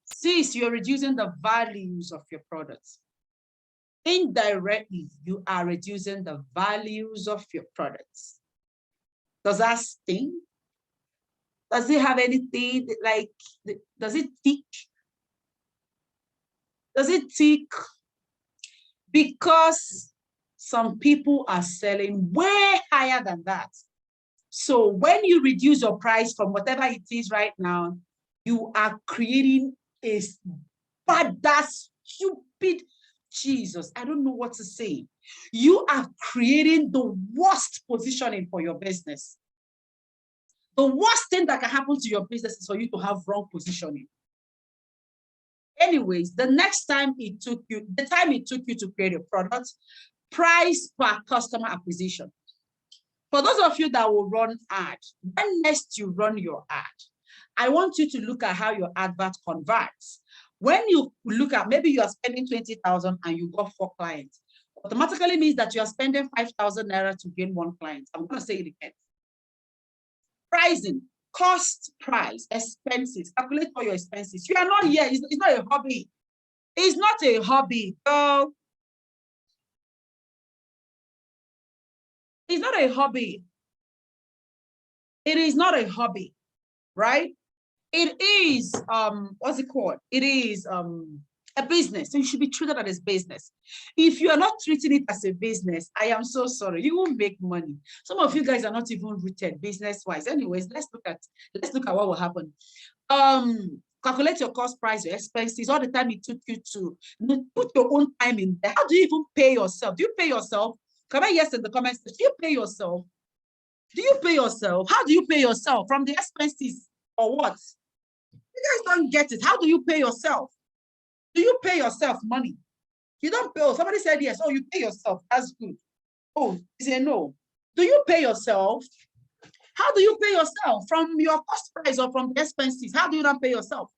Sis, you're reducing the values of your products. Indirectly, you are reducing the values of your products. Does that sting? Does it have anything like, does it tick? Does it tick? Because some people are selling way higher than that. So when you reduce your price from whatever it is right now, you are creating a badass, stupid, Jesus, I don't know what to say. You are creating the worst positioning for your business. The worst thing that can happen to your business is for you to have wrong positioning. Anyways, the next time it took you, the time it took you to create a product, price per customer acquisition. For those of you that will run ad, when next you run your ad, I want you to look at how your advert converts. When you look at, maybe you are spending 20,000 and you got 4 clients, automatically means that you are spending 5,000 naira to gain 1 client. I'm going to say it again. Pricing, cost, price, expenses, calculate all your expenses. You are not here, it's not a hobby. It's not a hobby, girl. It's not a hobby. It is not a hobby, right? It is, what's it called? It is a business. So you should be treated as a business. If you are not treating it as a business, I am so sorry. You won't make money. Some of you guys are not even rooted business-wise. Anyways, let's look at what will happen. Calculate your cost, price, your expenses, all the time it took you to put your own time in there. How do you even pay yourself? Do you pay yourself? Come on, yes, in the comments. Do you pay yourself? Do you pay yourself? How do you pay yourself? From the expenses or what? You guys don't get it. How do you pay yourself? Do you pay yourself money? You don't pay. Oh, somebody said yes. Oh, you pay yourself. That's good. Oh, you say no. Do you pay yourself? How do you pay yourself? From your cost price or from the expenses? How do you not pay yourself?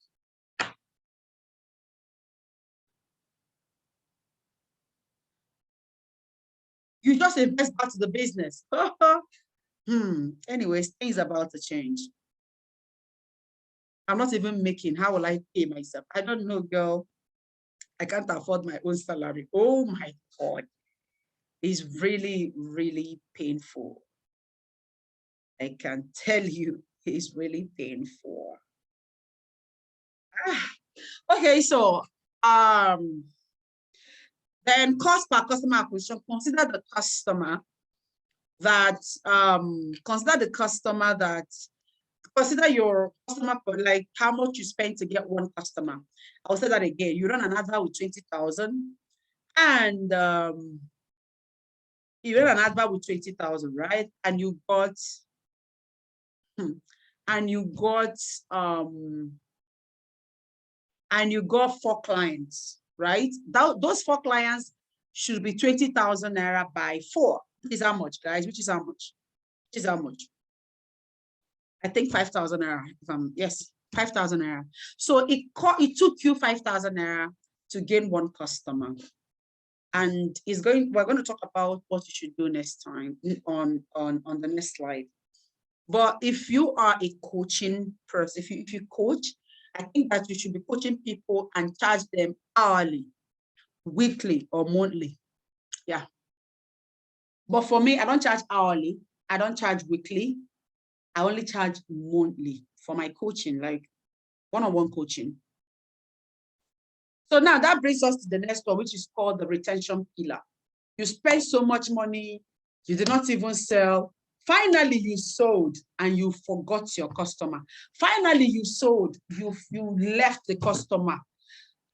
You just invest back to the business. Anyways, things about to change. I'm not even making. How will I pay myself? I don't know, girl. I can't afford my own salary. Oh my God. It's really, really painful. I can tell you, it's really painful. Okay, so then cost per customer acquisition, consider the customer that consider your customer for like how much you spend to get 1 customer. I'll say that again. You run an advert with 20,000 and you run an advert with 20,000, right? And you got 4 clients, right? Those 4 clients should be 20,000 naira by 4. Which is how much, guys? Which is how much? Which is how much? I think 5,000 naira. Yes, 5,000 naira. So it took you 5,000 naira to gain 1 customer. And we're going to talk about what you should do next time on the next slide. But if you are a coaching person, if you coach, I think that you should be coaching people and charge them hourly, weekly, or monthly. Yeah. But for me, I don't charge hourly. I don't charge weekly. I only charge monthly for my coaching, like one-on-one coaching. So now that brings us to the next one, which is called the retention pillar. You spent so much money, you did not even sell. Finally, you sold and you forgot your customer. Finally, you sold, you left the customer.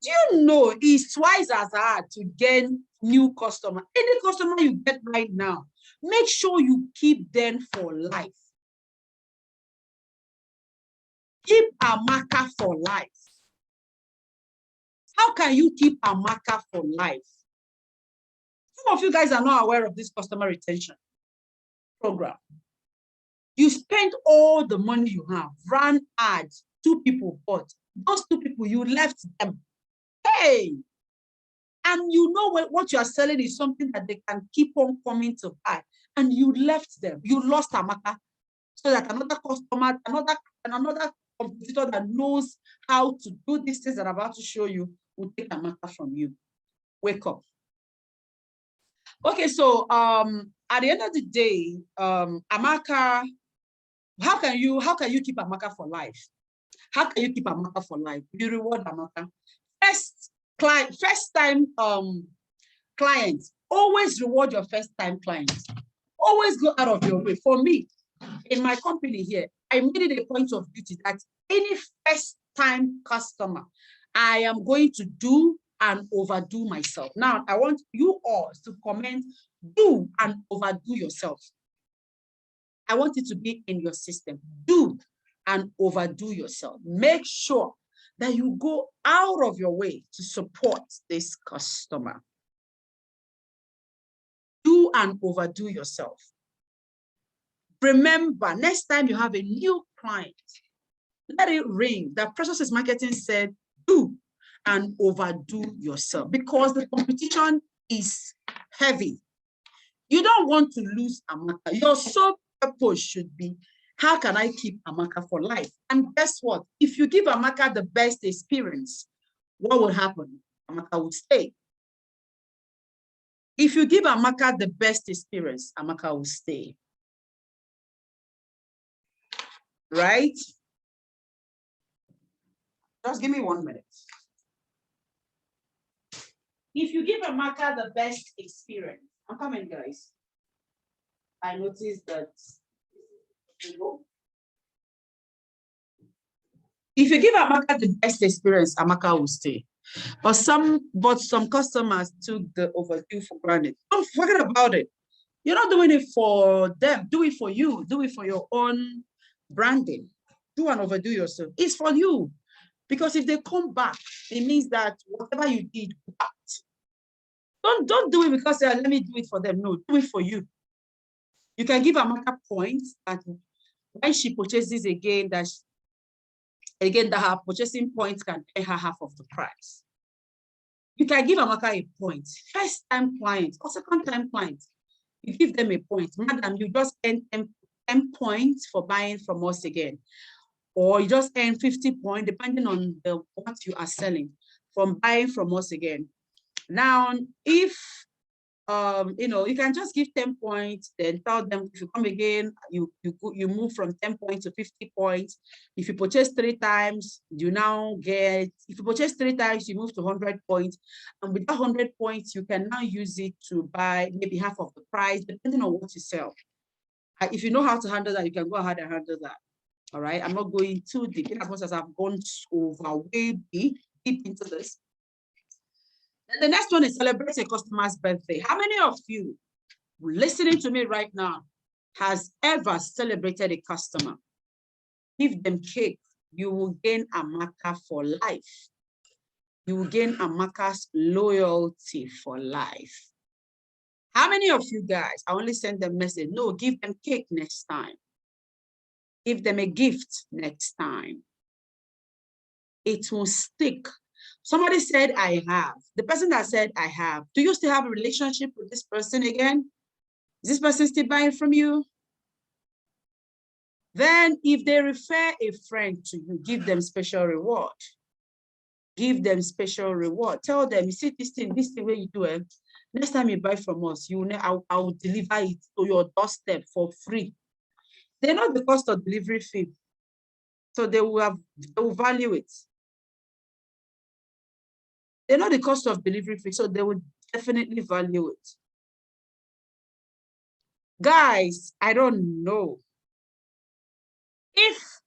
Do you know it's twice as hard to gain new customer? Any customer you get right now, make sure you keep them for life. Keep Amaka for life. How can you keep Amaka for life? Some of you guys are not aware of this customer retention program. You spent all the money you have, ran ads, 2 people bought. Those 2 people, you left them. Hey! And you know what you are selling is something that they can keep on coming to buy. And you left them. You lost Amaka. So that another customer, another competitor that knows how to do these things that I'm about to show you will take Amaka from you. Wake up. Okay, so at the end of the day, Amaka, how can you keep Amaka for life? How can you keep Amaka for life? You reward Amaka. First time clients, always reward your first time clients. Always go out of your way. For me, in my company here, I made it a point of duty that any first time customer, I am going to do and overdo myself. Now, I want you all to comment, do and overdo yourself. I want it to be in your system. Do and overdo yourself. Make sure that you go out of your way to support this customer. Do and overdo yourself. Remember, next time you have a new client, let it ring that Precious Marketing said, do and overdo yourself, because the competition is heavy. You don't want to lose Amaka. Your sole purpose should be, how can I keep Amaka for life? And guess what? If you give Amaka the best experience, what will happen? Amaka will stay. If you give Amaka the best experience, Amaka will stay. Right? Just give me 1 minute. If you give Amaka the best experience, I'm coming, guys. I noticed that, if you give Amaka the best experience, Amaka will stay. But some customers took the overdue for granted. Don't forget about it. You're not doing it for them. Do it for you. Do it for your own branding. Do and overdo yourself. It's for you. Because if they come back, it means that whatever you did worked. Don't do it because let me do it for them. No, do it for you. You can give Amaka points that when she purchases again, that her purchasing points can pay her half of the price. You can give Amaka a point. First time client or second time client, you give them a point. Madam, you just earn 10 points for buying from us again. Or you just earn 50 points, depending on what you are selling, from buying from us again. Now, if you can just give 10 points, then tell them if you come again, you move from 10 points to 50 points. If you purchase 3 times, you now get, if you purchase 3 times, you move to 100 points. And with that 100 points, you can now use it to buy maybe half of the price, depending on what you sell. If you know how to handle that, you can go ahead and handle that. All right, I'm not going too deep, as much as I've gone over way deep into this. And the next one is celebrate a customer's birthday. How many of you listening to me right now has ever celebrated a customer? Give them cake. You will gain Amaka for life. You will gain Amaka's loyalty for life. How many of you guys, I only send them message, no, give them cake next time. Give them a gift next time. It will stick. Somebody said, I have. The person that said, I have. Do you still have a relationship with this person again? Is this person still buying from you? Then if they refer a friend to you, give them special reward. Give them special reward. Tell them, you see this thing where you do it. Next time you buy from us, I'll deliver it to your doorstep for free. They know the cost of delivery fee. So they will value it. They know the cost of delivery fee, so they will definitely value it. Guys, I don't know if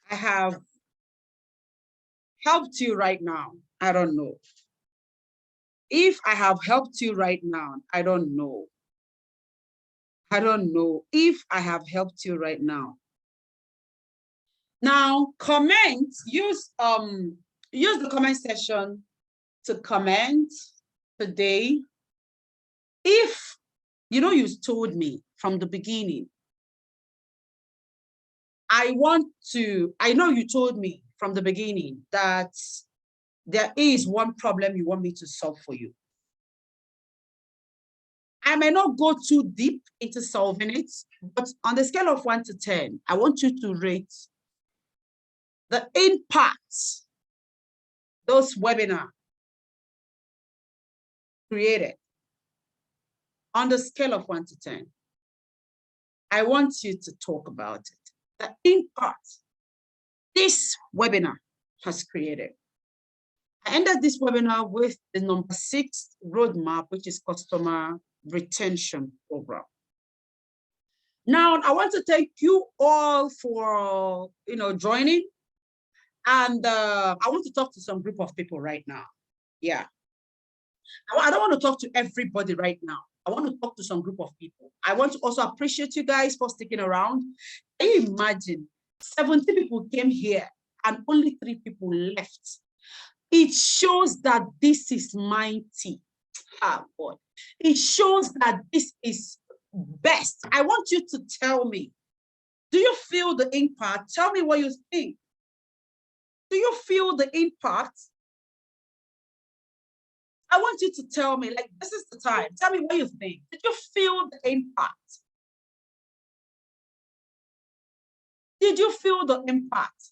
I have helped you right now. I don't know. If I have helped you right now, I don't know. I don't know if I have helped you right now. Now, comment, use the comment section to comment today. If you know you told me from the beginning, I know you told me from the beginning that there is one problem you want me to solve for you. I may not go too deep into solving it, but on the scale of 1 to 10, I want you to rate the impact those webinars created on the scale of 1 to 10. I want you to talk about it. The impact this webinar has created. I ended this webinar with the number 6 roadmap, which is customer retention program. Now, I want to thank you all for joining. And I want to talk to some group of people right now. Yeah. I don't want to talk to everybody right now. I want to talk to some group of people. I want to also appreciate you guys for sticking around. Can you imagine 70 people came here and only 3 people left? It shows that this is mighty. Ah, God. It shows that this is best. I want you to tell me, do you feel the impact? Tell me what you think. Do you feel the impact? I want you to tell me, like, this is the time. Tell me what you think. Did you feel the impact? Did you feel the impact?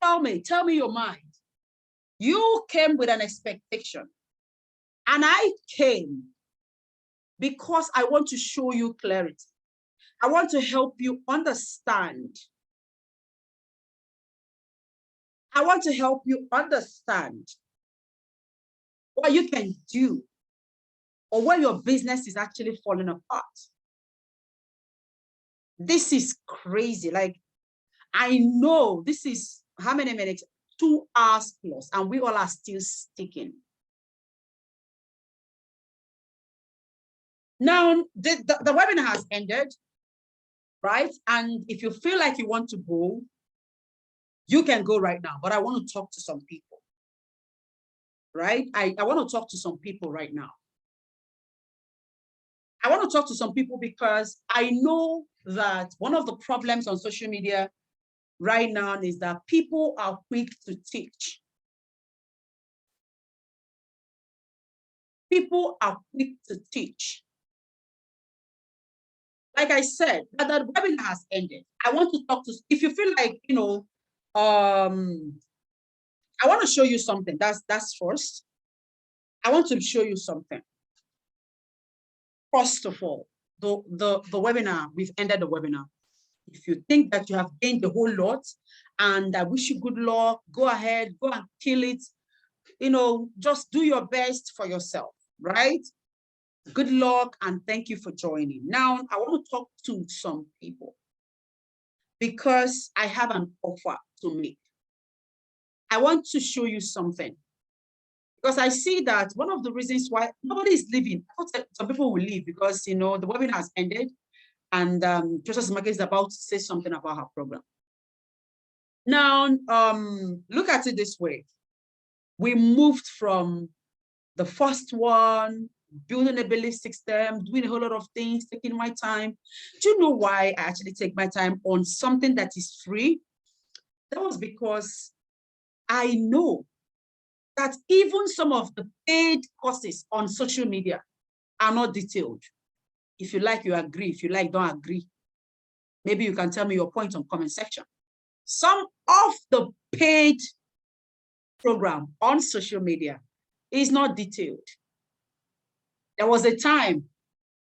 Tell me your mind. You came with an expectation. And I came because I want to show you clarity. I want to help you understand. I want to help you understand what you can do or where your business is actually falling apart. This is crazy. Like, I know this is how many minutes? 2 hours plus, and we all are still sticking. Now, the webinar has ended, right? And if you feel like you want to go, you can go right now, but I want to talk to some people, right? I want to talk to some people right now. I want to talk to some people because I know that one of the problems on social media right now is that people are quick to teach. People are quick to teach. Like I said, that webinar has ended. I want to talk to, if you feel like, I want to show you something. That's first. I want to show you something. First of all, the webinar, we've ended the webinar. If you think that you have gained a whole lot and I wish you good luck, go ahead, go and kill it. Just do your best for yourself, right? Good luck and thank you for joining. Now, I want to talk to some people because I have an offer to make. I want to show you something because I see that one of the reasons why nobody is leaving, some people will leave because, the webinar has ended and Joseph Simake is about to say something about her program. Now, look at it this way. We moved from the first one, building a belief system, doing a whole lot of things, taking my time. Do you know why I actually take my time on something that is free? That was because I know that even some of the paid courses on social media are not detailed. If you like, you agree. If you like, don't agree. Maybe you can tell me your point on comment section. Some of the paid program on social media is not detailed. There was a time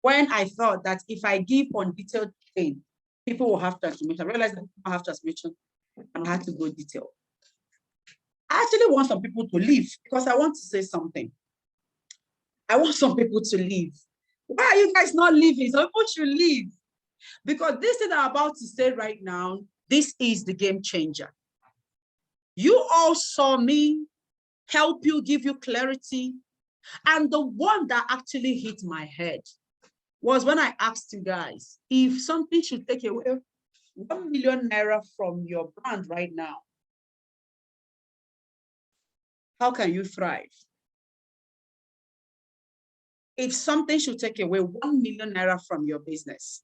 when I thought that if I give undetailed thing, people will have transformation. I realized that people have transformation and I had to go detailed. I actually want some people to leave because I want to say something. I want some people to leave. Why are you guys not leaving? Some people should leave. Because this thing I'm about to say right now, this is the game changer. You all saw me help you, give you clarity. And the one that actually hit my head was when I asked you guys, if something should take away 1 million naira from your brand right now, how can you thrive? If something should take away 1 million naira from your business,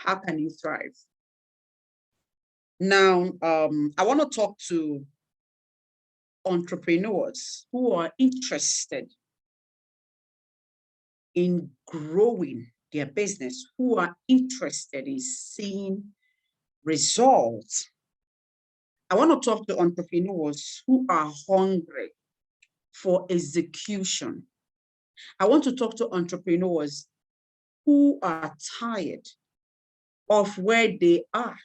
how can you thrive? Now, I want to talk to entrepreneurs who are interested in growing their business, who are interested in seeing results. I want to talk to entrepreneurs who are hungry for execution. I want to talk to entrepreneurs who are tired of where they are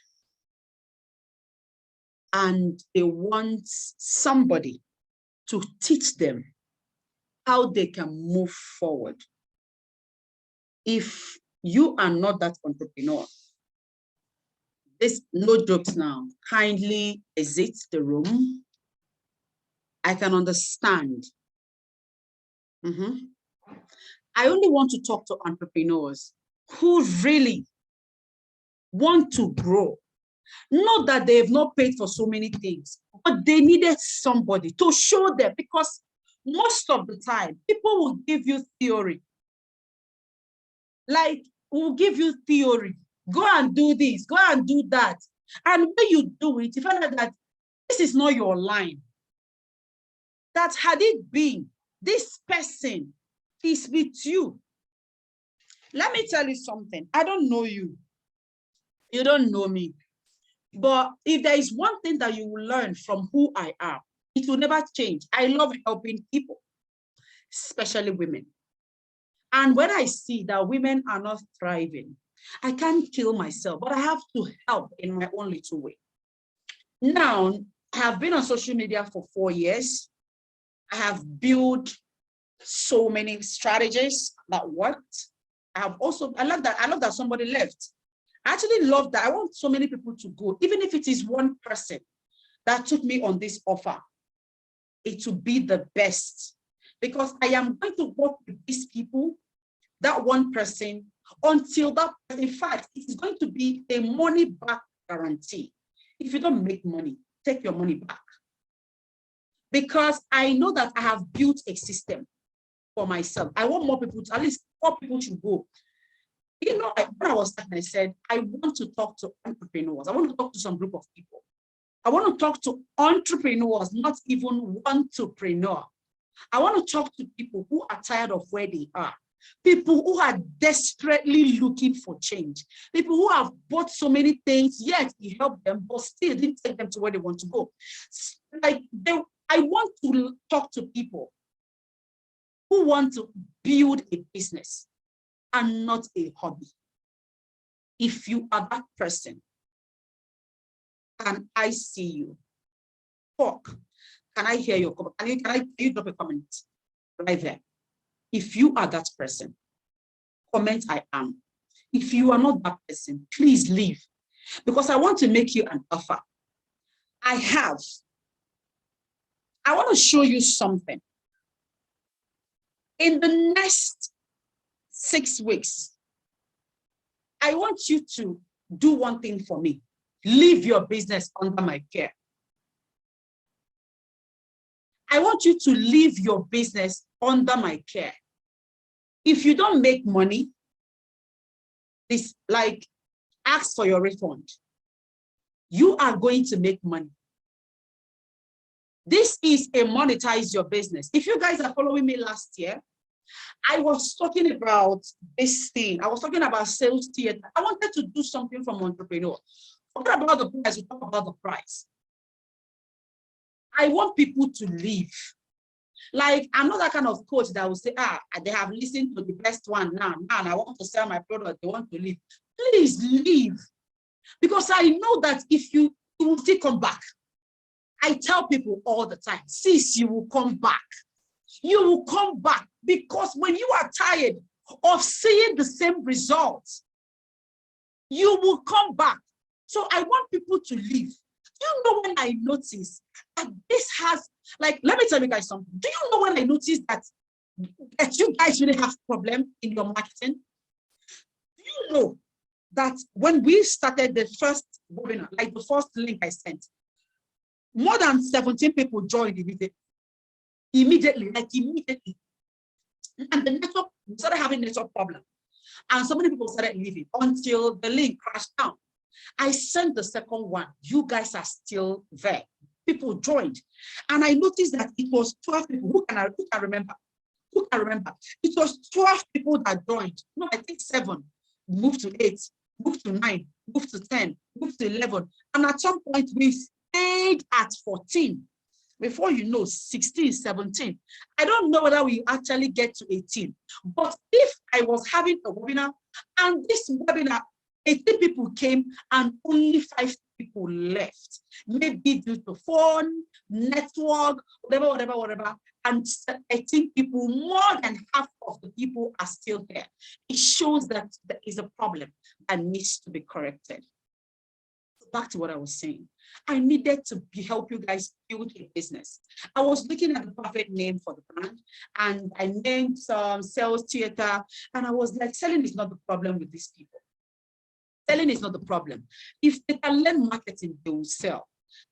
and they want somebody to teach them how they can move forward. If you are not that entrepreneur, this, no jokes now, kindly exit the room. I can understand. I only want to talk to entrepreneurs who really want to grow. Not that they have not paid for so many things, but they needed somebody to show them, because most of the time, people will give you theory. Like, we'll give you theory. Go and do this, go and do that. And when you do it, you find out that this is not your line. That had it been, this person is with you. Let me tell you something. I don't know you. You don't know me. But if there is one thing that you will learn from who I am, it will never change. I love helping people, especially women. And when I see that women are not thriving, I can't kill myself, but I have to help in my own little way. Now, I have been on social media for 4 years. I have built so many strategies that worked. I love that somebody left. I actually love that. I want so many people to go, even if it is one person that took me on this offer, it will be the best, because I am going to work with these people, that one person, until that, in fact, it is going to be a money back guarantee. If you don't make money, take your money back. Because I know that I have built a system for myself. I want more people to, at least 4 people to go. You know, when I was starting, I said, I want to talk to entrepreneurs. I want to talk to some group of people. I want to talk to entrepreneurs, not even entrepreneur. I want to talk to people who are tired of where they are. People who are desperately looking for change. People who have bought so many things, yet it helped them, but still didn't take them to where they want to go. Like, I want to talk to people who want to build a business and not a hobby. If you are that person, and I see you, talk. Can I hear your comment? Can you drop a comment right there? If you are that person, comment I am. If you are not that person, please leave, because I want to make you an offer. I want to show you something. In the next 6 weeks, I want you to do one thing for me. Leave your business under my care. I want you to leave your business under my care. If you don't make money, this, like, ask for your refund. You are going to make money. This is a monetize your business. If you guys are following me last year, I was talking about this thing. I was talking about sales theater. I wanted to do something from entrepreneur. Forget about the price, we talk about the price. I want people to leave. Like, I'm not that kind of coach that will say, they have listened to the best one now, and I want to sell my product, they want to leave. Please leave. Because I know that if you will still come back. I tell people all the time, sis, you will come back. You will come back, because when you are tired of seeing the same results, you will come back. So I want people to leave. Do you know when I notice that this has, like, let me tell you guys something. Do you know when I noticed that you guys really have problem in your marketing? Do you know that when we started the first webinar, like the first link I sent, more than 17 people joined immediately, like immediately. And the network started having network problem. And so many people started leaving until the link crashed down. I sent the second one. You guys are still there. People joined. And I noticed that it was 12 people. Who can remember? Who can remember? It was 12 people that joined. No, I think 7. Moved to 8, moved to 9, moved to 10, moved to 11. And at some point, we stayed at 14. Before you know, 16, 17. I don't know whether we actually get to 18. But if I was having a webinar, and this webinar, 18 people came and only 5 people left, maybe due to phone, network, whatever, and 18 people, more than half of the people are still there. It shows that there is a problem that needs to be corrected. Back to what I was saying. I needed to help you guys build a business. I was looking at the perfect name for the brand, and I named some sales theater, and I was like, selling is not the problem with these people. Selling is not the problem. If they can learn marketing, they will sell.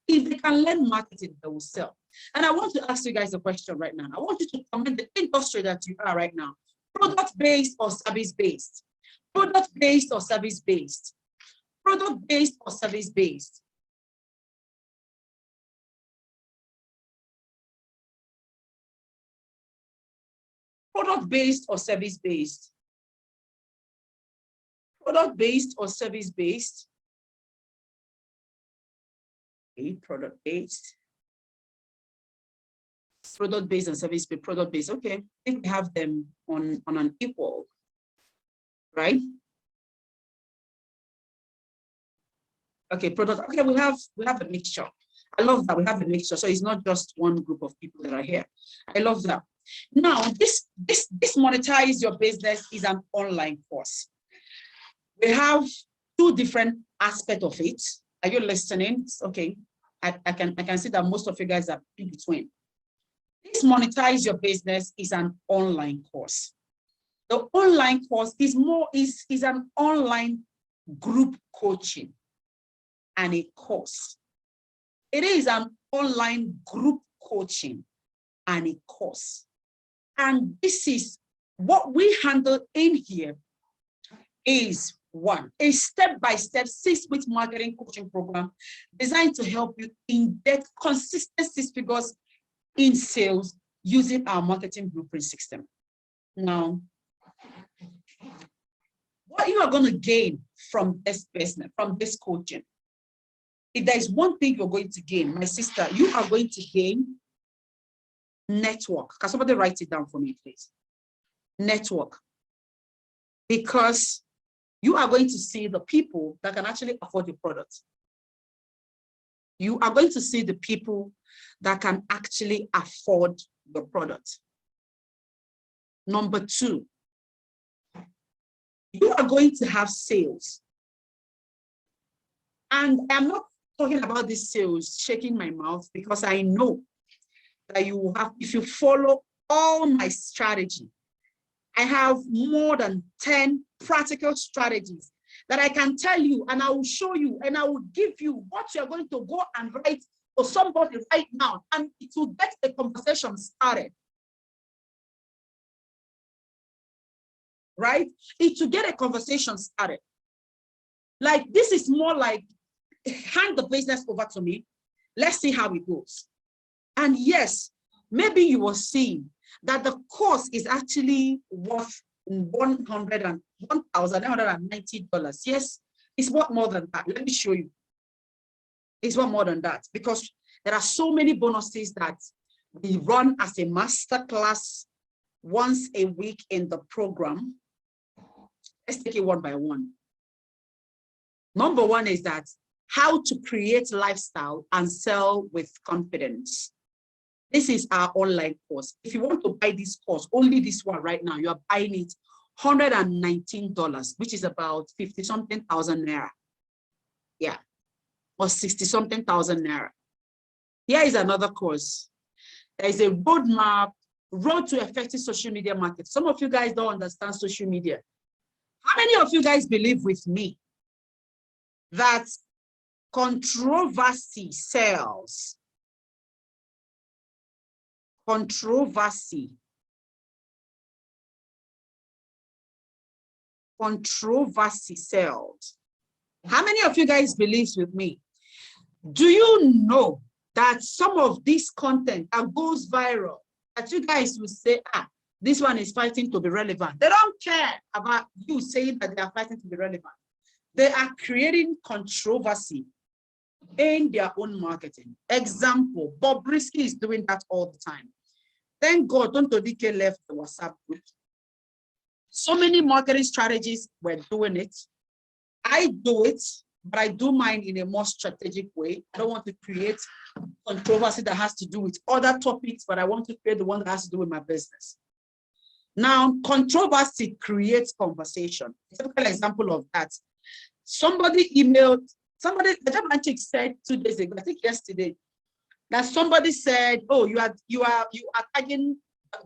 If they can learn marketing, they will sell. And I want to ask you guys a question right now. I want you to comment the industry that you are right now. Product-based or service-based? Product-based or service-based? Product-based or service-based? Product-based or service-based? Product-based or service-based? Okay, product-based. Product-based and service-based, product-based. Okay, I think we have them on an equal, right? Okay, product. Okay, we have a mixture. I love that we have a mixture. So it's not just one group of people that are here. I love that. Now, this monetize your business is an online course. We have 2 different aspects of it. Are you listening? Okay, I can see that most of you guys are in between. This monetize your business is an online course. The online course is an online group coaching and a course. It is an online group coaching and a course. And this is what we handle in here is 1, a step-by-step 6-week marketing coaching program designed to help you embed consistent 6 figures in sales using our marketing blueprint system. Now, what you are going to gain from this business, from this coaching, if there is one thing you're going to gain, my sister, you are going to gain network. Can somebody write it down for me, please? Network. Because you are going to see the people that can actually afford your product. You are going to see the people that can actually afford the product. Number 2, you are going to have sales. And I'm not talking about this sales, shaking my mouth, because I know that you will have, if you follow all my strategy, I have more than 10 practical strategies that I can tell you, and I will show you, and I will give you what you're going to go and write for somebody right now, and it will get the conversation started. Right? It will get a conversation started. Like, this is more like, hand the business over to me. Let's see how it goes. And yes, maybe you will see that the course is actually worth $1,990. Yes, it's worth more than that. Let me show you. It's worth more than that, because there are so many bonuses that We run as a master class once a week in the program. Let's take it one by one. Number one is that how to create lifestyle and sell with confidence. This is our online course. If you want to buy this course, only this one right now, you are buying it $119, which is about 50-something thousand naira. Yeah, or 60-something thousand naira. Here is another course. There is a roadmap, road to effective social media market. Some of you guys don't understand social media. How many of you guys believe with me that controversy sells? Controversy sells. How many of you guys believe with me? Do you know that some of this content that goes viral, that you guys will say, this one is fighting to be relevant? They don't care about you saying that they are fighting to be relevant. They are creating controversy in their own marketing. Example, Bobrisky is doing that all the time. Thank God, Tonto Dike left the WhatsApp group. So many marketing strategies were doing it. I do it, but I do mine in a more strategic way. I don't want to create controversy that has to do with other topics, but I want to create the one that has to do with my business. Now, controversy creates conversation. A typical example of that. Somebody emailed, the chick said 2 days ago, I think yesterday, that somebody said, oh, you are tagging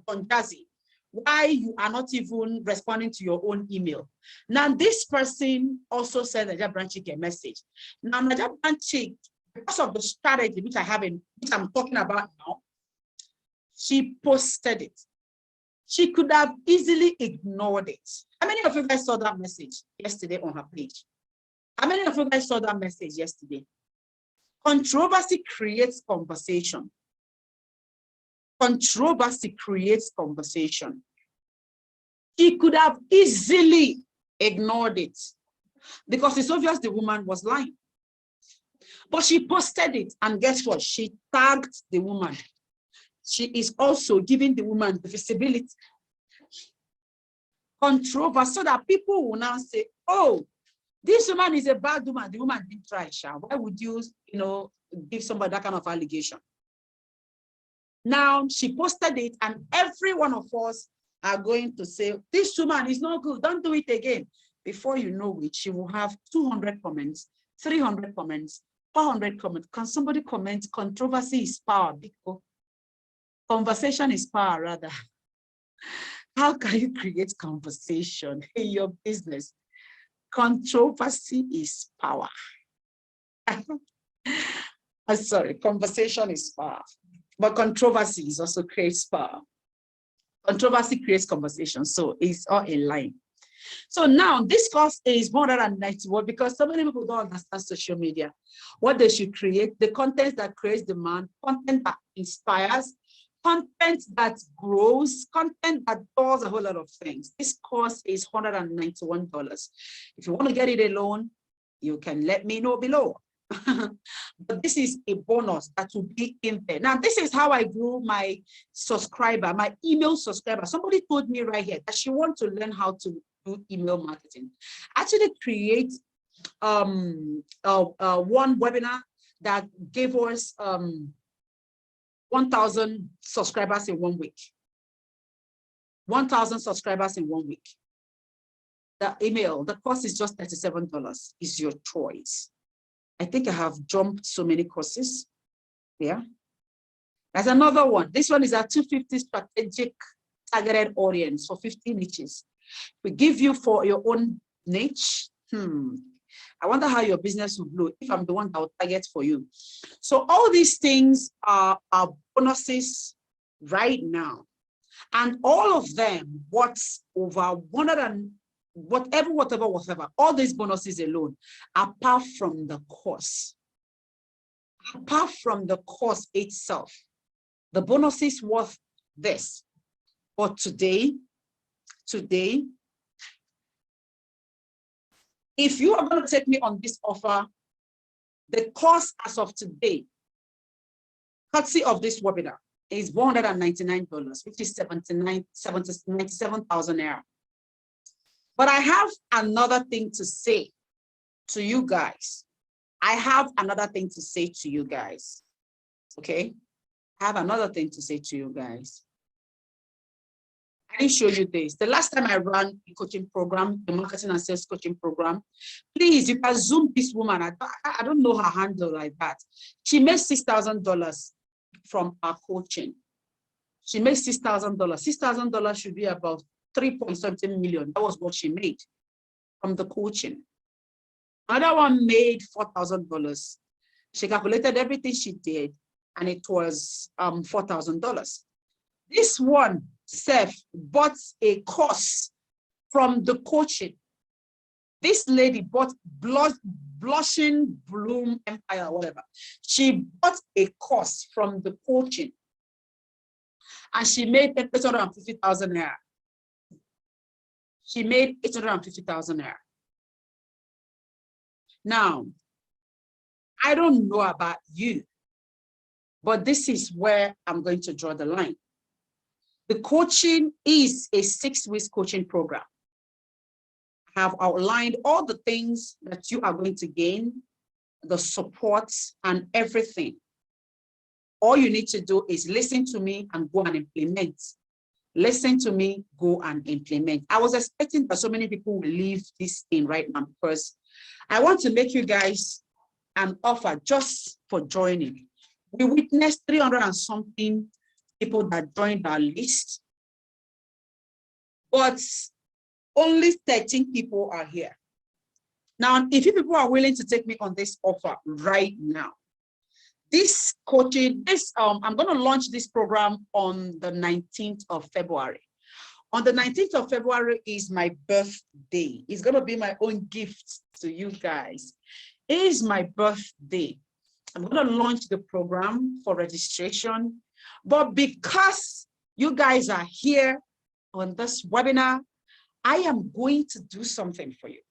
Don Jazzy. Why you are not even responding to your own email? Now, this person also sent Naija Branchik a message. Now, Naija Branchik, because of the strategy which I'm talking about now, she posted it. She could have easily ignored it. How many of you guys saw that message yesterday on her page? How many of you guys saw that message yesterday? Controversy creates conversation. Controversy creates conversation. She could have easily ignored it because it's obvious the woman was lying. But she posted it, and guess what? She tagged the woman. She is also giving the woman the visibility. Controversy, so that people will now say, oh, this woman is a bad woman. The woman didn't try, Sha. Why would you, give somebody that kind of allegation? Now, she posted it, and every one of us are going to say, this woman is not good. Don't do it again. Before you know it, she will have 200 comments, 300 comments, 400 comments. Can somebody comment? Controversy is power. Because conversation is power, rather. How can you create conversation in your business? Controversy is power. I'm sorry, conversation is power, but controversy is also creates power. Controversy creates conversation, so it's all in line. So now this course is 191 because so many people don't understand social media. What they should create, the content that creates demand, content that inspires, content that grows, content that does a whole lot of things. This course is $191. If you want to get it alone, you can let me know below. But this is a bonus that will be in there. Now, this is how I grew my subscriber, my email subscriber. Somebody told me right here that she wants to learn how to do email marketing. Actually create one webinar that gave us 1,000 subscribers in 1 week. 1,000 subscribers in 1 week. The email, the cost is just $37. Is your choice. I think I have jumped so many courses. Yeah. There's another one. This one is a 250 strategic targeted audience for 50 niches. We give you for your own niche. I wonder how your business will blow if I'm the one that will target for you. So all these things are bonuses right now. And all of them, what's over 100 and whatever, all these bonuses alone, apart from the course itself, the bonus is worth this. But today, if you are going to take me on this offer, the cost as of today, courtesy of this webinar, is $199, which is 97,000 naira. But I have another thing to say to you guys. I have another thing to say to you guys. Okay? I have another thing to say to you guys. I didn't show you this. The last time I ran a coaching program, the marketing and sales coaching program, please, you can Zoom this woman. I don't know her handle like that. She made $6,000 from our coaching. She made $6,000. $6,000 should be about 3.something million. That was what she made from the coaching. Another one made $4,000. She calculated everything she did, and it was $4,000. This one, Seth, bought a course from the coaching. This lady bought Blushing Bloom Empire, whatever. She bought a course from the coaching, and she made 850,000 naira. She made 850,000 naira. Now, I don't know about you, but this is where I'm going to draw the line. The coaching is a 6-week coaching program. I have outlined all the things that you are going to gain, the support and everything. All you need to do is listen to me and go and implement. Listen to me, go and implement. I was expecting that so many people will leave this in right now because I want to make you guys an offer just for joining. We witnessed 300 and something people that joined our list, but only 13 people are here. Now, if you people are willing to take me on this offer right now, this coaching, I'm going to launch this program on the 19th of February. On the 19th of February is my birthday. It's going to be my own gift to you guys. It is my birthday. I'm going to launch the program for registration. But because you guys are here on this webinar, I am going to do something for you.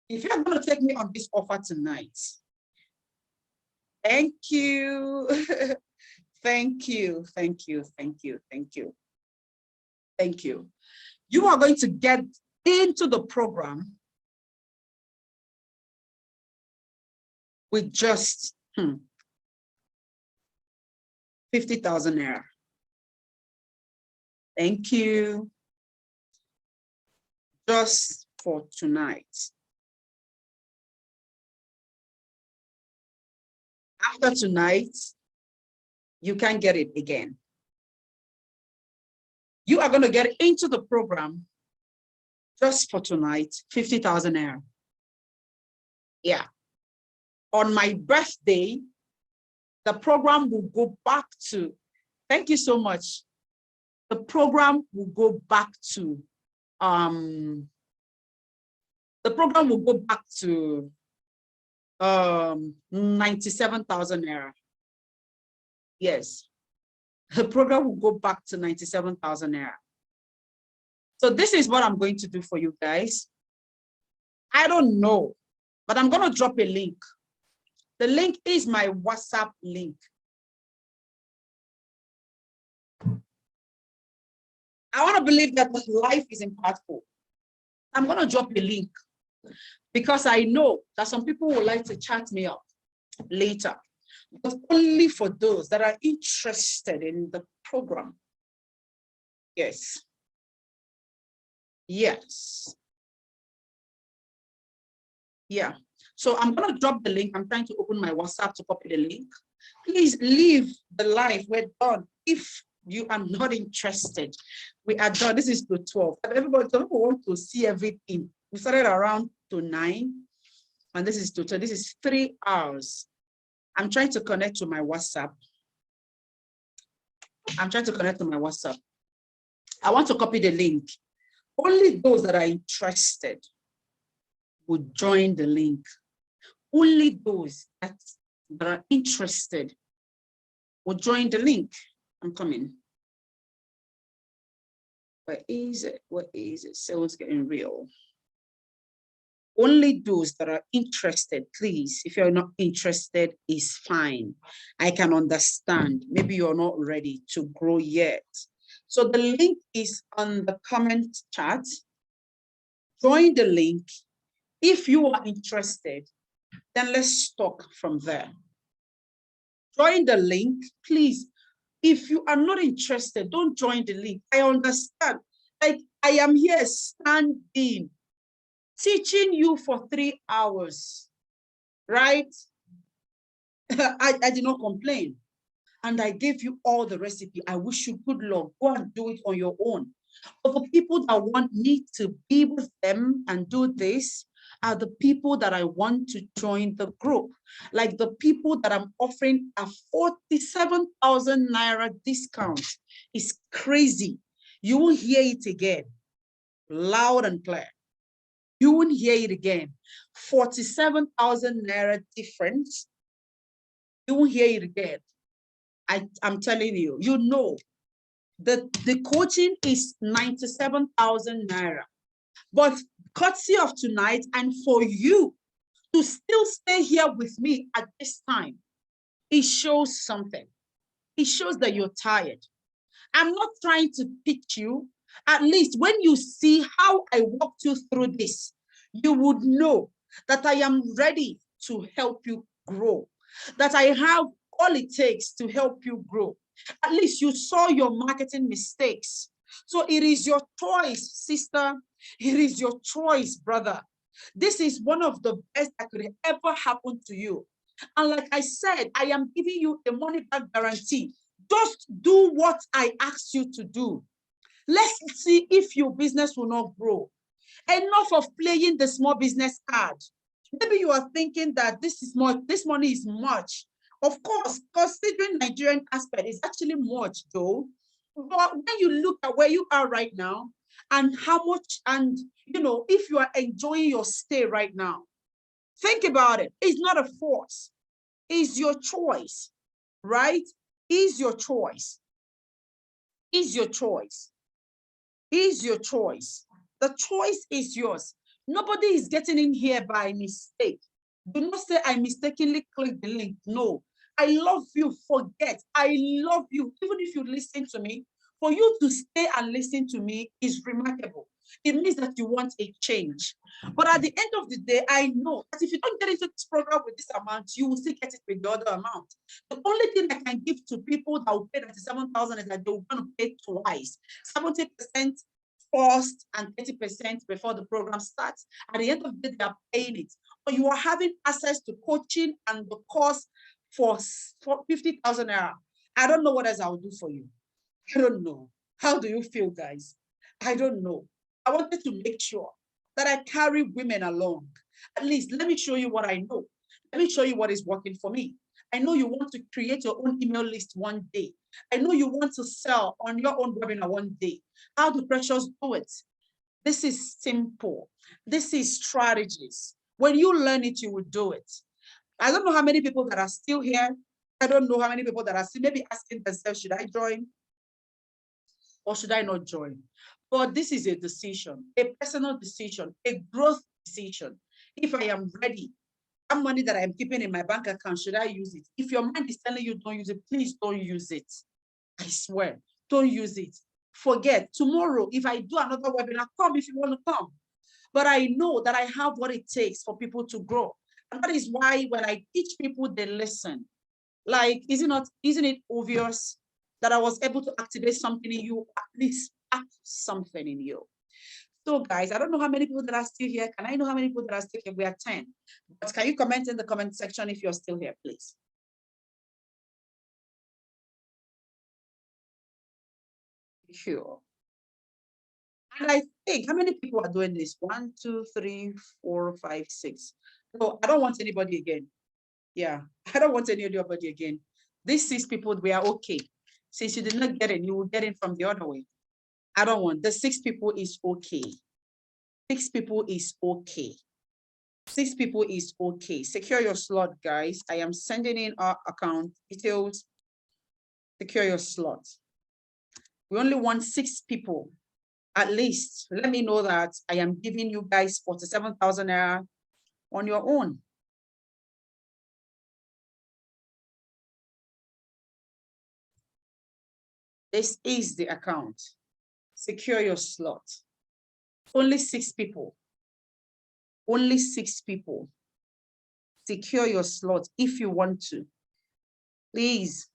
If you're going to take me on this offer tonight, thank you. Thank you, thank you, thank you, thank you. Thank you. You are going to get into the program with just 50,000 naira. Thank you. Just for tonight. After tonight, you can get it again. You are going to get into the program just for tonight, 50,000 naira. Yeah. On my birthday, the program will go back to, thank you so much. The program will go back to, 97,000 naira. Yes. The program will go back to 97,000 naira. So this is what I'm going to do for you guys. I don't know, but I'm going to drop a link. The link is my WhatsApp link. I want to believe that life is impactful. I'm going to drop a link because I know that some people would like to chat me up later, but only for those that are interested in the program. Yes. Yes. Yeah. So I'm going to drop the link. I'm trying to open my WhatsApp to copy the link. Please leave the live. We're done. If you are not interested, we are done. This is to 12. Everybody, some people want to see everything. We started around to 9, and this is to 12. This is 3 hours. I'm trying to connect to my WhatsApp. I'm trying to connect to my WhatsApp. I want to copy the link. Only those that are interested would join the link. Only those that are interested will join the link. I'm coming. Where is it? What is it? Sales getting real. Only those that are interested, please. If you're not interested, is fine. I can understand. Maybe you're not ready to grow yet. So the link is on the comment chat. Join the link. If you are interested, then let's talk from there. Join the link, please. If you are not interested, don't join the link. I understand. Like, I am here standing, teaching you for 3 hours, right? I did not complain. And I gave you all the recipe. I wish you good luck. Go and do it on your own. But for people that want me to be with them and do this are the people that I want to join the group. Like the people that I'm offering a 47,000 Naira discount. It's crazy. You will hear it again, loud and clear. You won't hear it again. 47,000 Naira difference. You won't hear it again. I'm telling you, you know, the coaching is 97,000 Naira. But courtesy of tonight, and for you to still stay here with me at this time, it shows something. It shows that you're tired. I'm not trying to pitch you. At least when you see how I walked you through this, you would know that I am ready to help you grow, that I have all it takes to help you grow. At least you saw your marketing mistakes. So it is your choice, sister. It is your choice, brother. This is one of the best that could ever happen to you. And like I said, I am giving you a money back guarantee. Just do what I asked you to do. Let's see if your business will not grow. Enough of playing the small business card. Maybe you are thinking that this money is much. Of course, considering Nigerian aspect, is actually much though. But when you look at where you are right now and how much, and you know, if you are enjoying your stay right now, think about it. It's not a force. It's your choice, right? Is your choice. Is your choice. Is your choice. The choice is yours. Nobody is getting in here by mistake. Do not say I mistakenly clicked the link. No, I love you. Forget. I love you. Even if you listen to me, for you to stay and listen to me is remarkable. It means that you want a change. But at the end of the day, I know that if you don't get into this program with this amount, you will still get it with the other amount. The only thing I can give to people that will pay 97,000 is that they will want to pay twice, 70% first and 30% before the program starts. At the end of the day, they are paying it. But you are having access to coaching and the course for 50,000 naira. I don't know what else I will do for you. I don't know. How do you feel, guys? I don't know. I wanted to make sure that I carry women along. At least let me show you what I know. Let me show you what is working for me. I know you want to create your own email list one day. I know you want to sell on your own webinar one day. How do Precious do it? This is simple. This is strategies. When you learn it, you will do it. I don't know how many people that are still here. I don't know how many people that are still maybe asking themselves, should I join or should I not join? But this is a decision, a personal decision, a growth decision. If I am ready, that money that I'm keeping in my bank account, should I use it? If your mind is telling you don't use it, please don't use it. I swear, don't use it. Forget. Tomorrow, if I do another webinar, come if you want to come. But I know that I have what it takes for people to grow. And that is why when I teach people, they listen. Like, isn't it obvious that I was able to activate something in you, at least act something in you? So guys, I don't know how many people that are still here. Can I know how many people that are still here? We are 10. But can you comment in the comment section if you're still here, please? Sure. And I think, how many people are doing this? 1, 2, 3, 4, 5, 6. No, I don't want anybody again. Yeah, I don't want anybody again. These 6 people, we are okay. Since you did not get it, you will get it from the other way. I don't want. The 6 people is okay. 6 people is okay. 6 people is okay. Secure your slot, guys. I am sending in our account details. Secure your slot. We only want 6 people. At least let me know that I am giving you guys 47,000 naira on your own. This is the account. Secure your slot. Only 6 people. Only 6 people. Secure your slot if you want to. Please.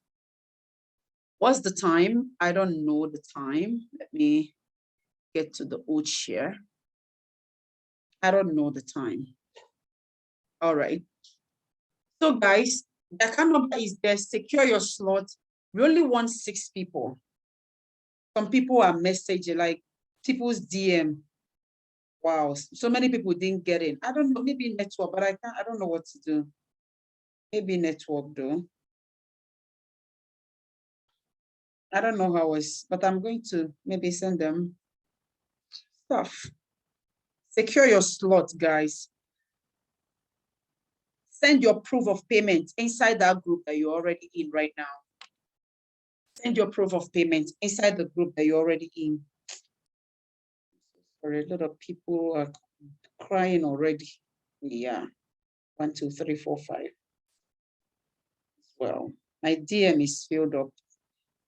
What's the time? I don't know the time. Let me get to the old share. I don't know the time. All right. So guys, the account number is there. Secure your slot. We only want 6 people. Some people are messaging like people's DM. Wow, so many people didn't get in. I don't know, maybe network, but I don't know what to do. Maybe network though. I don't know how it's, but I'm going to maybe send them stuff. Secure your slot, guys. Send your proof of payment inside that group that you're already in right now. Send your proof of payment inside the group that you're already in. For a lot of people are crying already. Yeah. 1, 2, 3, 4, 5. Well, my DM is filled up.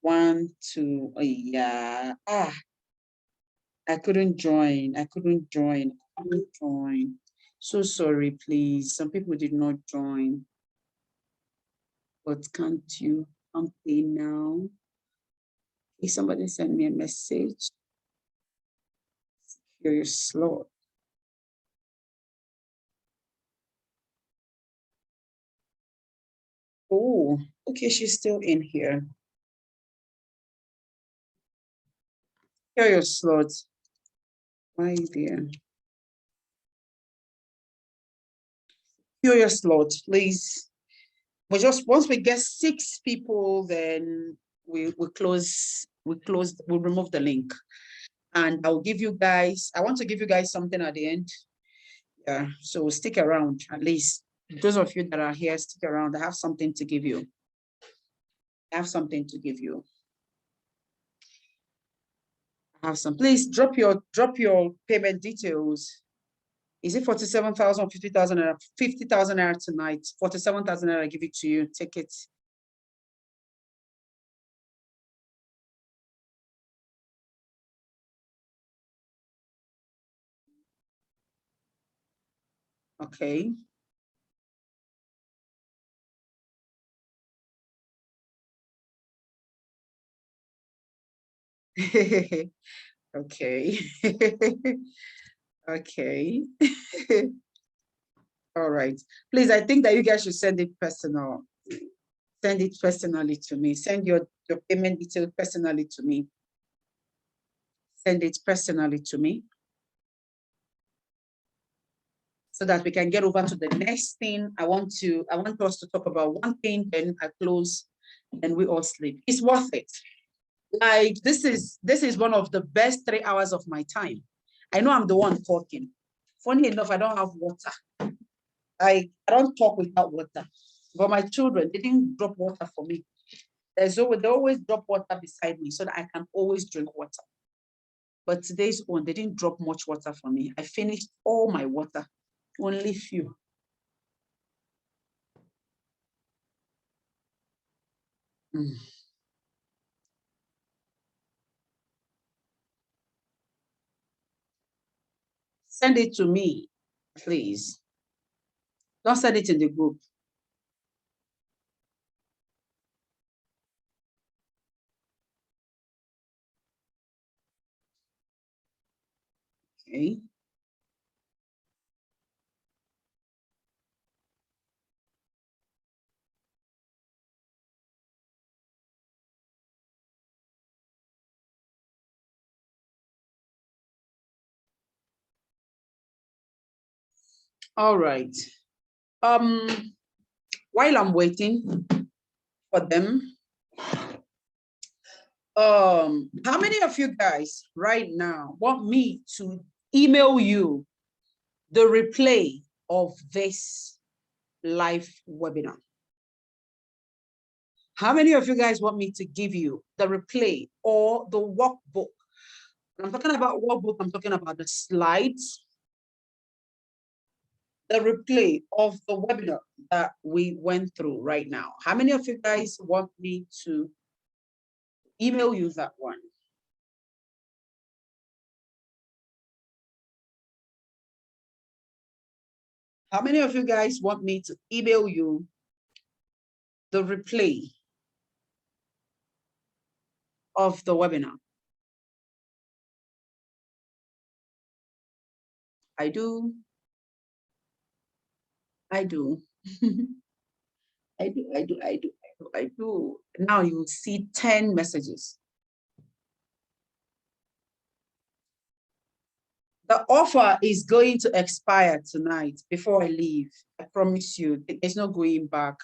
1, 2, yeah. I couldn't join. So sorry, please. Some people did not join. But can't you pay now? If somebody send me a message, secure your slot. Oh, okay, she's still in here. Secure your slot. Why there? Secure your slot, please. But just once we get 6 people, then we'll remove the link. And I'll give you guys, I want to give you guys something at the end. Yeah, so stick around, at least. Those of you that are here, stick around. I have something to give you. I have something to give you. I have some. Please drop your payment details. Is it 47,000, 50,000, 50,000 naira tonight? 47,000 naira, I give it to you. Take it. Okay. Okay. Okay. All right. Please, I think that you guys should send it personal. Send it personally to me. Send your payment detail personally to me. Send it personally to me, so that we can get over to the next thing. I want us to talk about one thing, then I close, and we all sleep. It's worth it. Like this is one of the best 3 hours of my time. I know I'm the one talking. Funny enough, I don't have water. I don't talk without water. But my children, they didn't drop water for me. They always drop water beside me so that I can always drink water. But today's one, they didn't drop much water for me. I finished all my water, only few. Send it to me, please. Don't send it in the group. Okay. All right. While I'm waiting for them, how many of you guys right now want me to email you the replay of this live webinar? How many of you guys want me to give you the replay or the workbook I'm talking about what book? I'm talking about the slides, the replay of the webinar that we went through right now. How many of you guys want me to email you that one? How many of you guys want me to email you the replay of the webinar? I do. I do. I do, I do, I do, I do, I do. Now you will see 10 messages. The offer is going to expire tonight before I leave. I promise you, there's no going back.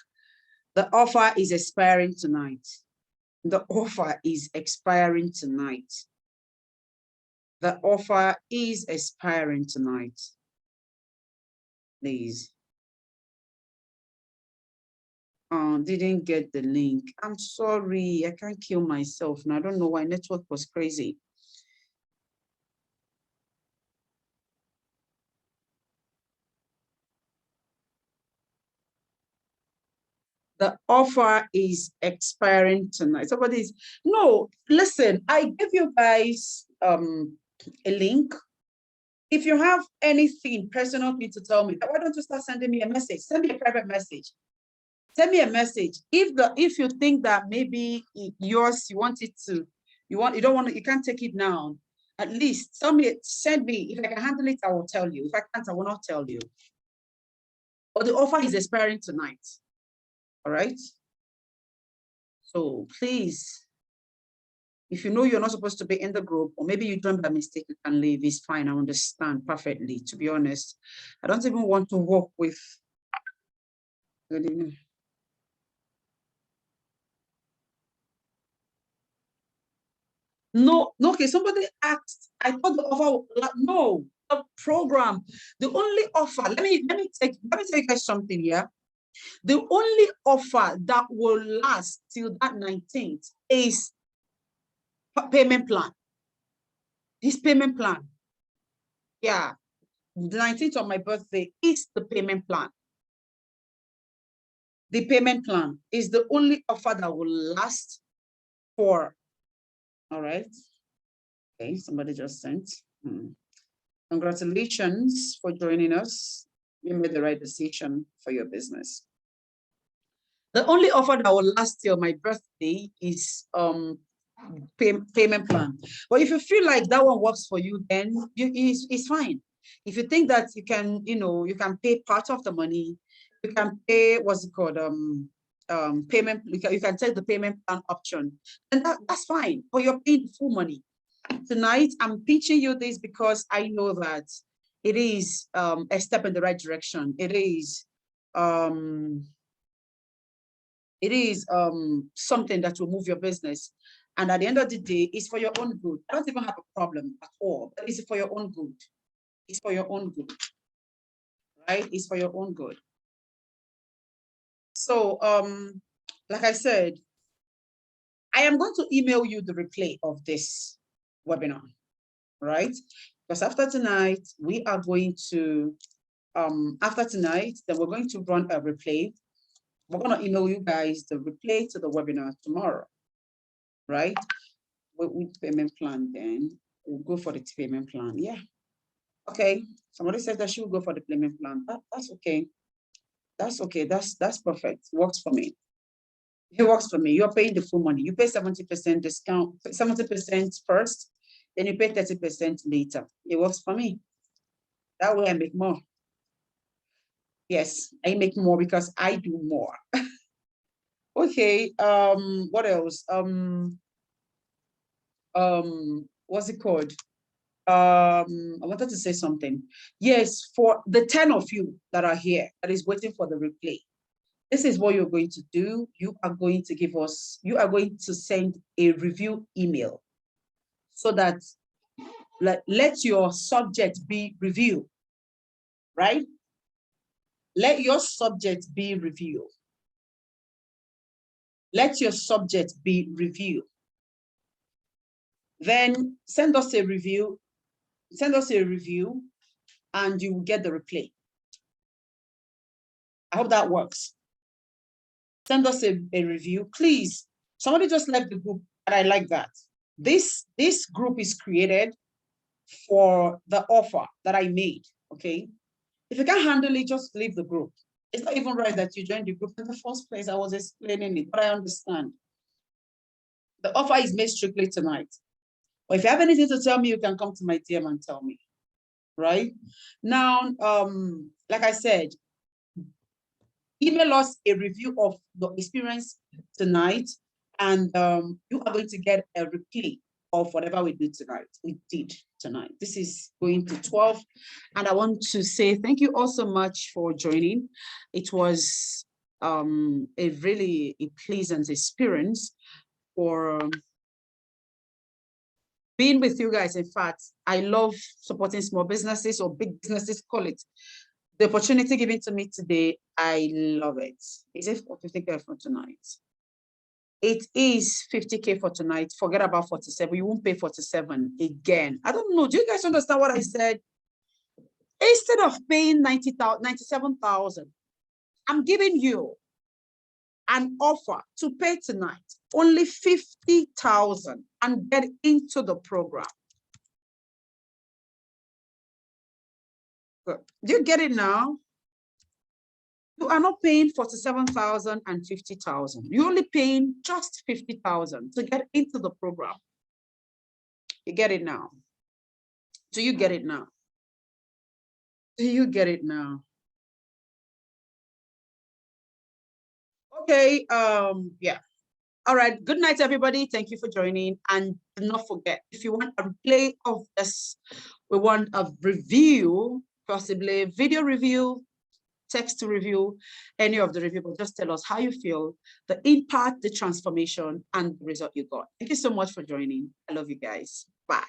The offer is expiring tonight. The offer is expiring tonight. The offer is expiring tonight. Please. Didn't get the link. I'm sorry, I can't kill myself. And I don't know why network was crazy. The offer is expiring tonight. Somebody's, no, listen, I give you guys a link. If you have anything personal to tell me, why don't you start sending me a message? Send me a private message. Send me a message. If you think that maybe yours, you want it to, you don't want to, you can't take it now. At least send me. If I can handle it, I will tell you. If I can't, I will not tell you. But the offer is expiring tonight. All right. So please, if you know you're not supposed to be in the group, or maybe you joined by mistake, you can leave. It's fine. I understand perfectly. To be honest, I don't even want to work with. Good evening. No, okay, somebody asked, I thought the offer, no, the program, the only offer, let me tell you guys something here. The only offer that will last till that 19th is payment plan. This payment plan. Yeah, the 19th of my birthday is the payment plan. The payment plan is the only offer that will last for, all right. Okay, somebody just sent. Congratulations for joining us. You made the right decision for your business. The only offer that will last till my birthday is payment plan. But if you feel like that one works for you, then it's fine. If you think that you can, you can pay part of the money, you can pay, what's it called, payment, you can take the payment plan option, and that's fine. But you're paying full money. Tonight, I'm pitching you this because I know that it is a step in the right direction. It is something that will move your business. And at the end of the day, it's for your own good. I don't even have a problem at all, but it's for your own good. It's for your own good, right? It's for your own good. So, like I said, I am going to email you the replay of this webinar, right? Because after tonight, we are going to, after tonight, then we're going to run a replay. We're going to email you guys the replay to the webinar tomorrow, right? With payment plan, then we'll go for the payment plan. Yeah. Okay. Somebody said that she will go for the payment plan. That's okay. That's okay. That's perfect. Works for me. It works for me. You're paying the full money. You pay 70% discount, 70% first, then you pay 30% later. It works for me. That way I make more. Yes, I make more because I do more. Okay. What else? What's it called? I wanted to say something. Yes, for the 10 of you that are here, that is waiting for the replay, this is what you're going to do. You are going to send a review email so that let your subject be review, right? Let your subject be review. Let your subject be review. Then send us a review. Send us a review and you will get the replay. I hope that works. Send us a review, please. Somebody just left the group, and I like that. This group is created for the offer that I made, okay? If you can't handle it, just leave the group. It's not even right that you joined the group in the first place. I was explaining it, but I understand. The offer is made strictly tonight. But if you have anything to tell me, you can come to my DM and tell me, right? Now, like I said, email us a review of the experience tonight, and you are going to get a replay of whatever we did tonight. This is going to 12, and I want to say thank you all so much for joining. It was a really pleasant experience for being with you guys. In fact, I love supporting small businesses or big businesses, call it. The opportunity given to me today, I love it. Is it 50K for tonight? It is 50K for tonight. Forget about 47. You won't pay 47 again. I don't know. Do you guys understand what I said? Instead of paying 97,000, I'm giving you an offer to pay tonight only 50,000 and get into the program. Good. Do you get it now? You are not paying 47,000 and 50,000. You're only paying just 50,000 to get into the program. You get it now? Do you get it now? Do you get it now? Okay, yeah. All right, good night, everybody. Thank you for joining. And do not forget, if you want a replay of this, we want a review, possibly video review, text to review, any of the review, but just tell us how you feel, the impact, the transformation, and the result you got. Thank you so much for joining. I love you guys. Bye.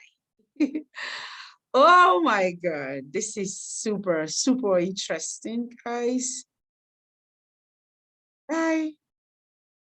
Oh my God, this is super, super interesting, guys. Bye.